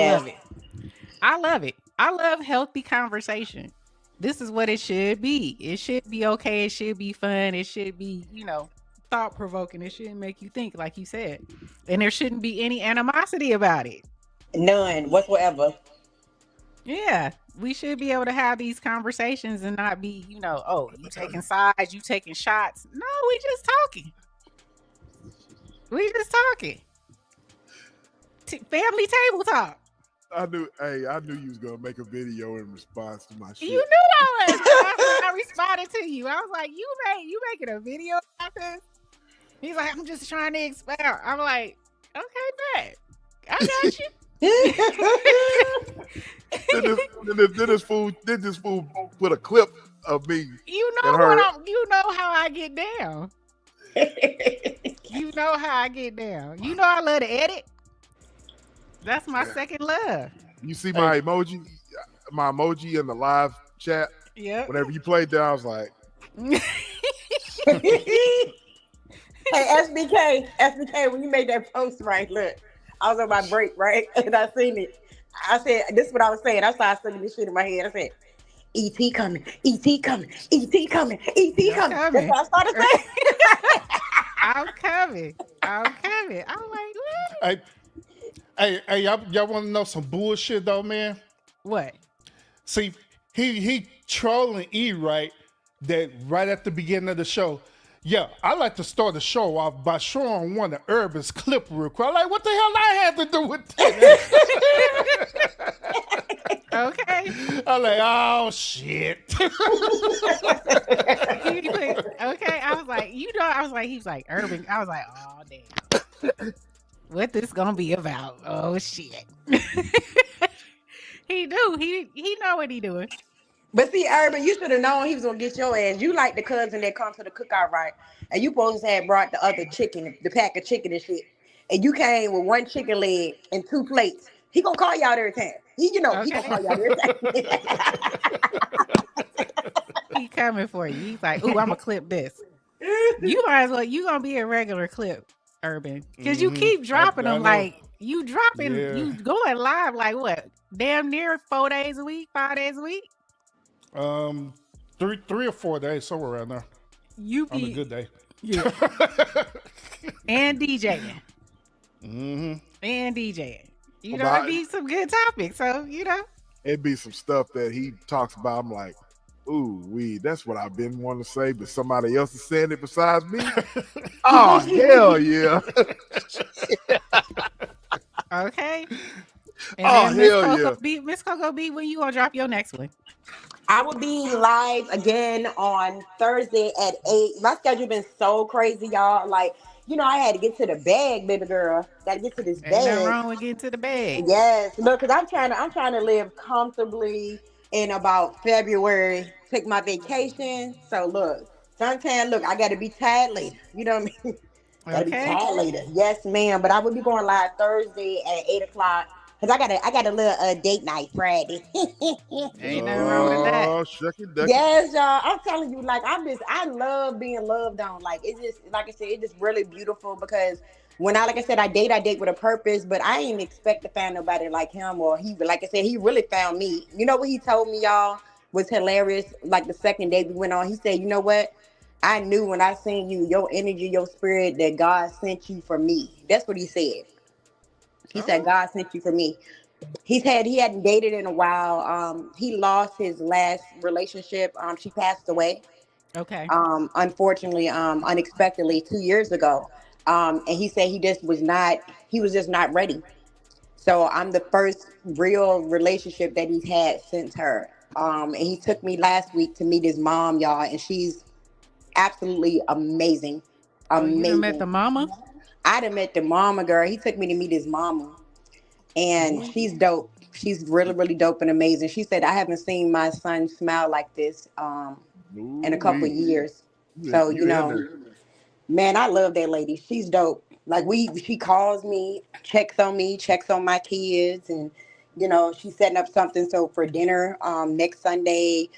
love it. I love healthy conversation. This is what it should be. It should be okay. It should be fun. It should be, thought provoking. It shouldn't make you think, like you said. And there shouldn't be any animosity about it. None whatsoever. Yeah, we should be able to have these conversations and not be, oh, you taking sides, you taking shots. No, we just talking. Family table talk. I knew you was gonna make a video in response to my shit. You knew I was. I responded to you. I was like, you making a video about this? He's like, I'm just trying to expound. I'm like, okay, bet. I got you. Then this fool put a clip of me. You know how I get down. You know how I get down. You know I love to edit. That's my second love. You see my emoji in the live chat? Yeah. Whenever you played that, I was like, Hey, SBK, when you made that post, right? Look, I was on my break, right? And I seen it. I said, this is what I was saying. I started singing this shit in my head. I said, E.T. coming, E.T. coming, E.T. coming, E.T. coming. That's what I started saying. I'm coming. I'm like, what? Hey, y'all want to know some bullshit though, man? What? See, he trolling E, right? That right at the beginning of the show. Yeah, I like to start the show off by showing one of Urban's clip real quick. I'm like, what the hell I had to do with that? Okay. I'm like, oh shit. Okay. I was like, he was like, Urban. I was like, oh damn. What this gonna be about? Oh shit. He do. He know what he doing. But see, Urban, you should have known he was gonna get your ass. You like the cousin that comes to the cookout, right? And you supposed to have brought the other chicken, the pack of chicken and shit. And you came with one chicken leg and 2 plates. He gonna call you out every time. He gonna Okay. call you out every time. He coming for you. He's like, ooh, I'm gonna clip this. You might as well. You gonna be a regular clip, Urban, because you keep dropping I them. know. Like you dropping, Yeah. you going live like what? Damn near 4 days a week, 5 days a week. 3 or 4 days, somewhere around there. You On a be good day. yeah, and DJing Mm-hmm. and DJing. You know, About- it be some good topics. So you know, It'd be some stuff that he talks about. I'm like, ooh, that's what I've been wanting to say, but somebody else is saying it besides me. Oh, hell yeah. okay. And Oh, then hell yeah. Miss Coco B, when you gonna drop your next one? I will be live again on Thursday at 8. My schedule been so crazy, y'all. Like, I had to get to the bag, baby girl. Gotta get to this Ain't nothing bag. wrong with getting to the bag. Yes, look, cause I'm trying to live comfortably in about February. Take my vacation. So look, suntan. Look, I gotta be tired later. You know what I mean? Gotta be Okay. tired later. Yes, ma'am. But I will be going live Thursday at 8 o'clock. Cause I got a little date night Friday. Ain't nothing wrong with that. Oh, shucky ducky. Yes, y'all. I'm telling you, like I love being loved on. Like it's just like I said, it's just really beautiful because when like I said, I date with a purpose, but I didn't expect to find nobody like him or he. Like I said, he really found me. You know what he told me, y'all, was hilarious. Like the second day we went on, he said, "You know what? I knew when I seen you, your energy, your spirit, that God sent you for me." That's what he said. He said, "God sent you for me." He hadn't dated in a while. He lost his last relationship. She passed away. Okay. Unfortunately, unexpectedly 2 years ago. And he said he was just not ready. So I'm the first real relationship that he's had since her. And he took me last week to meet his mom, y'all, and she's absolutely amazing. Oh, you done Amazing. met the mama? I done met the mama, girl. He took me to meet his mama. And she's dope. She's really, really dope and amazing. She said, I haven't seen my son smile like this in a couple of years. So, man, I love that lady. She's dope. Like she calls me, checks on me, checks on my kids, and she's setting up something so for dinner next Sunday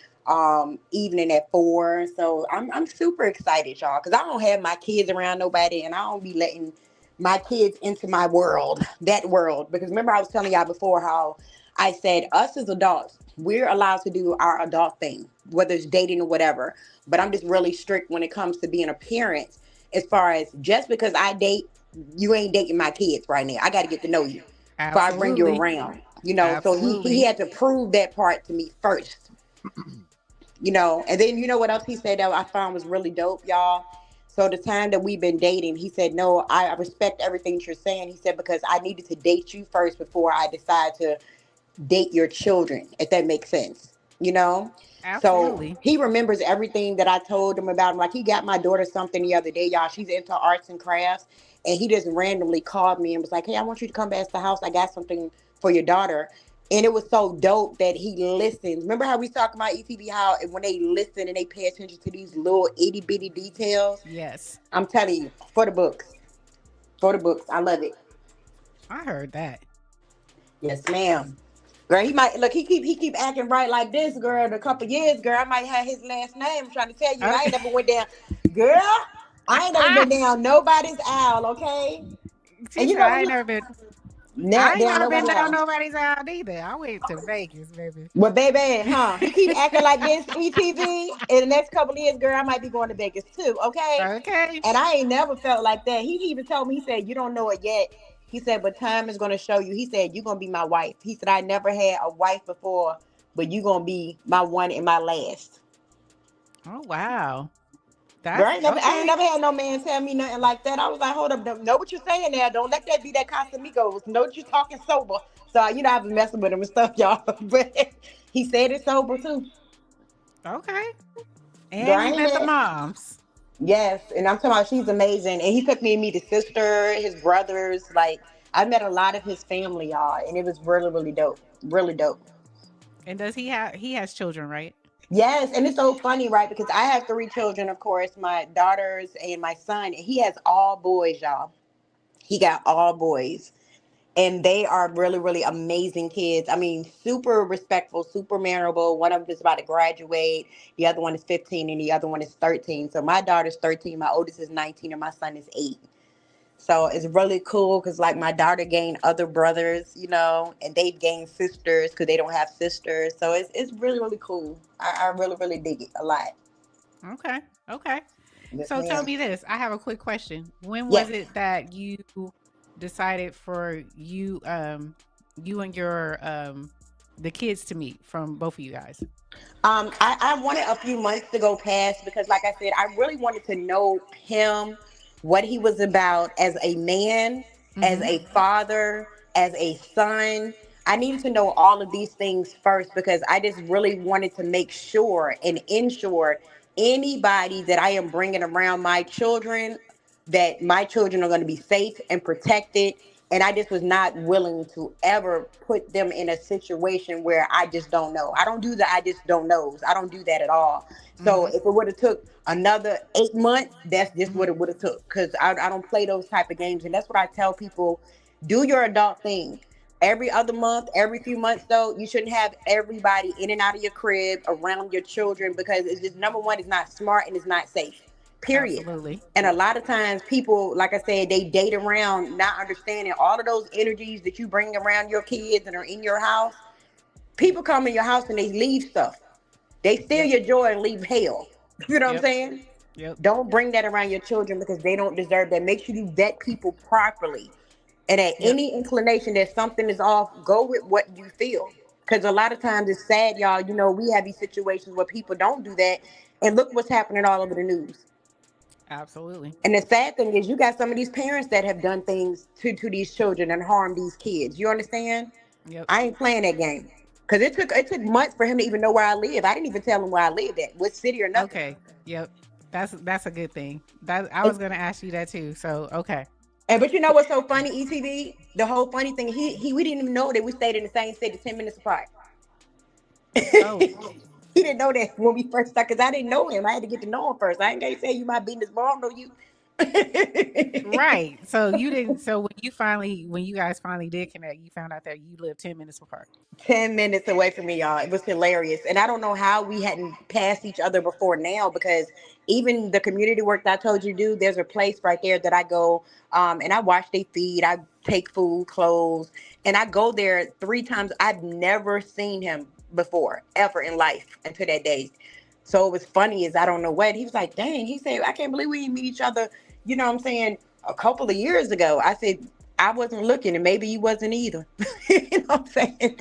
evening at 4. So I'm super excited, y'all, because I don't have my kids around nobody, and I don't be letting my kids into my world, that world. Because remember, I was telling y'all before how I said us as adults, we're allowed to do our adult thing, whether it's dating or whatever. But I'm just really strict when it comes to being a parent, as far as just because I date, you ain't dating my kids right now. I got to get to know you before I bring you Absolutely. around. So he Absolutely. had to prove that part to me first. And then what else he said that I found was really dope, y'all. So the time that we've been dating, he said, no, I respect everything you're saying. He said, because I needed to date you first before I decide to date your children, if that makes sense. Absolutely. So he remembers everything that I told him about him. Like he got my daughter something the other day, y'all. She's into arts and crafts. And he just randomly called me and was like, hey, I want you to come back to the house. I got something for your daughter. And it was so dope that he listens. Remember how we talked about ETV, how when they listen and they pay attention to these little itty bitty details? Yes. I'm telling you, for the books. For the books. I love it. I heard that. Yes, ma'am. Girl, he might look, he keep acting right like this, girl. In a couple years, girl, I might have his last name. I'm trying to tell you, I ain't never went down. Girl, I ain't never been down nobody's aisle, okay? She And said, I ain't never been. I ain't never been down aisle. nobody's out either. I went to Vegas, baby. Well, baby, he keep acting like this, ETV. In the next couple of years, girl, I might be going to Vegas too, okay? Okay. And I ain't never felt like that. He even told me, he said, you don't know it yet. He said, but time is going to show you. He said, you're going to be my wife. He said, I never had a wife before, but you're going to be my one and my last. Oh, wow. Girl, That's I ain't okay. never had no man tell me nothing like that. I was like, hold up, know what you're saying there. Don't let that be that Casamigos. Know what you're talking sober. So, I've been messing with him and stuff, y'all. But he said it sober too. Okay. Girl, And I you ain't met the mad. moms. Yes, and I'm talking about she's amazing. And he took me to meet his sister, his brothers. Like, I met a lot of his family, y'all. And it was really, really dope. Really dope. And does he has children, right? Yes, and it's so funny, right? Because I have three children, of course, my daughters and my son. And he has all boys, y'all. He got all boys. And they are really, really amazing kids. I mean, super respectful, super mannerable. One of them is about to graduate. The other one is 15 and the other one is 13. So my daughter's 13, my oldest is 19, and my son is 8. So it's really cool because, like, my daughter gained other brothers, and they've gained sisters because they don't have sisters. So it's really, really cool. I really, really dig it a lot. Okay. Okay. Yes, So tell ma'am. me this. I have a quick question. When was Yes. it that you decided for you and your the kids to meet from both of you guys? I wanted a few months to go past because, like I said, I really wanted to know him, what he was about as a man, as Mhm. a father, as a son. I needed to know all of these things first because I just really wanted to make sure and ensure anybody that I am bringing around my children, that my children are going to be safe and protected. And I just was not willing to ever put them in a situation where I just don't know. I don't do that. I just don't knows. I don't do that at all. So Mhm. if it would have took another 8 months, that's just Mhm. what it would have took. Because I don't play those type of games. And that's what I tell people: do your adult thing. Every other month, every few months, though, you shouldn't have everybody in and out of your crib around your children because it's just, number one, it's not smart and it's not safe. Period. Absolutely. And a lot of times people, like I said, they date around not understanding all of those energies that you bring around your kids and are in your house. People come in your house and they leave stuff. They steal Yep. your joy and leave hell. You know what I'm Yep. saying? Yep. Don't bring that around your children because they don't deserve that. Make sure you vet people properly. And at Yep. any inclination that something is off, go with what you feel. Because a lot of times it's sad, y'all. We have these situations where people don't do that. And look what's happening all over the news. Absolutely. And the sad thing is, you got some of these parents that have done things to these children and harmed these kids. You understand? Yep. I ain't playing that game because it took months for him to even know where I live. I didn't even tell him where I lived at, what city or nothing. Okay. Yep. That's a good thing. That I And, was gonna ask you that too. So okay. but you know what's so funny, ETV? The whole funny thing, he we didn't even know that we stayed in the same city, 10 minutes apart. Oh, He didn't know that when we first started because I didn't know him. I had to get to know him first. I ain't gonna say you my business, but I don't know you. right. So you didn't. So when you guys finally did connect, you found out that you live 10 minutes apart. 10 minutes away from me, y'all. It was hilarious. And I don't know how we hadn't passed each other before now because even the community work that I told you to do, there's a place right there that I go and I wash their feet. I take food, clothes, and I go there 3 times. I've never seen him before, ever in life until that day. So it was funny as I don't know what. He was like, dang, he said, I can't believe we didn't meet each other, you know what I'm saying, a couple of years ago. I said, I wasn't looking and maybe you wasn't either. You know what I'm saying?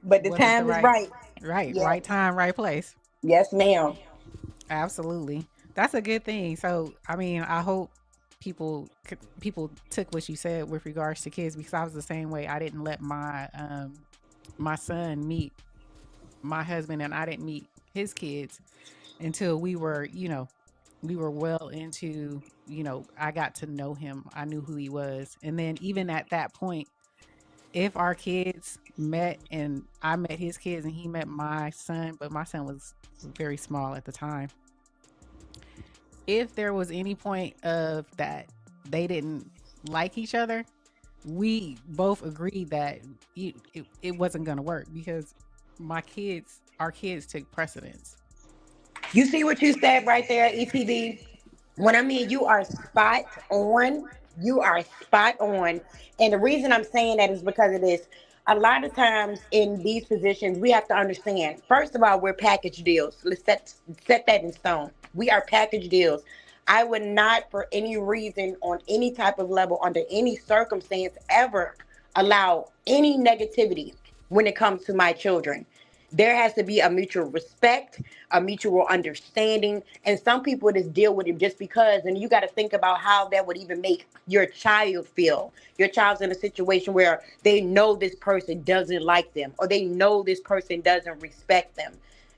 But the Wasn't the time is right, right. Yes. right time, right place. Yes, ma'am. Absolutely. That's a good thing. So, I mean, I hope people took what you said with regards to kids because I was the same way. I didn't let my son meet my husband and I didn't meet his kids until we were well into, I got to know him. I knew who he was. And then even at that point, if our kids met and I met his kids and he met my son, but my son was very small at the time, if there was any point of that they didn't like each other, we both agreed that it wasn't going to work because our kids took precedence. You see what you said right there, ETB? When I mean you are spot on, you are spot on. And the reason I'm saying that is because of this. A lot of times in these positions, we have to understand. First of all, we're package deals. Let's set that in stone. We are package deals. I would not, for any reason, on any type of level, under any circumstance, ever allow any negativity when it comes to my children. There has to be a mutual respect, a mutual understanding, and some people just deal with it just because. And you got to think about how that would even make your child feel. Your child's in a situation where they know this person doesn't like them, or they know this person doesn't respect them.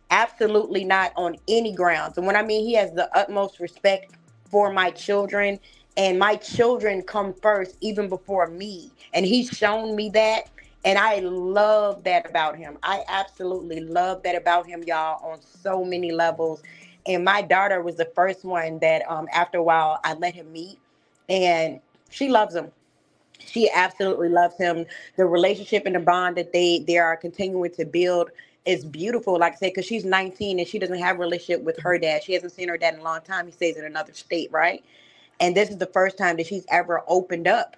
Absolutely not on any grounds. And when I mean he has the utmost respect for my children, and my children come first even before me, and he's shown me that, and I love that about him. I absolutely love that about him, y'all, on so many levels. And my daughter was the first one that after a while I let him meet, and she loves him. She absolutely loves him. The relationship and the bond that they are continuing to build is beautiful. Like I said, because she's 19 and she doesn't have a relationship with her dad. She hasn't seen her dad in a long time. He stays in another state, right? And this is the first time that she's ever opened up,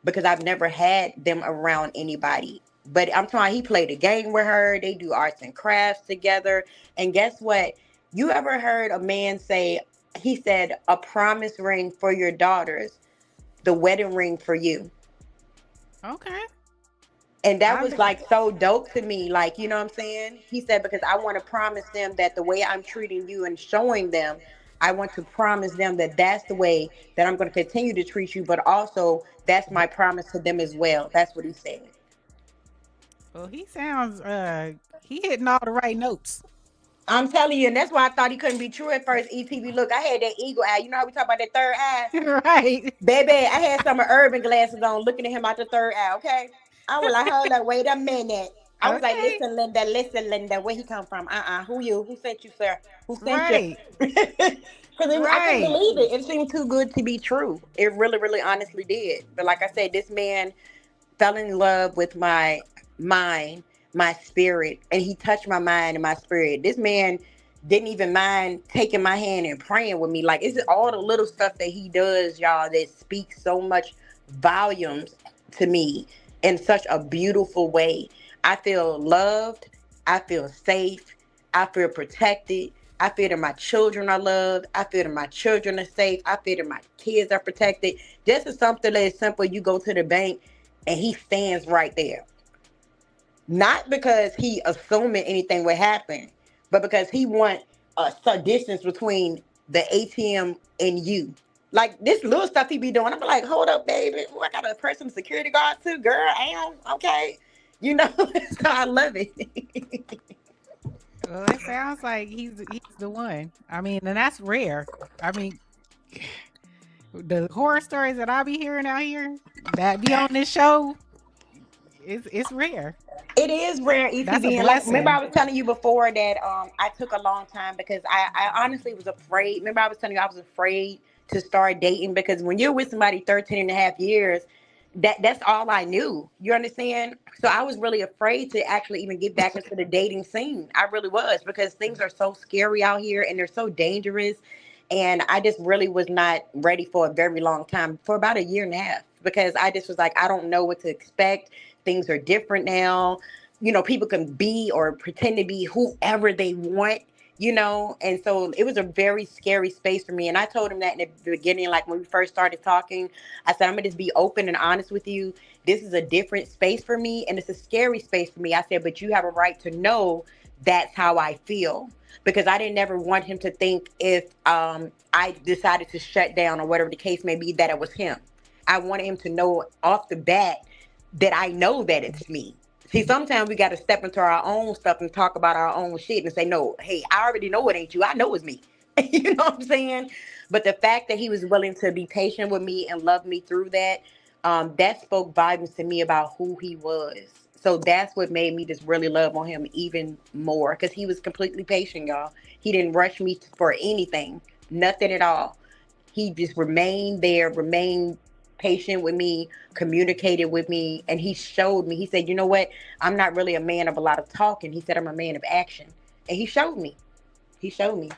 because I've never had them around anybody. But I'm talking, he played a game with her. They do arts and crafts together. And guess what? You ever heard a man say, he said, a promise ring for your daughters, the wedding ring for you. Okay. And that I was li- like so dope to me. Like, you know what I'm saying? He said, because I want to promise them that the way I'm treating you and showing them, I want to promise them that that's the way that I'm going to continue to treat you. But also, that's my promise to them as well. That's what he said. well, he sounds he hitting all the right notes. I'm telling you, and that's why I thought he couldn't be true at first. ETV, look, I had that eagle eye. You know how we talk about that third eye? Right. Baby, I had some urban glasses on looking at him out the third eye, okay? I was like, hold up, wait a minute. I was like, Okay. listen, Linda, where he come from? Who you? Who sent you, sir? Who sent you? Right. Because I couldn't Right. believe it. It seemed too good to be true. It really, really honestly did. But like I said, this man fell in love with my mind, my spirit, and he touched my mind and my spirit. This man didn't even mind taking my hand and praying with me. Like, it's all the little stuff that he does, y'all, that speaks so much volumes to me in such a beautiful way. I feel loved. I feel safe. I feel protected. I feel that my children are loved. I feel that my children are safe. I feel that my kids are protected. This is something that is simple. You go to the bank and he stands right there. Not because he assuming anything would happen, but because he want a distance between the ATM and you. Like this little stuff he be doing, I'm like, hold up, baby. Oh, I got a personal security guard too, girl. Am okay. You know, so I love it. Well, it sounds like he's the one. I mean, and that's rare. I mean, the horror stories that I be hearing out here that be on this show, it's rare. It is rare, That's a ETV. And like, remember blessing. I was telling you before that I took a long time because I honestly was afraid. Remember I was telling you I was afraid to start dating because when you're with somebody 13 and a half years, that's all I knew. You understand? So I was really afraid to actually even get back into the dating scene. I really was, because things are so scary out here and they're so dangerous. And I just really was not ready for a very long time, for about a year and a half, because I just was like, I don't know what to expect. Things are different now. You know, people can be or pretend to be whoever they want, you know. And so it was a very scary space for me. And I told him that in the beginning, like when we first started talking, I said, I'm gonna just be open and honest with you. This is a different space for me and it's a scary space for me. I said, but you have a right to know that's how I feel. Because I didn't ever want him to think if I decided to shut down or whatever the case may be, that it was him. I wanted him to know off the bat that I know that it's me. See, sometimes we got to step into our own stuff and talk about our own shit and say, no, hey, I already know it ain't you. I know it's me. You know what I'm saying? But the fact that he was willing to be patient with me and love me through that, that spoke volumes to me about who he was. So that's what made me just really love on him even more, because he was completely patient, y'all. He didn't rush me for anything, nothing at all. He just remained there, remained patient with me, communicated with me, and he showed me. He said, you know what? I'm not really a man of a lot of talking. He said, I'm a man of action. And he showed me. He showed me.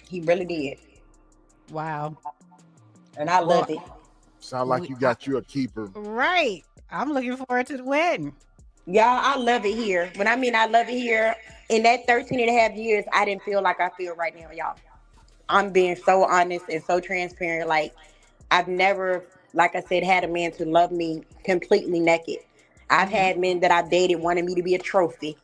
He really did. Wow. And I Well, love it. Sound like we, you got you a keeper. right. I'm looking forward to the wedding. Y'all, I love it here. When I mean I love it here, in that 13 and a half years, I didn't feel like I feel right now, y'all. I'm being so honest and so transparent. Like, I've never, like I said, had a man to love me completely naked. I've Hmm. had men that I've dated wanted me to be a trophy.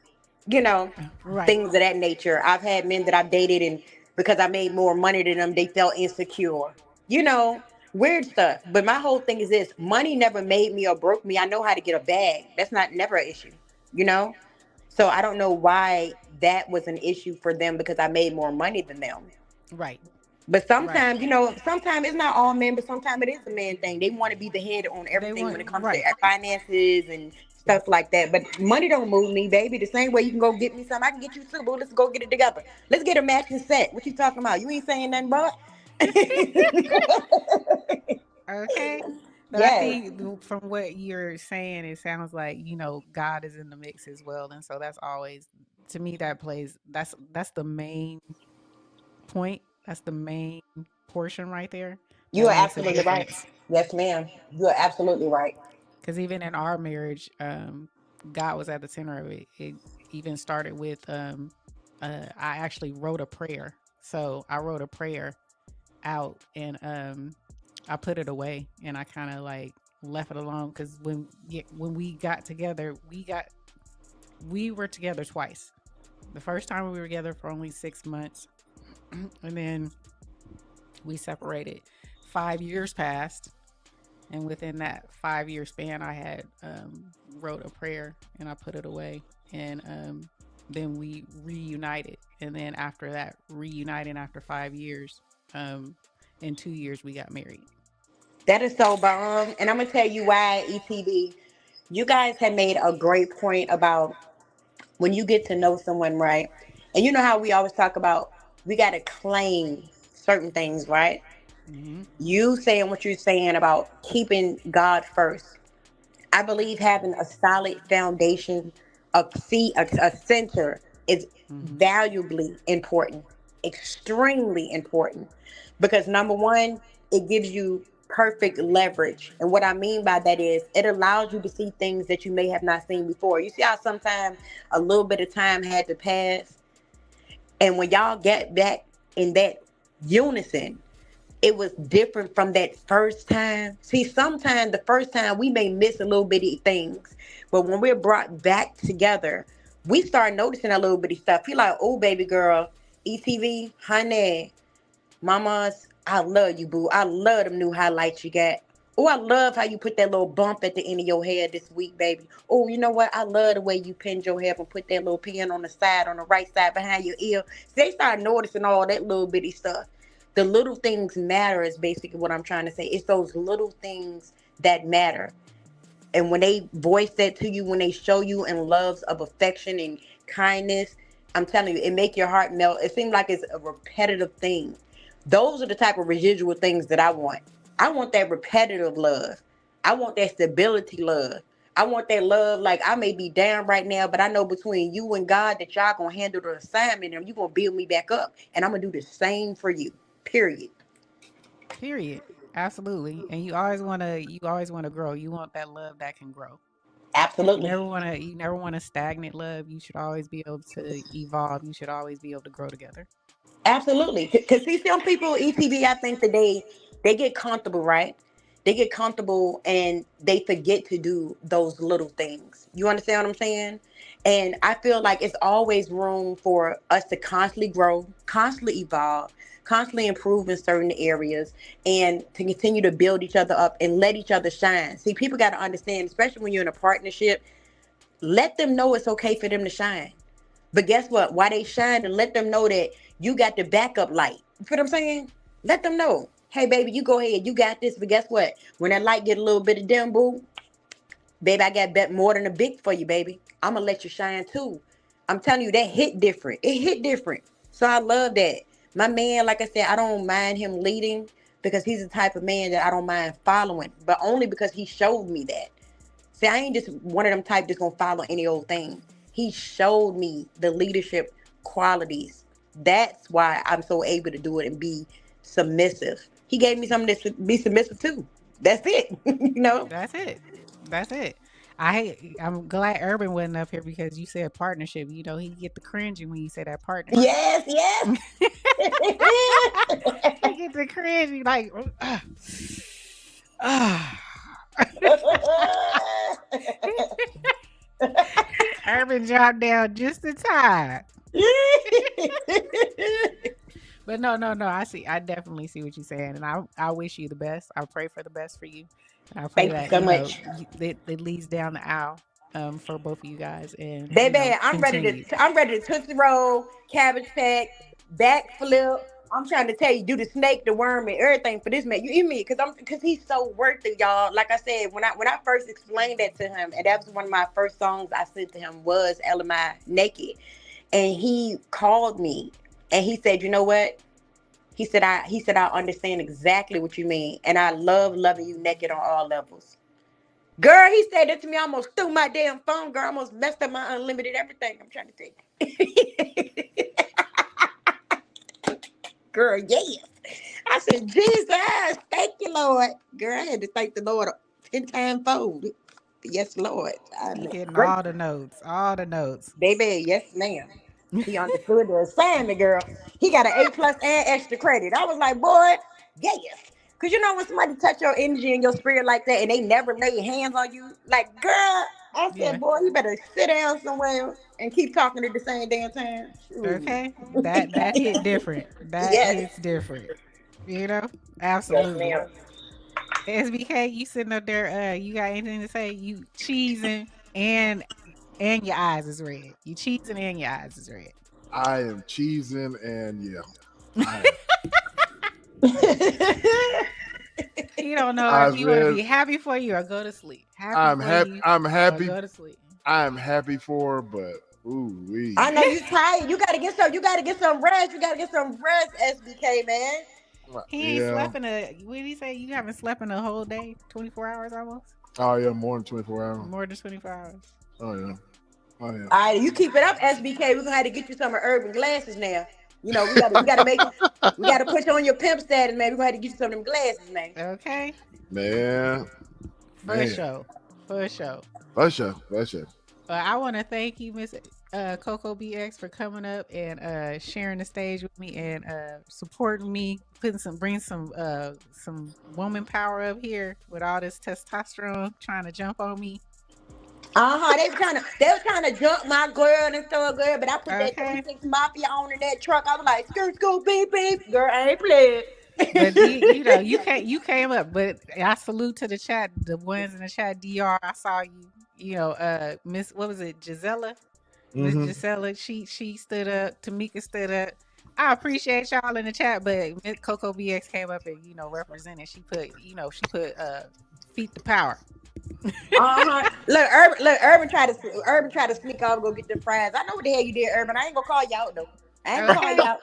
you know, Right. things of that nature. I've had men that I've dated, and because I made more money than them, they felt insecure. You know, weird stuff. But my whole thing is this: money never made me or broke me. I know how to get a bag. That's not never an issue. You know, so I don't know why that was an issue for them because I made more money than them. Right. But Right. sometimes, sometimes it's not all men, but sometimes it is a man thing. They want to be the head on They everything when it want comes to right. finances and stuff like that. But money don't move me, baby. The same way you can go get me some, I can get you too, boo. Let's go get it together. Let's get a matching set. What you talking about? You ain't saying nothing, but Okay. But I yes, think from what you're saying, it sounds like, God is in the mix as well. And so that's always, to me, that plays, that's the main point. That's the main portion right there you that are makes a absolutely right. difference. Yes, ma'am. You are absolutely right. Because even in our marriage, God was at the center of it. It even started with, I actually wrote a prayer. So I wrote a prayer out, and I put it away, and I kind of like left it alone because when we got together, we were together twice. The first time we were together for only 6 months, and then we separated. 5 years passed, and within that 5 year span, I had wrote a prayer and I put it away, and then we reunited, and then after that, reuniting after 5 years, in 2 years we got married. That is so bomb. And I'm gonna tell you why, ETV. You guys have made a great point about when you get to know someone, right? And you know how we always talk about we got to claim certain things, right? Mm-hmm. You saying what you're saying about keeping God first. I believe having a solid foundation, a center is Mm-hmm. valuably important, extremely important. Because number one, it gives you perfect leverage. And what I mean by that is it allows you to see things that you may have not seen before. You see how sometimes a little bit of time had to pass, and when y'all get back in that unison, it was different from that first time. See, sometimes the first time we may miss a little bitty things, but when we're brought back together, we start noticing a little bitty stuff. He like, oh baby girl, ETV, honey, mamas, I love you, boo. I love them new highlights you got. Oh, I love how you put that little bump at the end of your hair this week, baby. Oh, you know what? I love the way you pinned your hair and put that little pin on the side, on the right side behind your ear. So they start noticing all that little bitty stuff. The little things matter is basically what I'm trying to say. It's those little things that matter. And when they voice that to you, when they show you in loves of affection and kindness, I'm telling you, it make your heart melt. It seems like it's a repetitive thing. Those are the type of residual things that I want. I want that repetitive love. I want that stability love. I want that love. Like, I may be down right now, but I know between you and God that y'all gonna handle the assignment and you're gonna build me back up. And I'm gonna do the same for you. Period. Period. Absolutely. And you always want to grow. You want that love that can grow. Absolutely. You never want a stagnant love. You should always be able to evolve. You should always be able to grow together. Absolutely. Because see, some people, ETV, I think that they get comfortable, right? They get comfortable and they forget to do those little things. You understand what I'm saying? And I feel like it's always room for us to constantly grow, constantly evolve, constantly improve in certain areas, and to continue to build each other up and let each other shine. See, people got to understand, especially when you're in a partnership, let them know it's okay for them to shine. But guess what? Why they shine, and let them know that you got the backup light. You feel what I'm saying? Let them know. Hey, baby, you go ahead. You got this. But guess what? When that light get a little bit of dim, boo, baby, I got bet more than a big for you, baby. I'm going to let you shine too. I'm telling you, that hit different. It hit different. So I love that. My man, like I said, I don't mind him leading because he's the type of man that I don't mind following, but only because he showed me that. See, I ain't just one of them type that's gonna follow any old thing. He showed me the leadership qualities. That's why I'm so able to do it and be submissive. He gave me something to be submissive to. That's it. That's it. That's it. I'm glad Urban wasn't up here because you said partnership. He get the cringing when you say that partnership. Yes, yes. He get the cringing like, ah. Urban dropped down just in time. But no. I definitely see what you're saying, and I wish you the best. I pray for the best for you, and I pray Thank you that so much. it leads down the aisle for both of you guys, and Baby, continue. I'm ready to Tootsie Roll, Cabbage Patch, backflip. I'm trying to tell you, do the snake, the worm, and everything for this man. You hear me? Because he's so worth it, y'all. Like I said, when I first explained that to him, and that was one of my first songs I sent to him was LMI Naked. And he called me and he said, you know what? I understand exactly what you mean. And I love loving you naked on all levels. Girl, he said that to me. I almost threw my damn phone, girl. I almost messed up my unlimited everything. I'm trying to take. Girl, yes. I said, Jesus, thank you, Lord. Girl, I had to thank the Lord 10 times fold. Yes, Lord. I'm You hitting all grateful. the notes, all the notes. Baby, yes, ma'am. He understood the assignment, girl. He got an A plus and extra credit. I was like, boy, yes. Cause you know when somebody touch your energy and your spirit like that and they never lay hands on you, like, girl, I Yeah. said, boy, you better sit down somewhere and keep talking at the same damn time. Shoot. Okay. That hit different. That Yes. hits different. You know? Yes, Absolutely. ma'am. SBK, you sitting up there, you got anything to say? You cheesing and your eyes is red. You cheesing and your eyes is red. I am cheesing, and yeah, I You don't know I if you want to read. be happy for you or go to sleep. Happy I'm for happy. you I'm or happy. go to sleep. I'm happy for her, but ooh I wee. know you tired. You gotta get some. You gotta get some rest. You gotta get some rest, SBK man. He ain't Yeah. slept in what did he say? You haven't slept in a whole day? 24 hours almost? Oh yeah, more than 24 hours. More than 24 hours. Oh yeah. Oh yeah. All right, you keep it up, SBK. We're gonna have to get you some urban glasses now. You know, we gotta put you on your pimp status, man. We're gonna have to get you some of them glasses, man. Okay. Man. For Man. sure. For sure. For sure. For sure. I want to thank you, Miss Coco BX, for coming up and sharing the stage with me and supporting me, bring some woman power up here with all this testosterone trying to jump on me. They were trying to jump my girl and stuff, girl, but I put that Okay. 3-6 Mafia on in that truck. I was like, skirt, scoot, beep, beep. Girl, I ain't playing. But you came up, but I salute to the chat, the ones in the chat. Dr. I saw you. Miss, what was it, Gisela? Miss Mm-hmm. Gisela, she stood up. Tamika stood up. I appreciate y'all in the chat, but Miss Coco BX came up and represented. She put feet to power. Look, Urban tried to sneak off and go get the fries. I know what the hell you did, Urban. I ain't gonna call you out though. I ain't gonna call you Okay, out.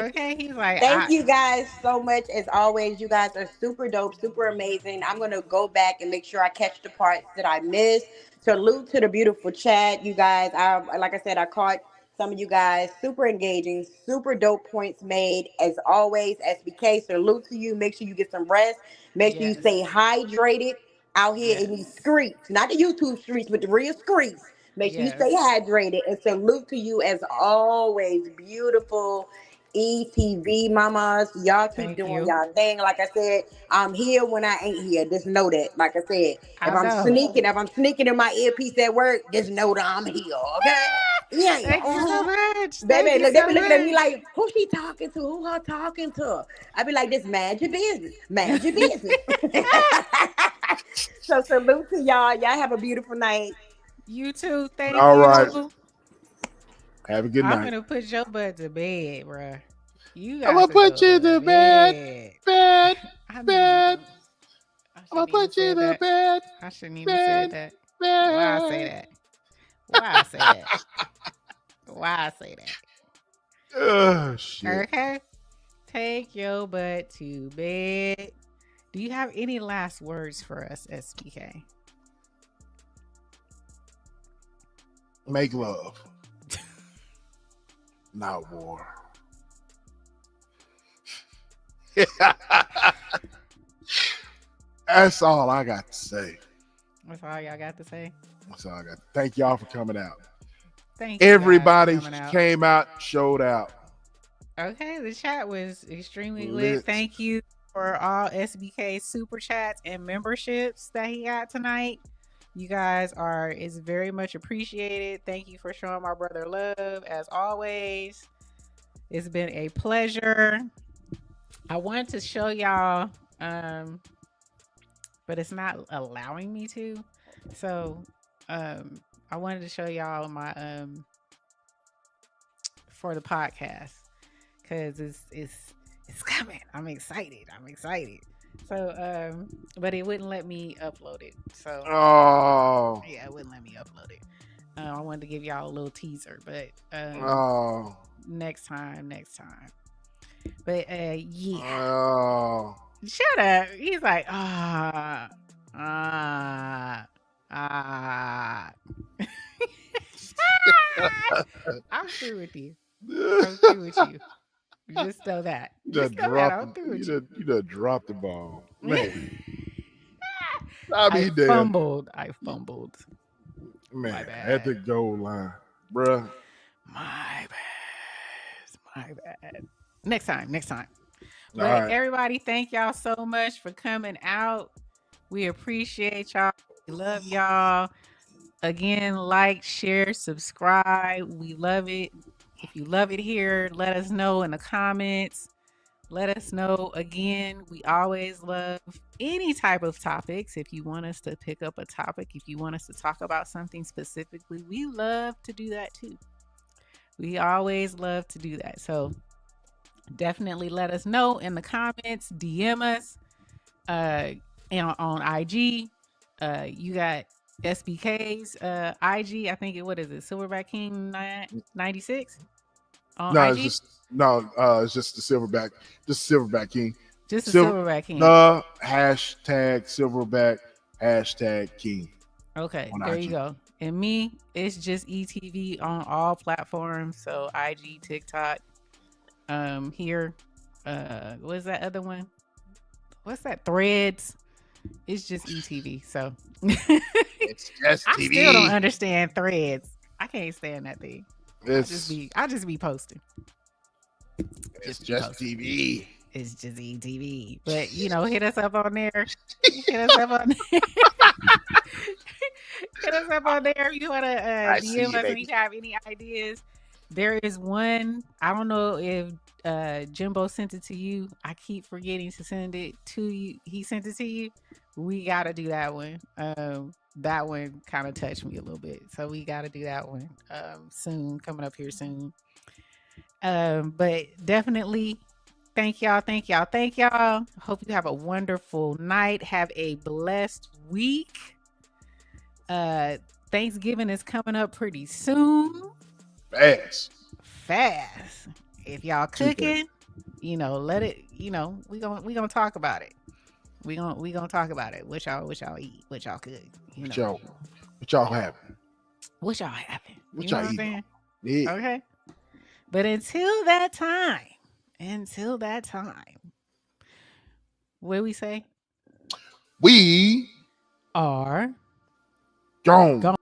okay. He's like, Thank you guys so much. As always, you guys are super dope, super amazing. I'm gonna go back and make sure I catch the parts that I missed. Salute to the beautiful chat, you guys. Like I said, I caught some of you guys super engaging, super dope points made. As always, SBK, salute to you. Make sure you get some rest. Make sure you stay yes, hydrated out here in these yes, streets, not the YouTube streets, but the real streets. Make sure you stay yes. hydrated and salute to you as always, beautiful ETV mamas. Y'all keep Thank doing you. y'all thing. Like I said, I'm here when I ain't here. Just know that. Like I said, if I I'm know. sneaking, if I'm sneaking in my earpiece at work, just know that I'm here. Okay? Yeah, yeah. Thank you so much. Thank Baby, you look, they so be looking at me much. like, who she talking to? Who her talking to? I be like, this mind your business. Mind your business. So salute to y'all. Y'all have a beautiful night. You too. Thank All right. you. Have a good I'm night. gonna put your butt to bed, bruh. You I'm got gonna to put go you to to bed, bed. bed, I need bed. to. I I'm gonna shouldn't even put you said to that. bed, I shouldn't even said bed, that. Why I say bed. that? Why I say that? Why I say that? Oh shit. Okay. Take your butt to bed. Do you have any last words for us, SPK? Make love, not war. That's all I got to say. That's all y'all got to say. That's all I got. Thank y'all for coming out. Thank you guys for Everybody coming out. came out, showed out. Okay, the chat was extremely lit. Lit. Thank you for all SBK super chats and memberships that he got tonight. You guys is very much appreciated. Thank you for showing my brother love as always. It's been a pleasure. I wanted to show y'all, but it's not allowing me to. So I wanted to show y'all my for the podcast because it's coming. I'm excited. So but it wouldn't let me upload it. So yeah, it wouldn't let me upload it. I wanted to give y'all a little teaser, but next time. But yeah. Shut up. He's like, I'm through with you. Just know that. I'm through with you. You done dropped the ball, man. I fumbled. Man, My bad. at the goal line, bruh. My bad. Next time. But right. Everybody, thank y'all so much for coming out. We appreciate y'all. We love y'all. Again, like, share, subscribe. We love it. If you love it here, let us know in the comments. Let us know. Again, we always love any type of topics. If you want us to pick up a topic, if you want us to talk about something specifically, we love to do that too. We always love to do that. So definitely let us know in the comments, DM us and on IG. You got SBK's IG. I think what is it? Silverback King 96 on No, IG. it's just the Silverback, King. Just the Silverback King. The hashtag Silverback #King. Okay, there you go. And me, it's just ETV on all platforms. So IG, TikTok. Here, what's that other one? What's that? Threads. It's just ETV. So it's just I TV. still don't understand Threads. I can't stand that thing. I just be posting. It's just TV. It's just ETV. But hit us up on there. Hit us up on there. Hit us up on there if you want to DM us and you have any ideas. There is one. I don't know if Gumbo sent it to you. I keep forgetting to send it to you. He sent it to you. We got to do that one. That one kind of touched me a little bit. So we got to do that one soon. Coming up here soon. But definitely thank y'all. Hope you have a wonderful night. Have a blessed week. Thanksgiving is coming up pretty soon. Fast. If y'all cooking, let it. We gonna talk about it. We gonna talk about it. What y'all eat? What y'all cook? What y'all having? What y'all having? What y'all eating? Yeah. Okay. But until that time, what do we say? We are gone.